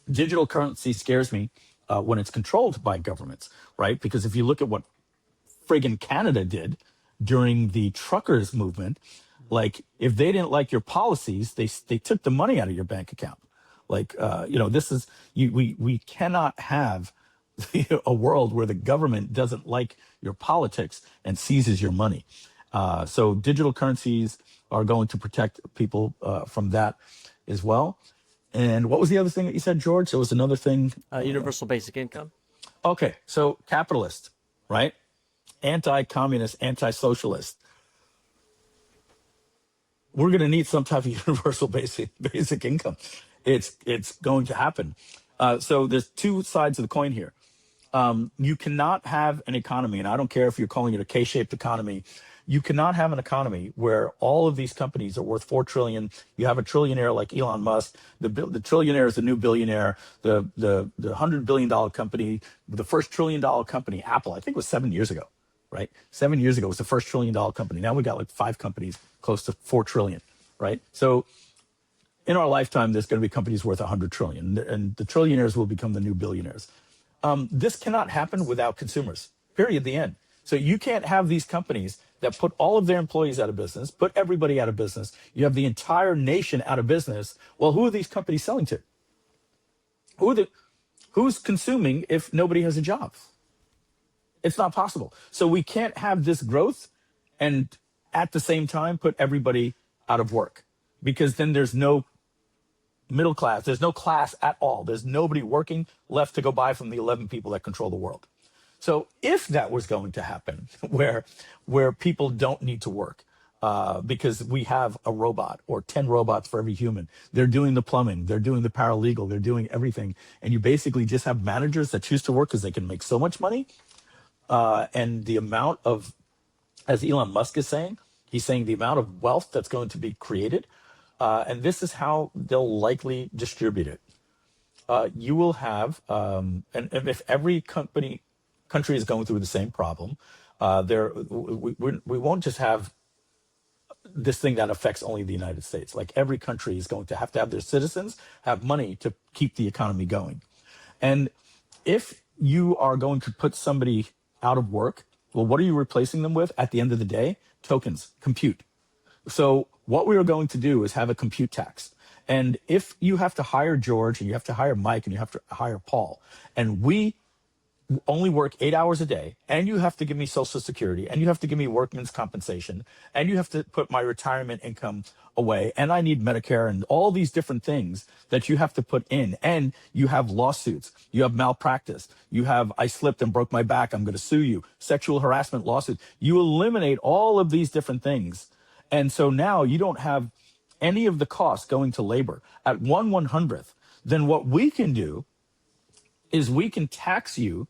Digital currency scares me when it's controlled by governments, right? Because if you look at what friggin' Canada did during the truckers movement, like, if they didn't like your policies, they took the money out of your bank account. Like, this is we cannot have a world where the government doesn't like your politics and seizes your money. So digital currencies are going to protect people from that as well. And what was the other thing that you said, George? There was another thing. Universal basic income. Okay, so capitalist, right? Anti-communist, anti-socialist. We're going to need some type of universal basic income. It's going to happen. So there's two sides of the coin here. You cannot have an economy, and I don't care if you're calling it a K-shaped economy. You cannot have an economy where all of these companies are worth $4 trillion. You have a trillionaire like Elon Musk. The trillionaire is the new billionaire. The $100 billion company, the first $1 trillion company, Apple, I think it was 7 years ago, right? 7 years ago was the first $1 trillion company. Now we got like 5 companies close to $4 trillion, right? So in our lifetime, there's going to be companies worth $100 trillion, and the trillionaires will become the new billionaires. This cannot happen without consumers, period, the end. So you can't have these companies that put all of their employees out of business, put everybody out of business. You have the entire nation out of business. Well, who are these companies selling to? Who's consuming if nobody has a job? It's not possible. So we can't have this growth and at the same time put everybody out of work, because then there's no middle class. There's no class at all. There's nobody working left to go buy from the 11 people that control the world. So if that was going to happen, where people don't need to work, because we have a robot or 10 robots for every human. They're doing the plumbing, they're doing the paralegal, they're doing everything. And you basically just have managers that choose to work because they can make so much money. And the amount of, as Elon Musk is saying, he's saying the amount of wealth that's going to be created. And this is how they'll likely distribute it. You will have, and if every country is going through the same problem, we won't just have this thing that affects only the United States. Like every country is going to have their citizens have money to keep the economy going. And if you are going to put somebody out of work, well, what are you replacing them with at the end of the day? Tokens, compute. So what we are going to do is have a compute tax. And if you have to hire George and you have to hire Mike and you have to hire Paul, and we only work 8 hours a day, and you have to give me Social Security, and you have to give me workman's compensation, and you have to put my retirement income away, and I need Medicare and all these different things that you have to put in, and you have lawsuits, you have malpractice, you have I slipped and broke my back, I'm going to sue you, sexual harassment lawsuit. You eliminate all of these different things, and so now you don't have any of the costs going to labor at 1/100th. Then what we can do is we can tax you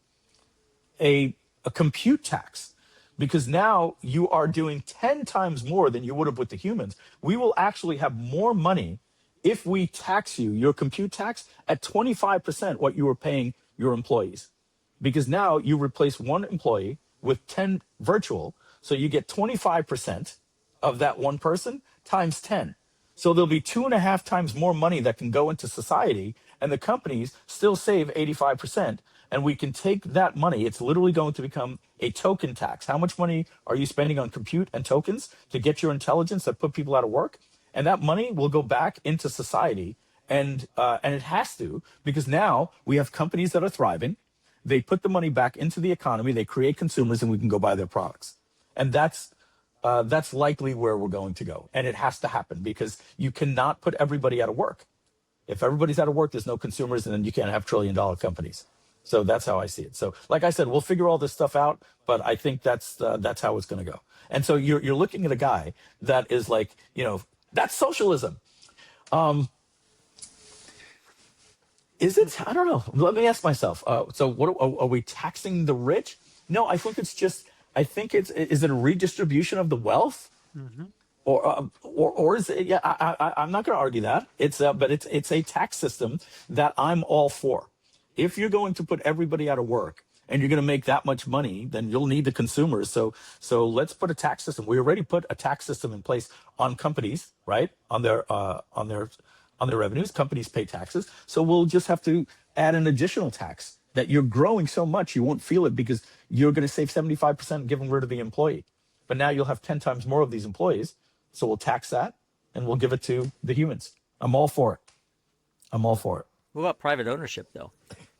a compute tax, because now you are doing 10 times more than you would have with the humans. We will actually have more money if we tax you, your compute tax, at 25% what you were paying your employees. Because now you replace one employee with 10 virtual, so you get 25% of that one person times 10. So there'll be 2.5 times more money that can go into society, and the companies still save 85%. And we can take that money. It's literally going to become a token tax. How much money are you spending on compute and tokens to get your intelligence that put people out of work? And that money will go back into society. And it has to, because now we have companies that are thriving. They put the money back into the economy. They create consumers, and we can go buy their products. And that's likely where we're going to go. And it has to happen, because you cannot put everybody out of work. If everybody's out of work, there's no consumers, and then you can't have trillion-dollar companies. So that's how I see it. So like I said, we'll figure all this stuff out, but I think that's how it's going to go. And so you're looking at a guy that is like, that's socialism. Is it? I don't know. Let me ask myself. So what are we taxing the rich? No, I think it's just, is it a redistribution of the wealth? Mm-hmm. Or is it? Yeah, I'm not going to argue that. But it's a tax system that I'm all for. If you're going to put everybody out of work and you're going to make that much money, then you'll need the consumers. So let's put a tax system. We already put a tax system in place on companies, right? On their revenues. Companies pay taxes. So we'll just have to add an additional tax that you're growing so much you won't feel it, because you're going to save 75% giving rid of the employee. But now you'll have 10 times more of these employees. So we'll tax that and we'll give it to the humans. I'm all for it. What about private ownership, though?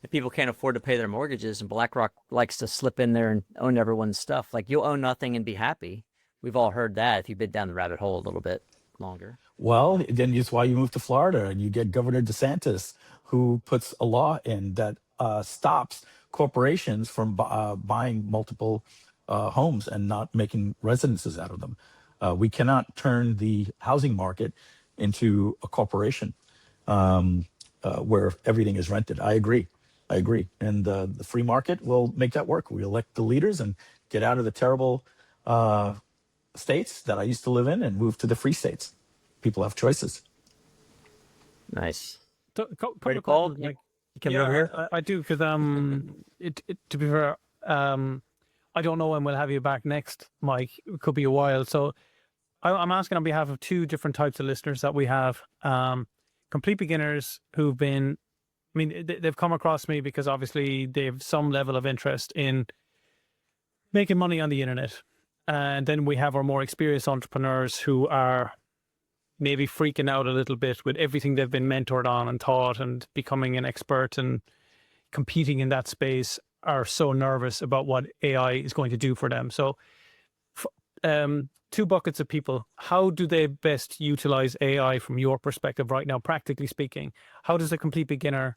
If people can't afford to pay their mortgages and BlackRock likes to slip in there and own everyone's stuff, like you'll own nothing and be happy. We've all heard that if you've been down the rabbit hole a little bit longer. Well, then it's why you move to Florida and you get Governor DeSantis, who puts a law in that stops corporations from buying multiple homes and not making residences out of them. We cannot turn the housing market into a corporation where everything is rented. I agree. And the free market will make that work. We elect the leaders and get out of the terrible states that I used to live in and move to the free states. People have choices. Nice. Ready to call? You coming over here? I do, because to be fair, I don't know when we'll have you back next, Mike. It could be a while. So I'm asking on behalf of two different types of listeners that we have. Complete beginners who've been, they've come across me because obviously they have some level of interest in making money on the internet. And then we have our more experienced entrepreneurs who are maybe freaking out a little bit with everything they've been mentored on and taught, and becoming an expert and competing in that space, are so nervous about what AI is going to do for them. So two buckets of people. How do they best utilize AI from your perspective right now, practically speaking? How does a complete beginner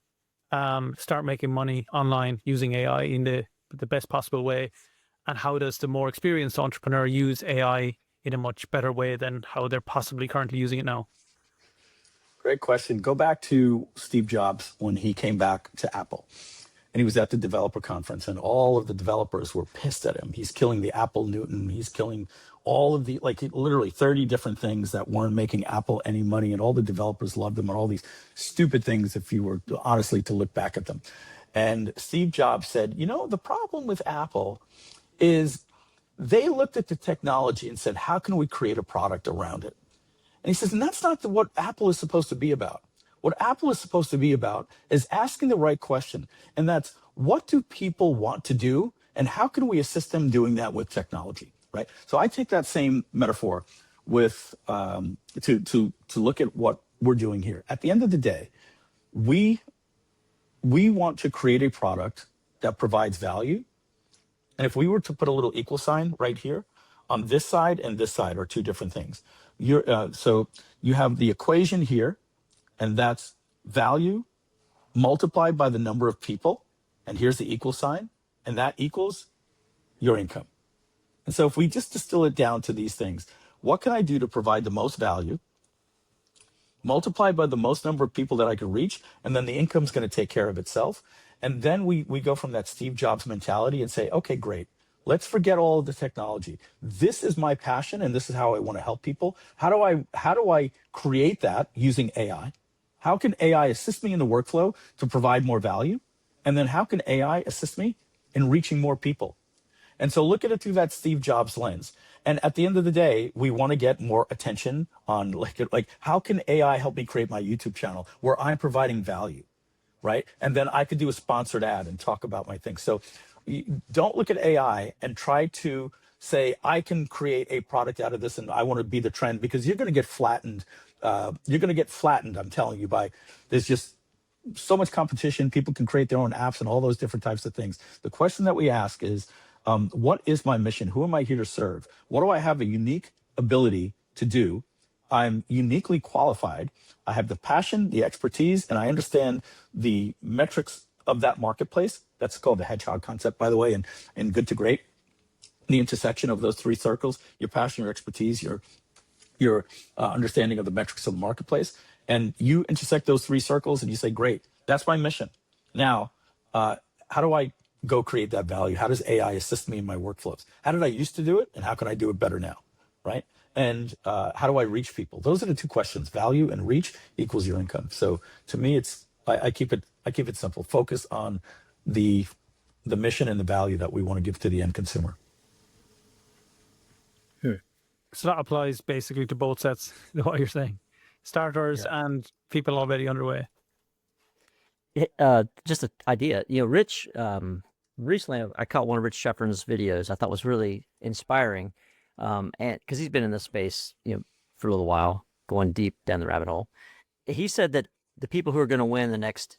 start making money online using AI in the best possible way? And how does the more experienced entrepreneur use AI in a much better way than how they're possibly currently using it now? Great question. Go back to Steve Jobs when he came back to Apple. And he was at the developer conference, and all of the developers were pissed at him. He's killing the Apple Newton. He's killing all of the, like, literally 30 different things that weren't making Apple any money. And all the developers loved him, and all these stupid things, if you were honestly to look back at them. And Steve Jobs said, you know, the problem with Apple is they looked at the technology and said, how can we create a product around it? And he says, and that's not what Apple is supposed to be about. What Apple is supposed to be about is asking the right question. And that's, what do people want to do? And how can we assist them doing that with technology, right? So I take that same metaphor with to look at what we're doing here. At the end of the day, we want to create a product that provides value. And if we were to put a little equal sign right here, on this side and this side are two different things. So you have the equation here, and that's value multiplied by the number of people. And here's the equal sign, and that equals your income. And so if we just distill it down to these things, what can I do to provide the most value, multiplied by the most number of people that I can reach, and then the income's going to take care of itself. And then we go from that Steve Jobs mentality and say, okay, great. Let's forget all of the technology. This is my passion, and this is how I want to help people. How do I create that using AI? How can AI assist me in the workflow to provide more value? And then how can AI assist me in reaching more people? And so look at it through that Steve Jobs lens. And at the end of the day, we want to get more attention on like how can AI help me create my YouTube channel where I'm providing value, right? And then I could do a sponsored ad and talk about my things. So don't look at AI and try to say, I can create a product out of this and I want to be the trend, because you're going to get flattened. I'm telling you, there's just so much competition. People can create their own apps and all those different types of things. The question that we ask is, what is my mission? Who am I here to serve? What do I have a unique ability to do? I'm uniquely qualified. I have the passion, the expertise, and I understand the metrics of that marketplace. That's called the hedgehog concept, by the way, and good to great. The intersection of those three circles: your passion, your expertise, your understanding of the metrics of the marketplace. And you intersect those three circles and you say, great, that's my mission. Now, how do I go create that value? How does AI assist me in my workflows? How did I used to do it, and how can I do it better now, right? And how do I reach people? Those are the two questions. Value and reach equals your income. So to me, I keep it simple. Focus on the mission and the value that we want to give to the end consumer. So that applies basically to both sets, what you're saying. Starters and people already underway. Just an idea. Rich, recently I caught one of Rich Sheffrin's videos I thought was really inspiring. And because he's been in this space, for a little while, going deep down the rabbit hole. He said that the people who are going to win the next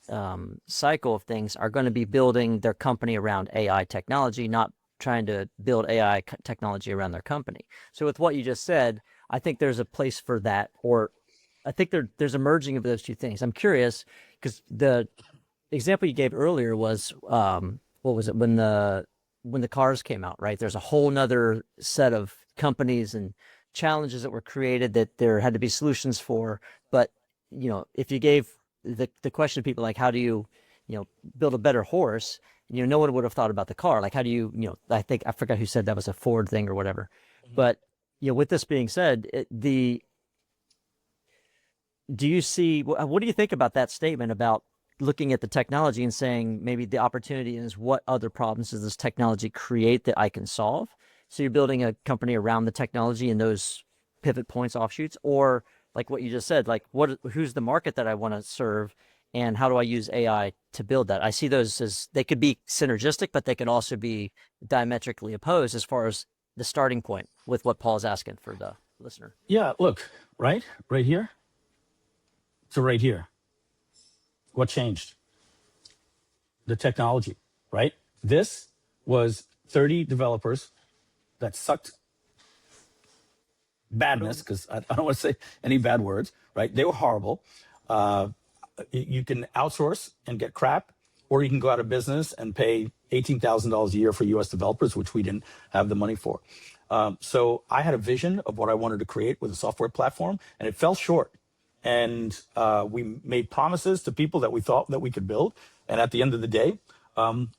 cycle of things are going to be building their company around AI technology, not trying to build AI technology around their company. So with what you just said, I think there's a place for that, or I think there's a merging of those two things. I'm curious because the example you gave earlier was, what was it, when the cars came out, right? There's a whole nother set of companies and challenges that were created that there had to be solutions for. But, if you gave the question to people like, how do you, build a better horse? No one would have thought about the car. Like, how do you, I forgot who said that was a Ford thing or whatever. Mm-hmm. But, with this being said, do you see, what do you think about that statement about looking at the technology and saying maybe the opportunity is what other problems does this technology create that I can solve? So you're building a company around the technology and those pivot points, offshoots, or like what you just said, like who's the market that I want to serve and how do I use AI to build that? I see those as they could be synergistic, but they could also be diametrically opposed as far as the starting point with what Paul's asking for the listener. Yeah, look, right here to right here. What changed? The technology, right? This was 30 developers that sucked badness, because I don't want to say any bad words, right? They were horrible. You can outsource and get crap, or you can go out of business and pay $18,000 a year for US developers, which we didn't have the money for. So I had a vision of what I wanted to create with a software platform, and it fell short. And we made promises to people that we thought that we could build. And at the end of the day,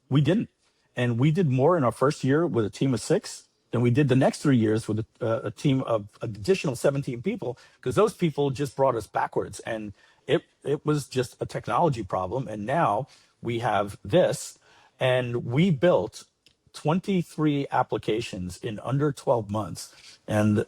we didn't. And we did more in our first year with a team of 6 than we did the next 3 years with a team of additional 17 people, because those people just brought us backwards. And it was just a technology problem. And now we have this, and we built 23 applications in under 12 months. And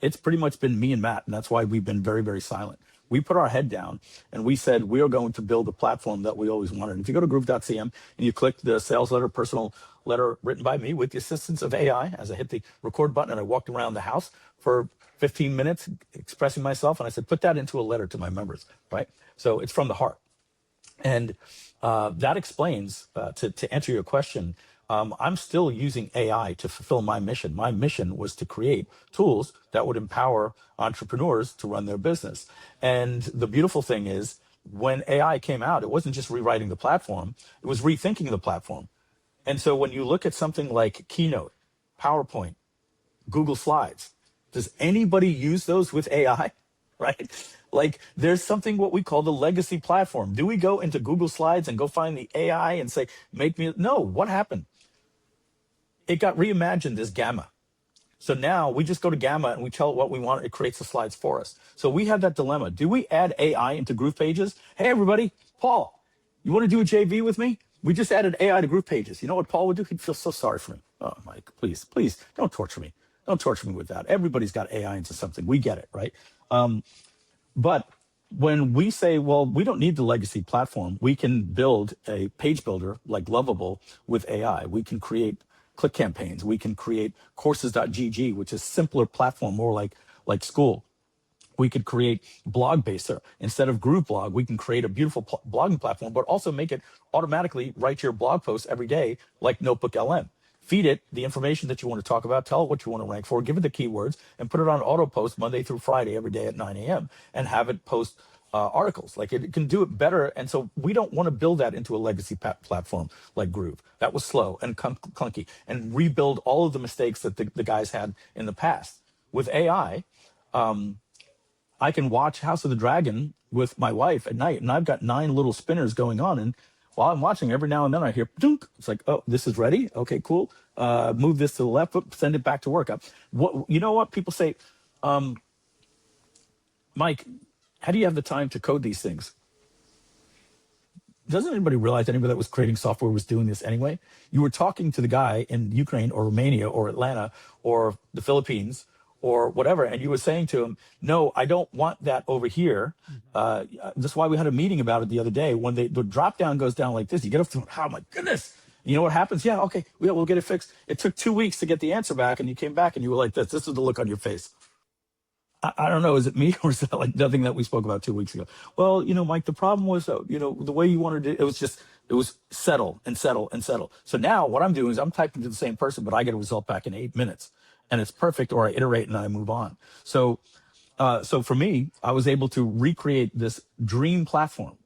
it's pretty much been me and Matt, and that's why we've been very, very silent. We put our head down and we said we are going to build a platform that we always wanted. And if you go to groove.cm and you click the sales letter, personal letter written by me with the assistance of AI, as I hit the record button and I walked around the house for 15 minutes expressing myself, and I said, put that into a letter to my members, right? So it's from the heart. And that explains, to answer your question, I'm still using AI to fulfill my mission. My mission was to create tools that would empower entrepreneurs to run their business. And the beautiful thing is, when AI came out, it wasn't just rewriting the platform, it was rethinking the platform. And so when you look at something like Keynote, PowerPoint, Google Slides, does anybody use those with AI? Right? Like, there's something what we call the legacy platform. Do we go into Google Slides and go find the AI and say, make me? No, what happened? It got reimagined as Gamma. So now we just go to Gamma and we tell it what we want. It creates the slides for us. So we have that dilemma. Do we add AI into Groove Pages? Hey, everybody, Paul, you want to do a JV with me? We just added AI to Groove Pages. You know what Paul would do? He'd feel so sorry for me. Oh, Mike, please, don't torture me. Don't torture me with that. Everybody's got AI into something. We get it, right? But when we say, well, we don't need the legacy platform, we can build a page builder like Lovable with AI. We can create click campaigns. We can create courses.gg, which is simpler platform, more like school. We could create Blogbaser. Instead of Groove Blog, we can create a beautiful blogging platform, but also make it automatically write your blog posts every day like Notebook LM. Feed it the information that you want to talk about, tell it what you want to rank for, give it the keywords, and put it on auto post Monday through Friday every day at 9 a.m. and have it post articles. Like, it can do it better. And so we don't want to build that into a legacy platform like Groove. That was slow and clunky, and rebuild all of the mistakes that the guys had in the past. With AI, I can watch House of the Dragon with my wife at night, and I've got 9 little spinners going on. And while I'm watching, every now and then I hear, dunk. It's like, oh, this is ready. Okay, cool. Move this to the left, send it back to work. You know what people say, Mike, how do you have the time to code these things? Doesn't anybody realize anybody that was creating software was doing this anyway? You were talking to the guy in Ukraine or Romania or Atlanta or the Philippines or whatever, and you were saying to him, no, I don't want that over here. That's why we had a meeting about it the other day. When the drop down goes down like this, you get up to, oh my goodness. You know what happens? Yeah, okay, we'll get it fixed. It took 2 weeks to get the answer back, and you came back and you were like this. This is the look on your face. I don't know, is it me, or is that like nothing that we spoke about 2 weeks ago? Well, Mike, the problem was, the way you wanted it was settle and settle and settle. So now what I'm doing is I'm typing to the same person, but I get a result back in 8 minutes, and it's perfect, or I iterate and I move on. So for me, I was able to recreate this dream platform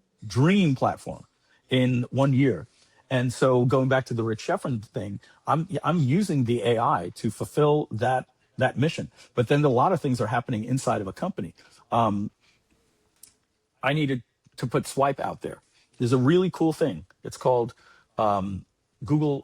in 1 year. And so going back to the Rich Sheffrin thing, I'm using the AI to fulfill that mission. But then a lot of things are happening inside of a company. I needed to put Swipe out there. There's a really cool thing. It's called Google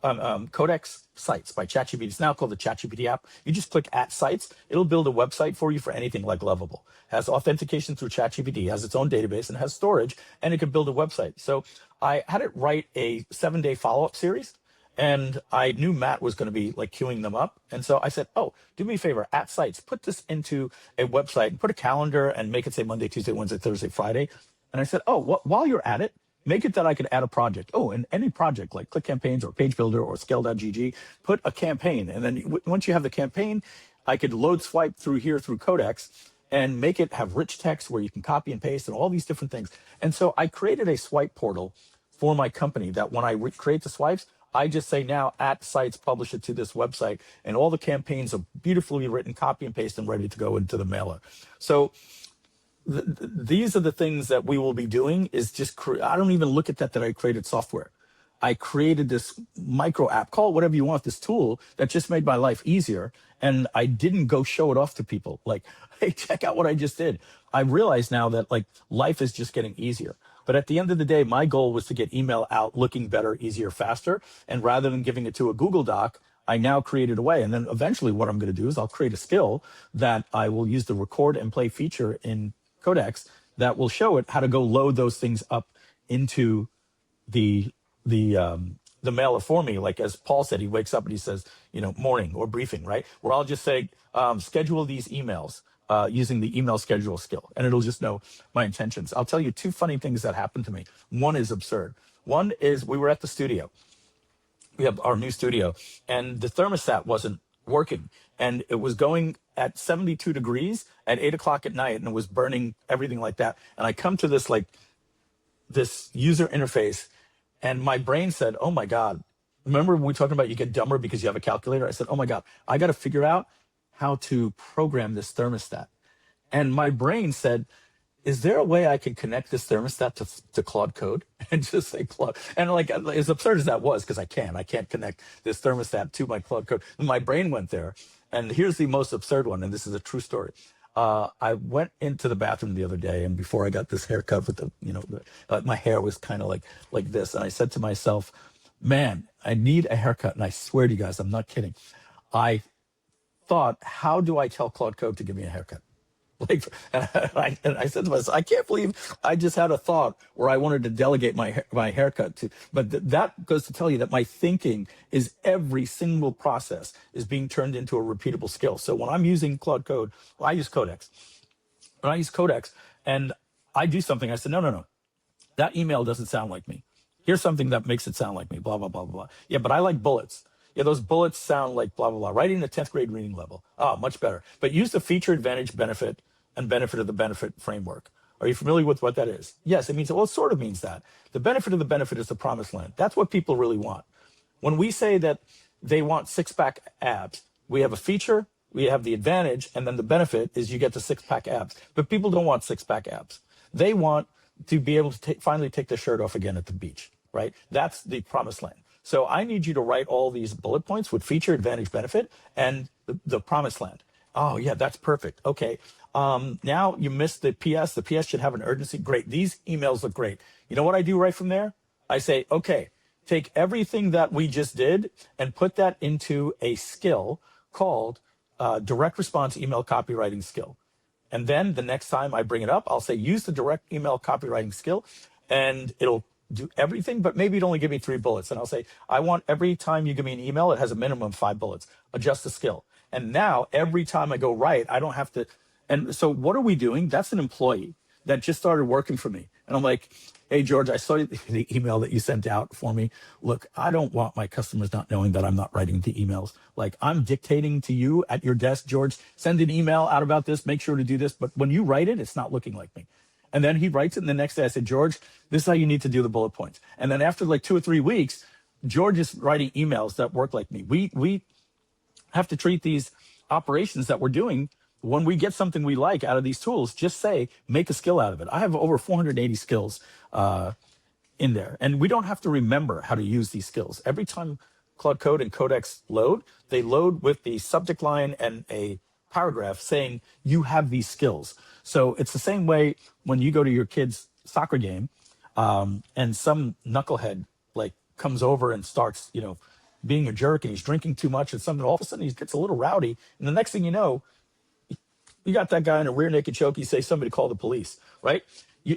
Codex Sites by ChatGPT. It's now called the ChatGPT app. You just click at Sites. It'll build a website for you for anything like Lovable. Has authentication through ChatGPT, has its own database, and has storage, and it can build a website. So I had it write a 7-day follow-up series, and I knew Matt was going to be like queuing them up. And so I said, oh, do me a favor, at Sites, put this into a website and put a calendar and make it say Monday, Tuesday, Wednesday, Thursday, Friday. And I said, oh, while you're at it, make it that I could add a project. Oh, and any project like Click Campaigns or Page Builder or Scale.gg, put a campaign. And then once you have the campaign, I could load Swipe through here through Codex and make it have rich text where you can copy and paste and all these different things. And so I created a Swipe portal for my company that when I create the swipes, I just say now at Sites, publish it to this website, and all the campaigns are beautifully written, copy and paste, and ready to go into the mailer. So these are the things that we will be doing. Is just I don't even look at that I created software. I created this micro app, call it whatever you want, this tool that just made my life easier. And I didn't go show it off to people like, hey, check out what I just did. I realize now that like life is just getting easier. But at the end of the day, my goal was to get email out looking better, easier, faster. And rather than giving it to a Google Doc, I now created a way. And then eventually what I'm going to do is I'll create a skill that I will use the record and play feature in Codex that will show it how to go load those things up into the the mailer for me. Like as Paul said, he wakes up and he says, you know, morning or briefing, right? Where I'll just say, schedule these emails using the email schedule skill, and it'll just know my intentions. I'll tell you two funny things that happened to me. One is absurd. One is we were at the studio. We have our new studio, and the thermostat wasn't working, and it was going at 72 degrees at 8 o'clock at night, and it was burning everything like that. And I come to this like this user interface, and my brain said, oh my God, remember we talking about you get dumber because you have a calculator? I said, oh my God, I got to figure out how to program this thermostat. And my brain said, is there a way I can connect this thermostat to Claude Code and just say Claude? And like as absurd as that was, because I can't connect this thermostat to my Claude Code. And my brain went there. And here's the most absurd one, and this is a true story. I went into the bathroom the other day, and before I got this haircut with the, you know, my hair was kind of like this. And I said to myself, man, I need a haircut. And I swear to you guys, I'm not kidding. I thought, how do I tell Claude Code to give me a haircut? Like, and I said to myself, I can't believe I just had a thought where I wanted to delegate my haircut to. But that goes to tell you that my thinking is every single process is being turned into a repeatable skill. So when I'm using Claude Code, well, I use Codex. When I use Codex and I do something, I said, no, that email doesn't sound like me. Here's something that makes it sound like me, blah, blah, blah, blah. Yeah, but I like bullets. Yeah, those bullets sound like blah, blah, blah. Writing the 10th grade reading level. Oh, much better. But use the feature, advantage, benefit, and benefit of the benefit framework. Are you familiar with what that is? Yes, it means, well, it sort of means that. The benefit of the benefit is the promised land. That's what people really want. When we say that they want six-pack abs, we have a feature, we have the advantage, and then the benefit is you get the six-pack abs. But people don't want six-pack abs. They want to be able to finally take their shirt off again at the beach, right? That's the promised land. So I need you to write all these bullet points with feature, advantage, benefit, and the promised land. Oh, yeah, that's perfect. Okay. Now you missed the PS. The PS should have an urgency. Great. These emails look great. You know what I do right from there? I say, okay, take everything that we just did and put that into a skill called direct response email copywriting skill. And then the next time I bring it up, I'll say, use the direct email copywriting skill, and it'll do everything, but maybe it'd only give me 3 bullets. And I'll say, I want every time you give me an email, it has a minimum of 5 bullets. Adjust the skill. And now every time I go write, I don't have to. And so what are we doing? That's an employee that just started working for me. And I'm like, hey, George, I saw the email that you sent out for me. Look, I don't want my customers not knowing that I'm not writing the emails. Like, I'm dictating to you at your desk, George, send an email out about this, make sure to do this. But when you write it, it's not looking like me. And then he writes it, and the next day I said, George, this is how you need to do the bullet points. And then after like 2 or 3 weeks, George is writing emails that work like me. We have to treat these operations that we're doing. When we get something we like out of these tools, just say, make a skill out of it. I have over 480 skills in there. And we don't have to remember how to use these skills. Every time Claude Code and Codex load, they load with the subject line and a paragraph saying you have these skills. So it's the same way when you go to your kid's soccer game and some knucklehead like comes over and starts, you know, being a jerk, and he's drinking too much and something, all of a sudden he gets a little rowdy. And the next thing you know, you got that guy in a rear naked choke, you say, somebody call the police, right?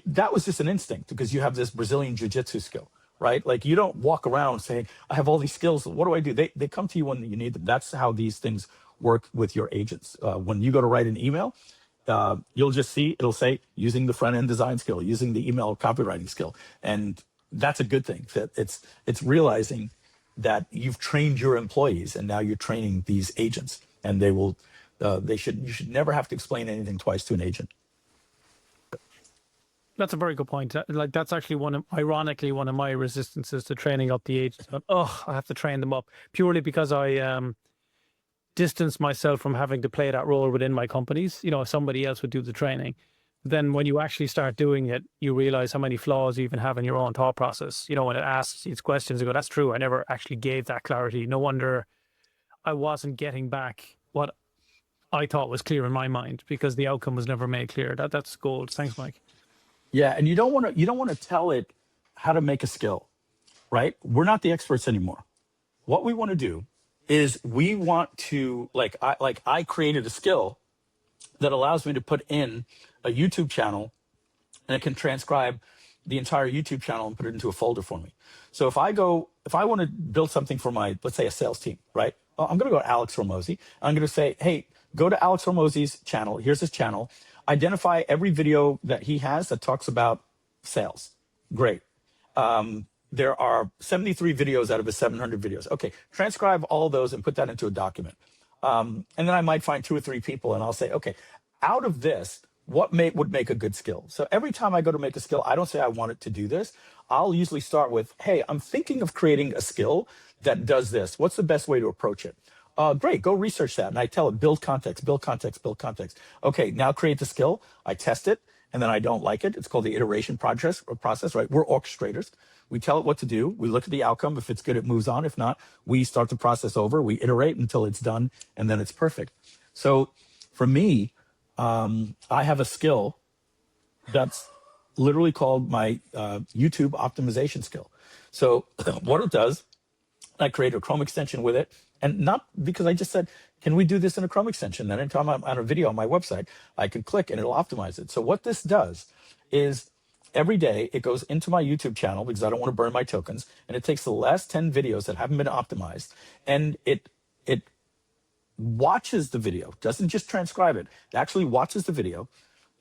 That was just an instinct because you have this Brazilian jiu-jitsu skill, right? Like you don't walk around saying, I have all these skills. What do I do? They come to you when you need them. That's how these things work with your agents. When you go to write an email, you'll just see, it'll say using the front end design skill, using the email copywriting skill. And that's a good thing. That it's realizing that you've trained your employees and now you're training these agents, and they will, you should never have to explain anything twice to an agent. That's a very good point. Like that's actually ironically one of my resistances to training up the agents. Oh, I have to train them up purely because I distance myself from having to play that role within my companies. You know, somebody else would do the training. then when you actually start doing it, you realize how many flaws you even have in your own thought process. You know, when it asks its questions, you go, that's true. I never actually gave that clarity. No wonder I wasn't getting back what I thought was clear in my mind, because the outcome was never made clear. That's gold. Thanks, Mike. Yeah, and you don't want to tell it how to make a skill, right? We're not the experts anymore. What we want to do is we want to I created a skill that allows me to put in a YouTube channel, and it can transcribe the entire YouTube channel and put it into a folder for me. So if I want to build something for my, let's say, a sales team, right? Well, I'm going to go to Alex Hormozy. I'm going to say, hey, go to Alex Hormozy's channel. Here's his channel. Identify every video that he has that talks about sales. Great. There are 73 videos out of his 700 videos. Okay, transcribe all of those and put that into a document. And then I might find 2 or 3 people, and I'll say, okay, out of this, what would make a good skill? So every time I go to make a skill, I don't say I want it to do this. I'll usually start with, hey, I'm thinking of creating a skill that does this. What's the best way to approach it? Great, go research that. And I tell it, build context, build context, build context. Okay, now create the skill. I test it, and then I don't like it. It's called the iteration process, right? We're orchestrators. We tell it what to do. We look at the outcome. If it's good, it moves on. If not, we start the process over. We iterate until it's done, and then it's perfect. So for me, I have a skill that's literally called my YouTube optimization skill. So what it does, I create a Chrome extension with it. And not because I just said, can we do this in a Chrome extension? Then anytime I'm on a video on my website, I can click and it'll optimize it. So what this does is every day it goes into my YouTube channel, because I don't want to burn my tokens, and it takes the last 10 videos that haven't been optimized, and it watches the video, doesn't just transcribe it. It actually watches the video.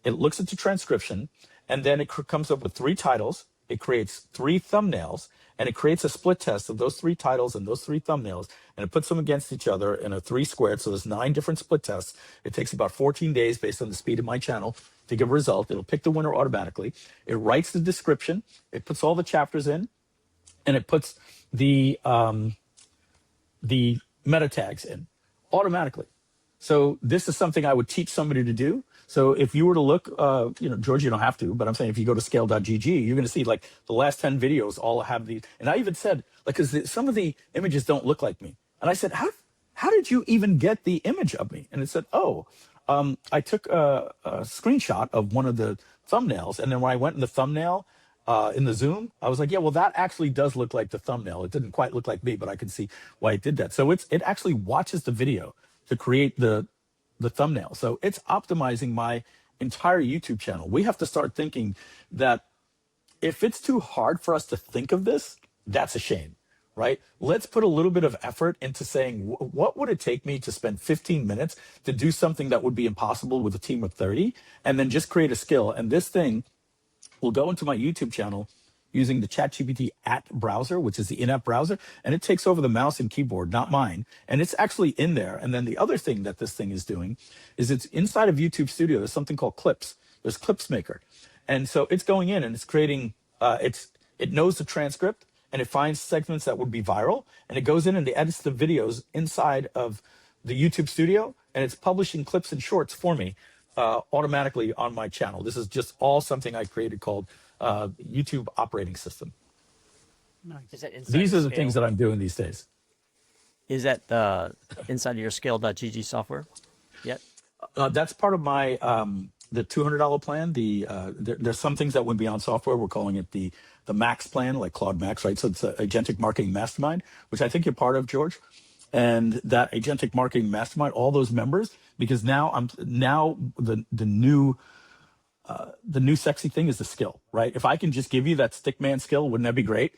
It looks at the transcription, and then it comes up with 3 titles. It creates 3 thumbnails, and it creates a split test of those 3 titles and those 3 thumbnails, and it puts them against each other in a 3 squared. So there's 9 different split tests. It takes about 14 days based on the speed of my channel to give a result. It'll pick the winner automatically. It writes the description. It puts all the chapters in, and it puts the meta tags in automatically. So this is something I would teach somebody to do. So if you were to look, George, you don't have to, but I'm saying if you go to scale.gg, you're going to see like the last 10 videos all have these. And I even said, like, because some of the images don't look like me. And I said, how did you even get the image of me? And it said, I took a screenshot of one of the thumbnails. And then when I went in the thumbnail in the Zoom, I was like, yeah, well, that actually does look like the thumbnail. It didn't quite look like me, but I can see why it did that. So it actually watches the video to create the thumbnail. So it's optimizing my entire YouTube channel. We have to start thinking that if it's too hard for us to think of this, that's a shame, right? Let's put a little bit of effort into saying, what would it take me to spend 15 minutes to do something that would be impossible with a team of 30, and then just create a skill. And this thing will go into my YouTube channel using the ChatGPT browser, which is the in-app browser, and it takes over the mouse and keyboard, not mine. And it's actually in there. And then the other thing that this thing is doing is it's inside of YouTube Studio. There's something called Clips. There's Clips Maker. And so it's going in and it's creating, it knows the transcript, and it finds segments that would be viral, and it goes in and it edits the videos inside of the YouTube Studio, and it's publishing clips and shorts for me automatically on my channel. This is just all something I created called YouTube operating system. Nice. Is that inside These your are the Scale? things that I'm doing these days. Is that inside of your scale.gg software yet? That's part of my the $200 plan. There's some things that went beyond software. We're calling it the Max plan, like Claude Max, right? So it's a agentic marketing mastermind, which I think you're part of, George. And that agentic marketing mastermind, all those members, because now the new sexy thing is the skill, right? If I can just give you that stickman skill, wouldn't that be great?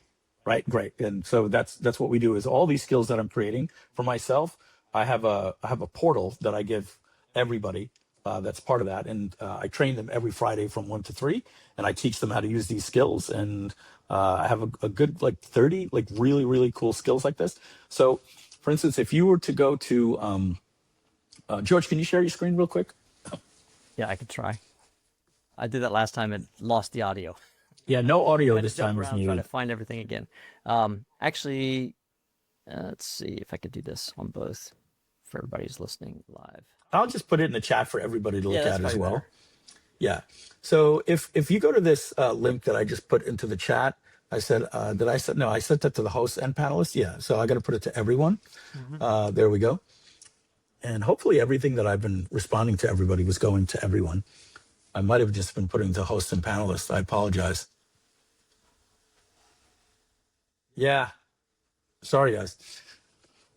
Right? Great. And so that's what we do, is all these skills that I'm creating for myself. I have a portal that I give everybody that's part of that. And I train them every Friday from 1 to 3, and I teach them how to use these skills. And I have a good 30 really, really cool skills like this. So for instance, if you were to go to, George, can you share your screen real quick? Yeah, I could try. I did that last time and lost the audio. Yeah, no audio I had this to jump time was around trying to needed. find everything again. Actually, let's see if I could do this on both for everybody who's listening live. I'll just put it in the chat for everybody to look that's at as probably well. better. Yeah. So if you go to this link that I just put into the chat, I said, did I send? No, I sent that to the hosts and panelists. Yeah. So I got to put it to everyone. There we go. And hopefully everything that I've been responding to everybody was going to everyone. I might have just been putting to hosts and panelists. I apologize. Yeah. Sorry, guys.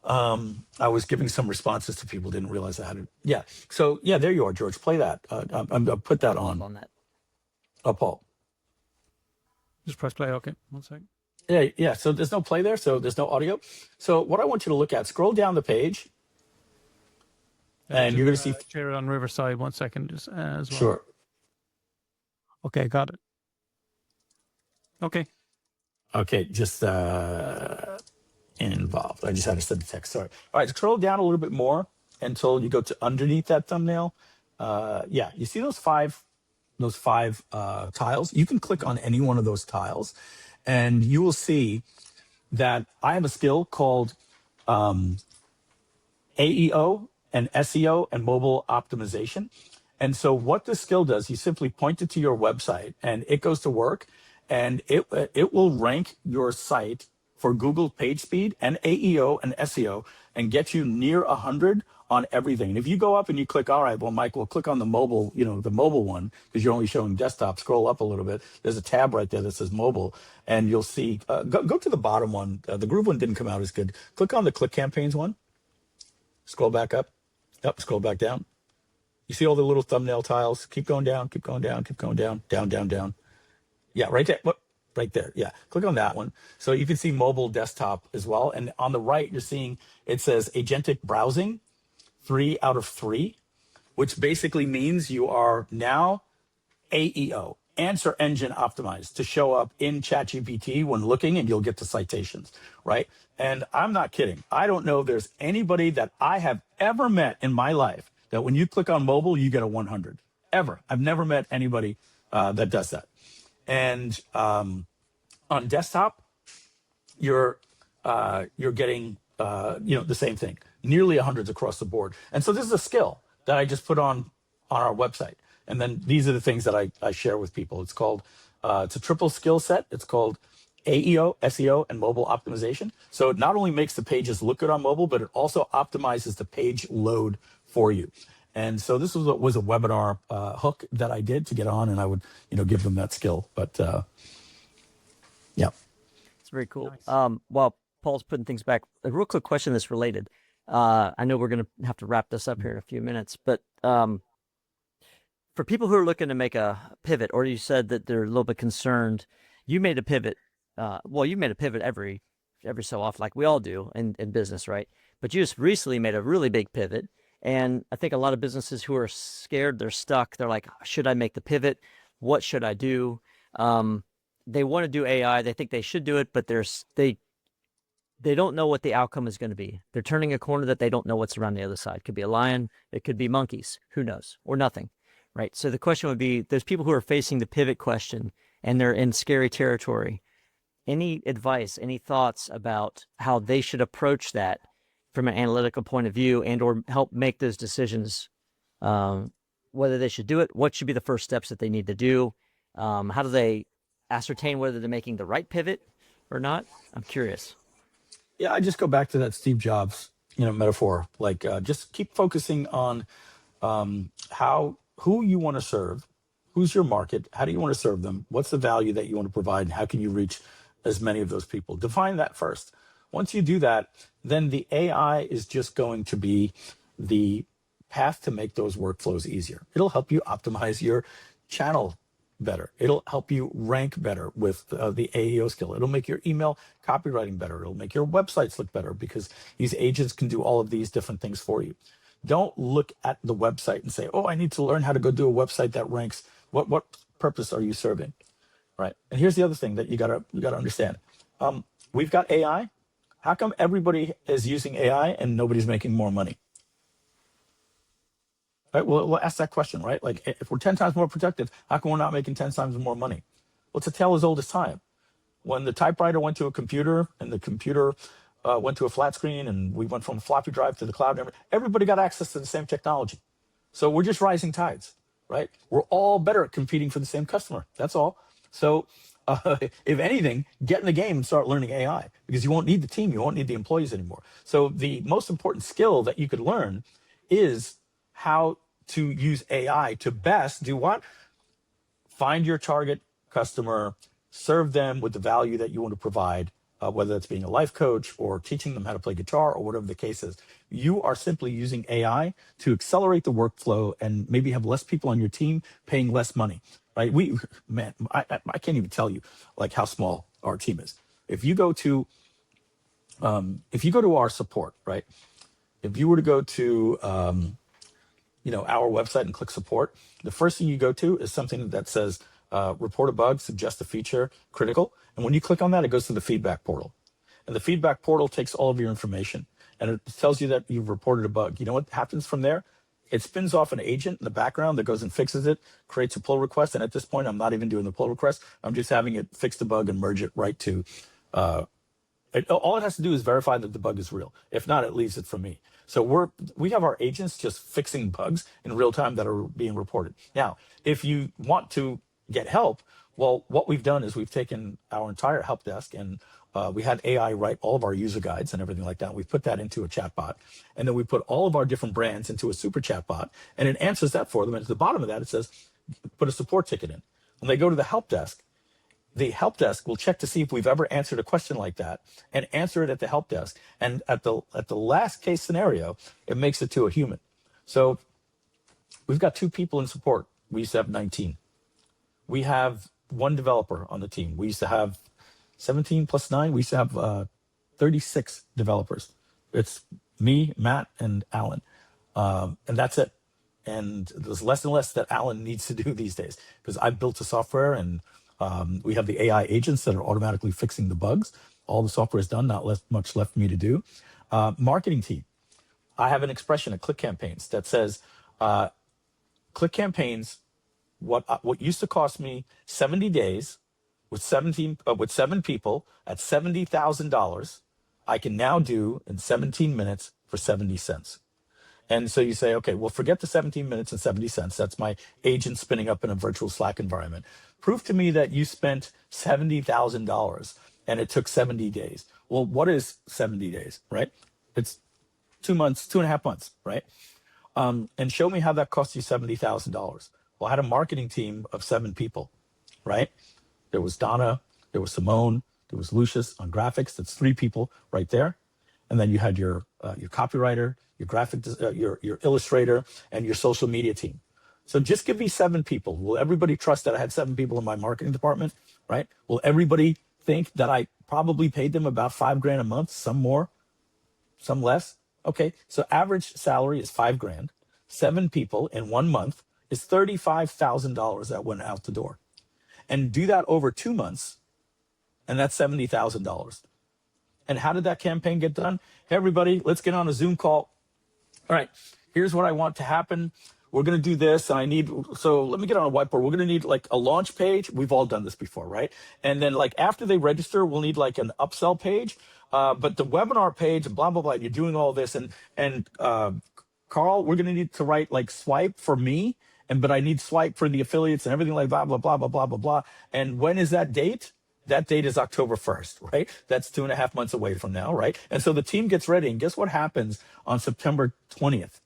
I was giving some responses to people, didn't realize I had it. Yeah. So yeah, there you are, George. Play that. I'll put that on. that. Paul. Just press play. Okay, one second. Yeah, yeah. So there's no play there, so there's no audio. So what I want you to look at, scroll down the page, and you're going to see. Share it on Riverside. 1 second, just as well. Sure. Okay, got it. Okay. Okay, just involved. I just had to send the text. Sorry. All right, scroll down a little bit more until you go to underneath that thumbnail. Yeah, you see those five tiles? You can click on any one of those tiles, and you will see that I have a skill called AEO and SEO and mobile optimization. And so what this skill does, you simply point it to your website and it goes to work, and it will rank your site for Google page speed and AEO and SEO and get you near 100 on everything. And if you go up and you click, all right, well, Mike, we'll click on the mobile, the mobile one, because you're only showing desktop. Scroll up a little bit. There's a tab right there that says mobile, and you'll see, go to the bottom one. The Groove one didn't come out as good. Click on the Click Campaigns one. Scroll back up. Yep, scroll back down. You see all the little thumbnail tiles? Keep going down, keep going down, keep going down, down, down, down. Yeah, right there. What? Right there. Yeah, click on that one. So you can see mobile desktop as well. And on the right, you're seeing it says agentic browsing, 3 out of 3, which basically means you are now AEO, answer engine optimized, to show up in ChatGPT when looking, and you'll get the citations, right? And I'm not kidding. I don't know if there's anybody that I have ever met in my life that when you click on mobile, you get a 100. Ever. I've never met anybody that does that. And on desktop, you're getting the same thing, nearly 100s across the board. And so this is a skill that I just put on our website. And then these are the things that I share with people. It's called it's a triple skill set. It's called AEO, SEO, and mobile optimization. So it not only makes the pages look good on mobile, but it also optimizes the page load for you. And so this was a webinar hook that I did to get on, and I would give them that skill. But yeah, It's very cool. Nice. While Paul's putting things back, a real quick question that's related. I know we're going to have to wrap this up here in a few minutes, but for people who are looking to make a pivot, or you said that they're a little bit concerned, you made a pivot. You made a pivot every so often, like we all do in business, right? But you just recently made a really big pivot. And I think a lot of businesses who are scared, they're stuck. They're like, should I make the pivot? What should I do? They want to do AI. They think they should do it, but they don't know what the outcome is going to be. They're turning a corner that they don't know what's around the other side. It could be a lion. It could be monkeys. Who knows? Or nothing, right? So the question would be, there's people who are facing the pivot question and they're in scary territory. Any advice, any thoughts about how they should approach that from an analytical point of view, and or help make those decisions, whether they should do it, what should be the first steps that they need to do? How do they ascertain whether they're making the right pivot or not? I'm curious. Yeah, I just go back to that Steve Jobs, metaphor. Like, just keep focusing on who you want to serve, who's your market, how do you want to serve them, what's the value that you want to provide, and how can you reach as many of those people? Define that first. Once you do that, then the AI is just going to be the path to make those workflows easier. It'll help you optimize your channel better. It'll help you rank better with the AEO skill. It'll make your email copywriting better. It'll make your websites look better because these agents can do all of these different things for you. Don't look at the website and say, oh, I need to learn how to go do a website that ranks. What purpose are you serving? Right. And here's the other thing that you gotta understand. We've got AI. How come everybody is using AI and nobody's making more money? Right? Well, we'll ask that question, right? Like, if we're 10 times more productive, how come we're not making 10 times more money? Well, it's a tale as old as time. When the typewriter went to a computer and the computer went to a flat screen and we went from floppy drive to the cloud, everybody got access to the same technology. So we're just rising tides. right? We're all better at competing for the same customer. That's all. So, if anything, get in the game and start learning AI, because you won't need the team, you won't need the employees anymore. So the most important skill that you could learn is how to use AI to best do what? Find your target customer, serve them with the value that you want to provide, whether it's being a life coach or teaching them how to play guitar or whatever the case is. You are simply using AI to accelerate the workflow and maybe have less people on your team paying less money, right? I can't even tell you like how small our team is. If you go to our support, right? If you were to go to our website and click support, the first thing you go to is something that says report a bug, suggest a feature, critical. And when you click on that, it goes to the feedback portal. And the feedback portal takes all of your information and it tells you that you've reported a bug. You know what happens from there? It spins off an agent in the background that goes and fixes it, creates a pull request. And at this point, I'm not even doing the pull request. I'm just having it fix the bug and merge it right to all it has to do is verify that the bug is real. If not, it leaves it from me. So we have our agents just fixing bugs in real time that are being reported. Now, if you want to get help, well, what we've done is we've taken our entire help desk and we had AI write all of our user guides and everything like that. We put that into a chatbot, and then we put all of our different brands into a super chatbot, and it answers that for them. And at the bottom of that, it says, put a support ticket in. When they go to the help desk will check to see if we've ever answered a question like that and answer it at the help desk. And at the last case scenario, it makes it to a human. So we've got 2 people in support. We used to have 19. We have 1 developer on the team. We used to have 17 plus 9. We used to have 36 developers. It's me, Matt, and Alan. And that's it. And there's less and less that Alan needs to do these days because I've built the software and we have the AI agents that are automatically fixing the bugs. All the software is done, not much left for me to do. Marketing team. I have an expression at Click Campaigns that says, Click Campaigns, what used to cost me 70 days with 7 people at $70,000, I can now do in 17 minutes for 70 cents. And so you say, okay, well, forget the 17 minutes and 70 cents. That's my agent spinning up in a virtual Slack environment. Prove to me that you spent $70,000 and it took 70 days. Well, what is 70 days, right? It's 2 months, 2.5 months, right? And show me how that cost you $70,000. Well, I had a marketing team of 7 people, right? There was Donna, there was Simone, there was Lucius on graphics. That's 3 people right there. And then you had your copywriter, your your illustrator, and your social media team. So just give me 7 people. Will everybody trust that I had 7 people in my marketing department, right? Will everybody think that I probably paid them about $5,000 a month, some more, some less? Okay, so average salary is $5,000. 7 people in 1 month is $35,000 that went out the door. And do that over 2 months, and that's $70,000. And how did that campaign get done? Hey, everybody, let's get on a Zoom call. All right, here's what I want to happen. We're going to do this. And so let me get on a whiteboard. We're going to need like a launch page. We've all done this before, right? And then like after they register, we'll need like an upsell page. But the webinar page and blah, blah, blah, you're doing all this. And Carl, we're going to need to write like swipe for me. But I need swipe for the affiliates and everything like blah, blah, blah, blah, blah, blah, blah. And when is that date? That date is October 1st, right? That's 2.5 months away from now, right? And so the team gets ready, and guess what happens on September 20th?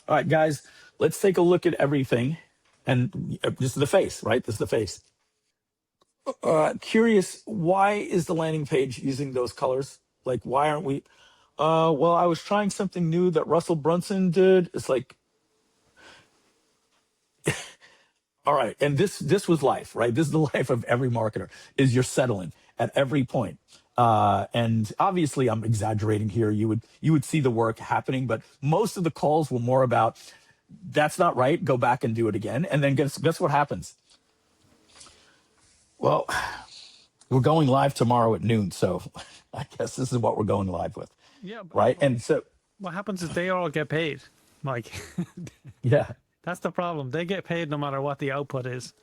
All right, guys, let's take a look at everything. And this is the face, right? This is the face. Curious, why is the landing page using those colors? Like, why aren't we? Well, I was trying something new that Russell Brunson did. It's like, all right, and this was life, right? This is the life of every marketer, is you're settling at every point. And obviously I'm exaggerating here. You would see the work happening, but most of the calls were more about, that's not right, go back and do it again. And then guess what happens? Well, we're going live tomorrow at noon, so I guess this is what we're going live with. Yeah. But right? And so what happens is they all get paid, Mike. yeah. That's the problem. They get paid no matter what the output is.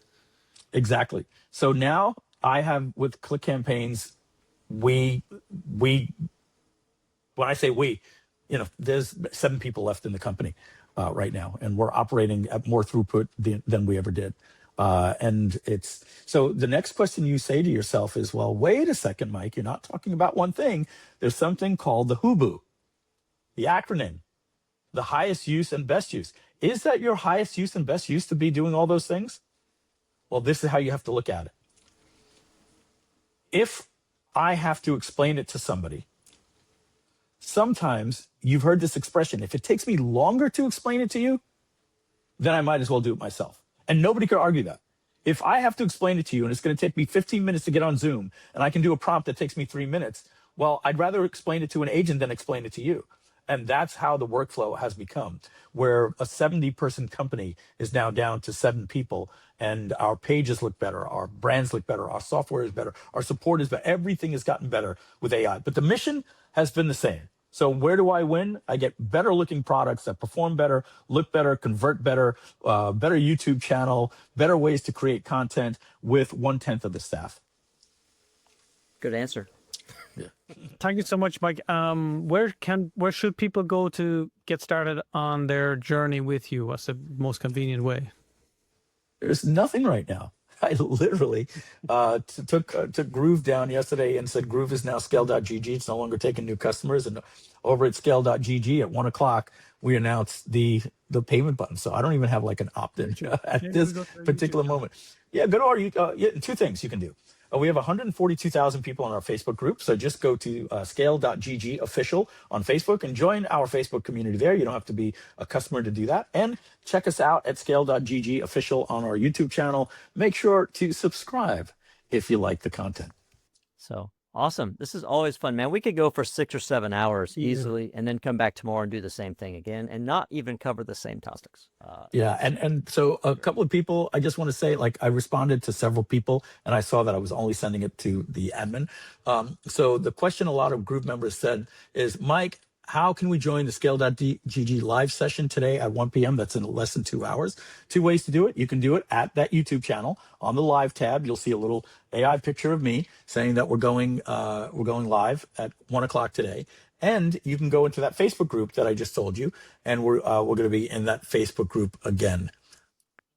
Exactly. So now I have with Click Campaigns, when I say we, there's 7 people left in the company right now, and we're operating at more throughput than we ever did. And it's so the next question you say to yourself is, well, wait a second, Mike, you're not talking about one thing. There's something called the HUBU, the acronym, the highest use and best use. Is that your highest use and best use to be doing all those things? Well, this is how you have to look at it. If I have to explain it to somebody, sometimes you've heard this expression, if it takes me longer to explain it to you, then I might as well do it myself. And nobody could argue that. If I have to explain it to you and it's going to take me 15 minutes to get on Zoom and I can do a prompt that takes me 3 minutes, well, I'd rather explain it to an agent than explain it to you. And that's how the workflow has become, where a 70-person company is now down to 7 people, and our pages look better, our brands look better, our software is better, our support is better. Everything has gotten better with AI, but the mission has been the same. So where do I win? I get better looking products that perform better, look better, convert better, better YouTube channel, better ways to create content with 1/10 of the staff. Good answer. Thank you so much, Mike. Where should people go to get started on their journey with you? What's the most convenient way? There's nothing right now. I literally took Groove down yesterday and said Groove is now scale.gg. It's no longer taking new customers. And over at scale.gg at 1 o'clock, we announced the payment button. So I don't even have like an opt-in at this particular moment. Yeah, go to our, 2 things you can do. We have 142,000 people in our Facebook group. So just go to scale.gg official on Facebook and join our Facebook community there. You don't have to be a customer to do that. And check us out at scale.gg official on our YouTube channel. Make sure to subscribe if you like the content. So awesome. This is always fun, man. We could go for 6 or 7 hours easily and then come back tomorrow and do the same thing again and not even cover the same topics. And so a couple of people, I just want to say, like, I responded to several people and I saw that I was only sending it to the admin. So the question a lot of group members said is, Mike, how can we join the scale.gg live session today at 1 p.m.? That's in less than 2 hours. 2 ways to do it. You can do it at that YouTube channel. On the live tab, you'll see a little AI picture of me saying that we're going live at 1 o'clock today. And you can go into that Facebook group that I just told you, and we're going to be in that Facebook group again.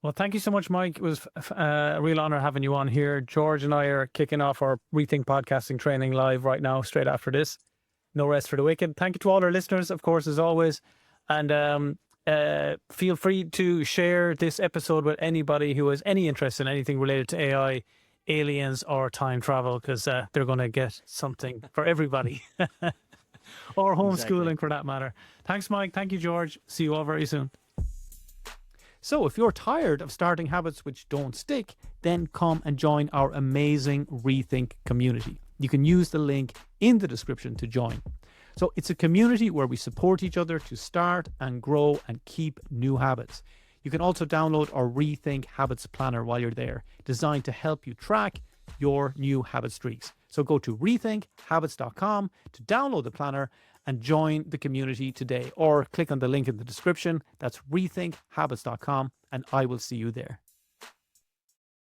Well, thank you so much, Mike. It was a real honor having you on here. George and I are kicking off our Rethink podcasting training live right now, straight after this. No rest for the wicked. Thank you to all our listeners, of course, as always. And feel free to share this episode with anybody who has any interest in anything related to AI, aliens, or time travel, because they're going to get something for everybody. Or homeschooling, for that matter. Thanks, Mike. Thank you, George. See you all very soon. So if you're tired of starting habits which don't stick, then come and join our amazing Rethink community. You can use the link in the description to join. So it's a community where we support each other to start and grow and keep new habits. You can also download our Rethink Habits Planner while you're there, designed to help you track your new habit streaks. So go to rethinkhabits.com to download the planner and join the community today, or click on the link in the description. That's rethinkhabits.com, and I will see you there.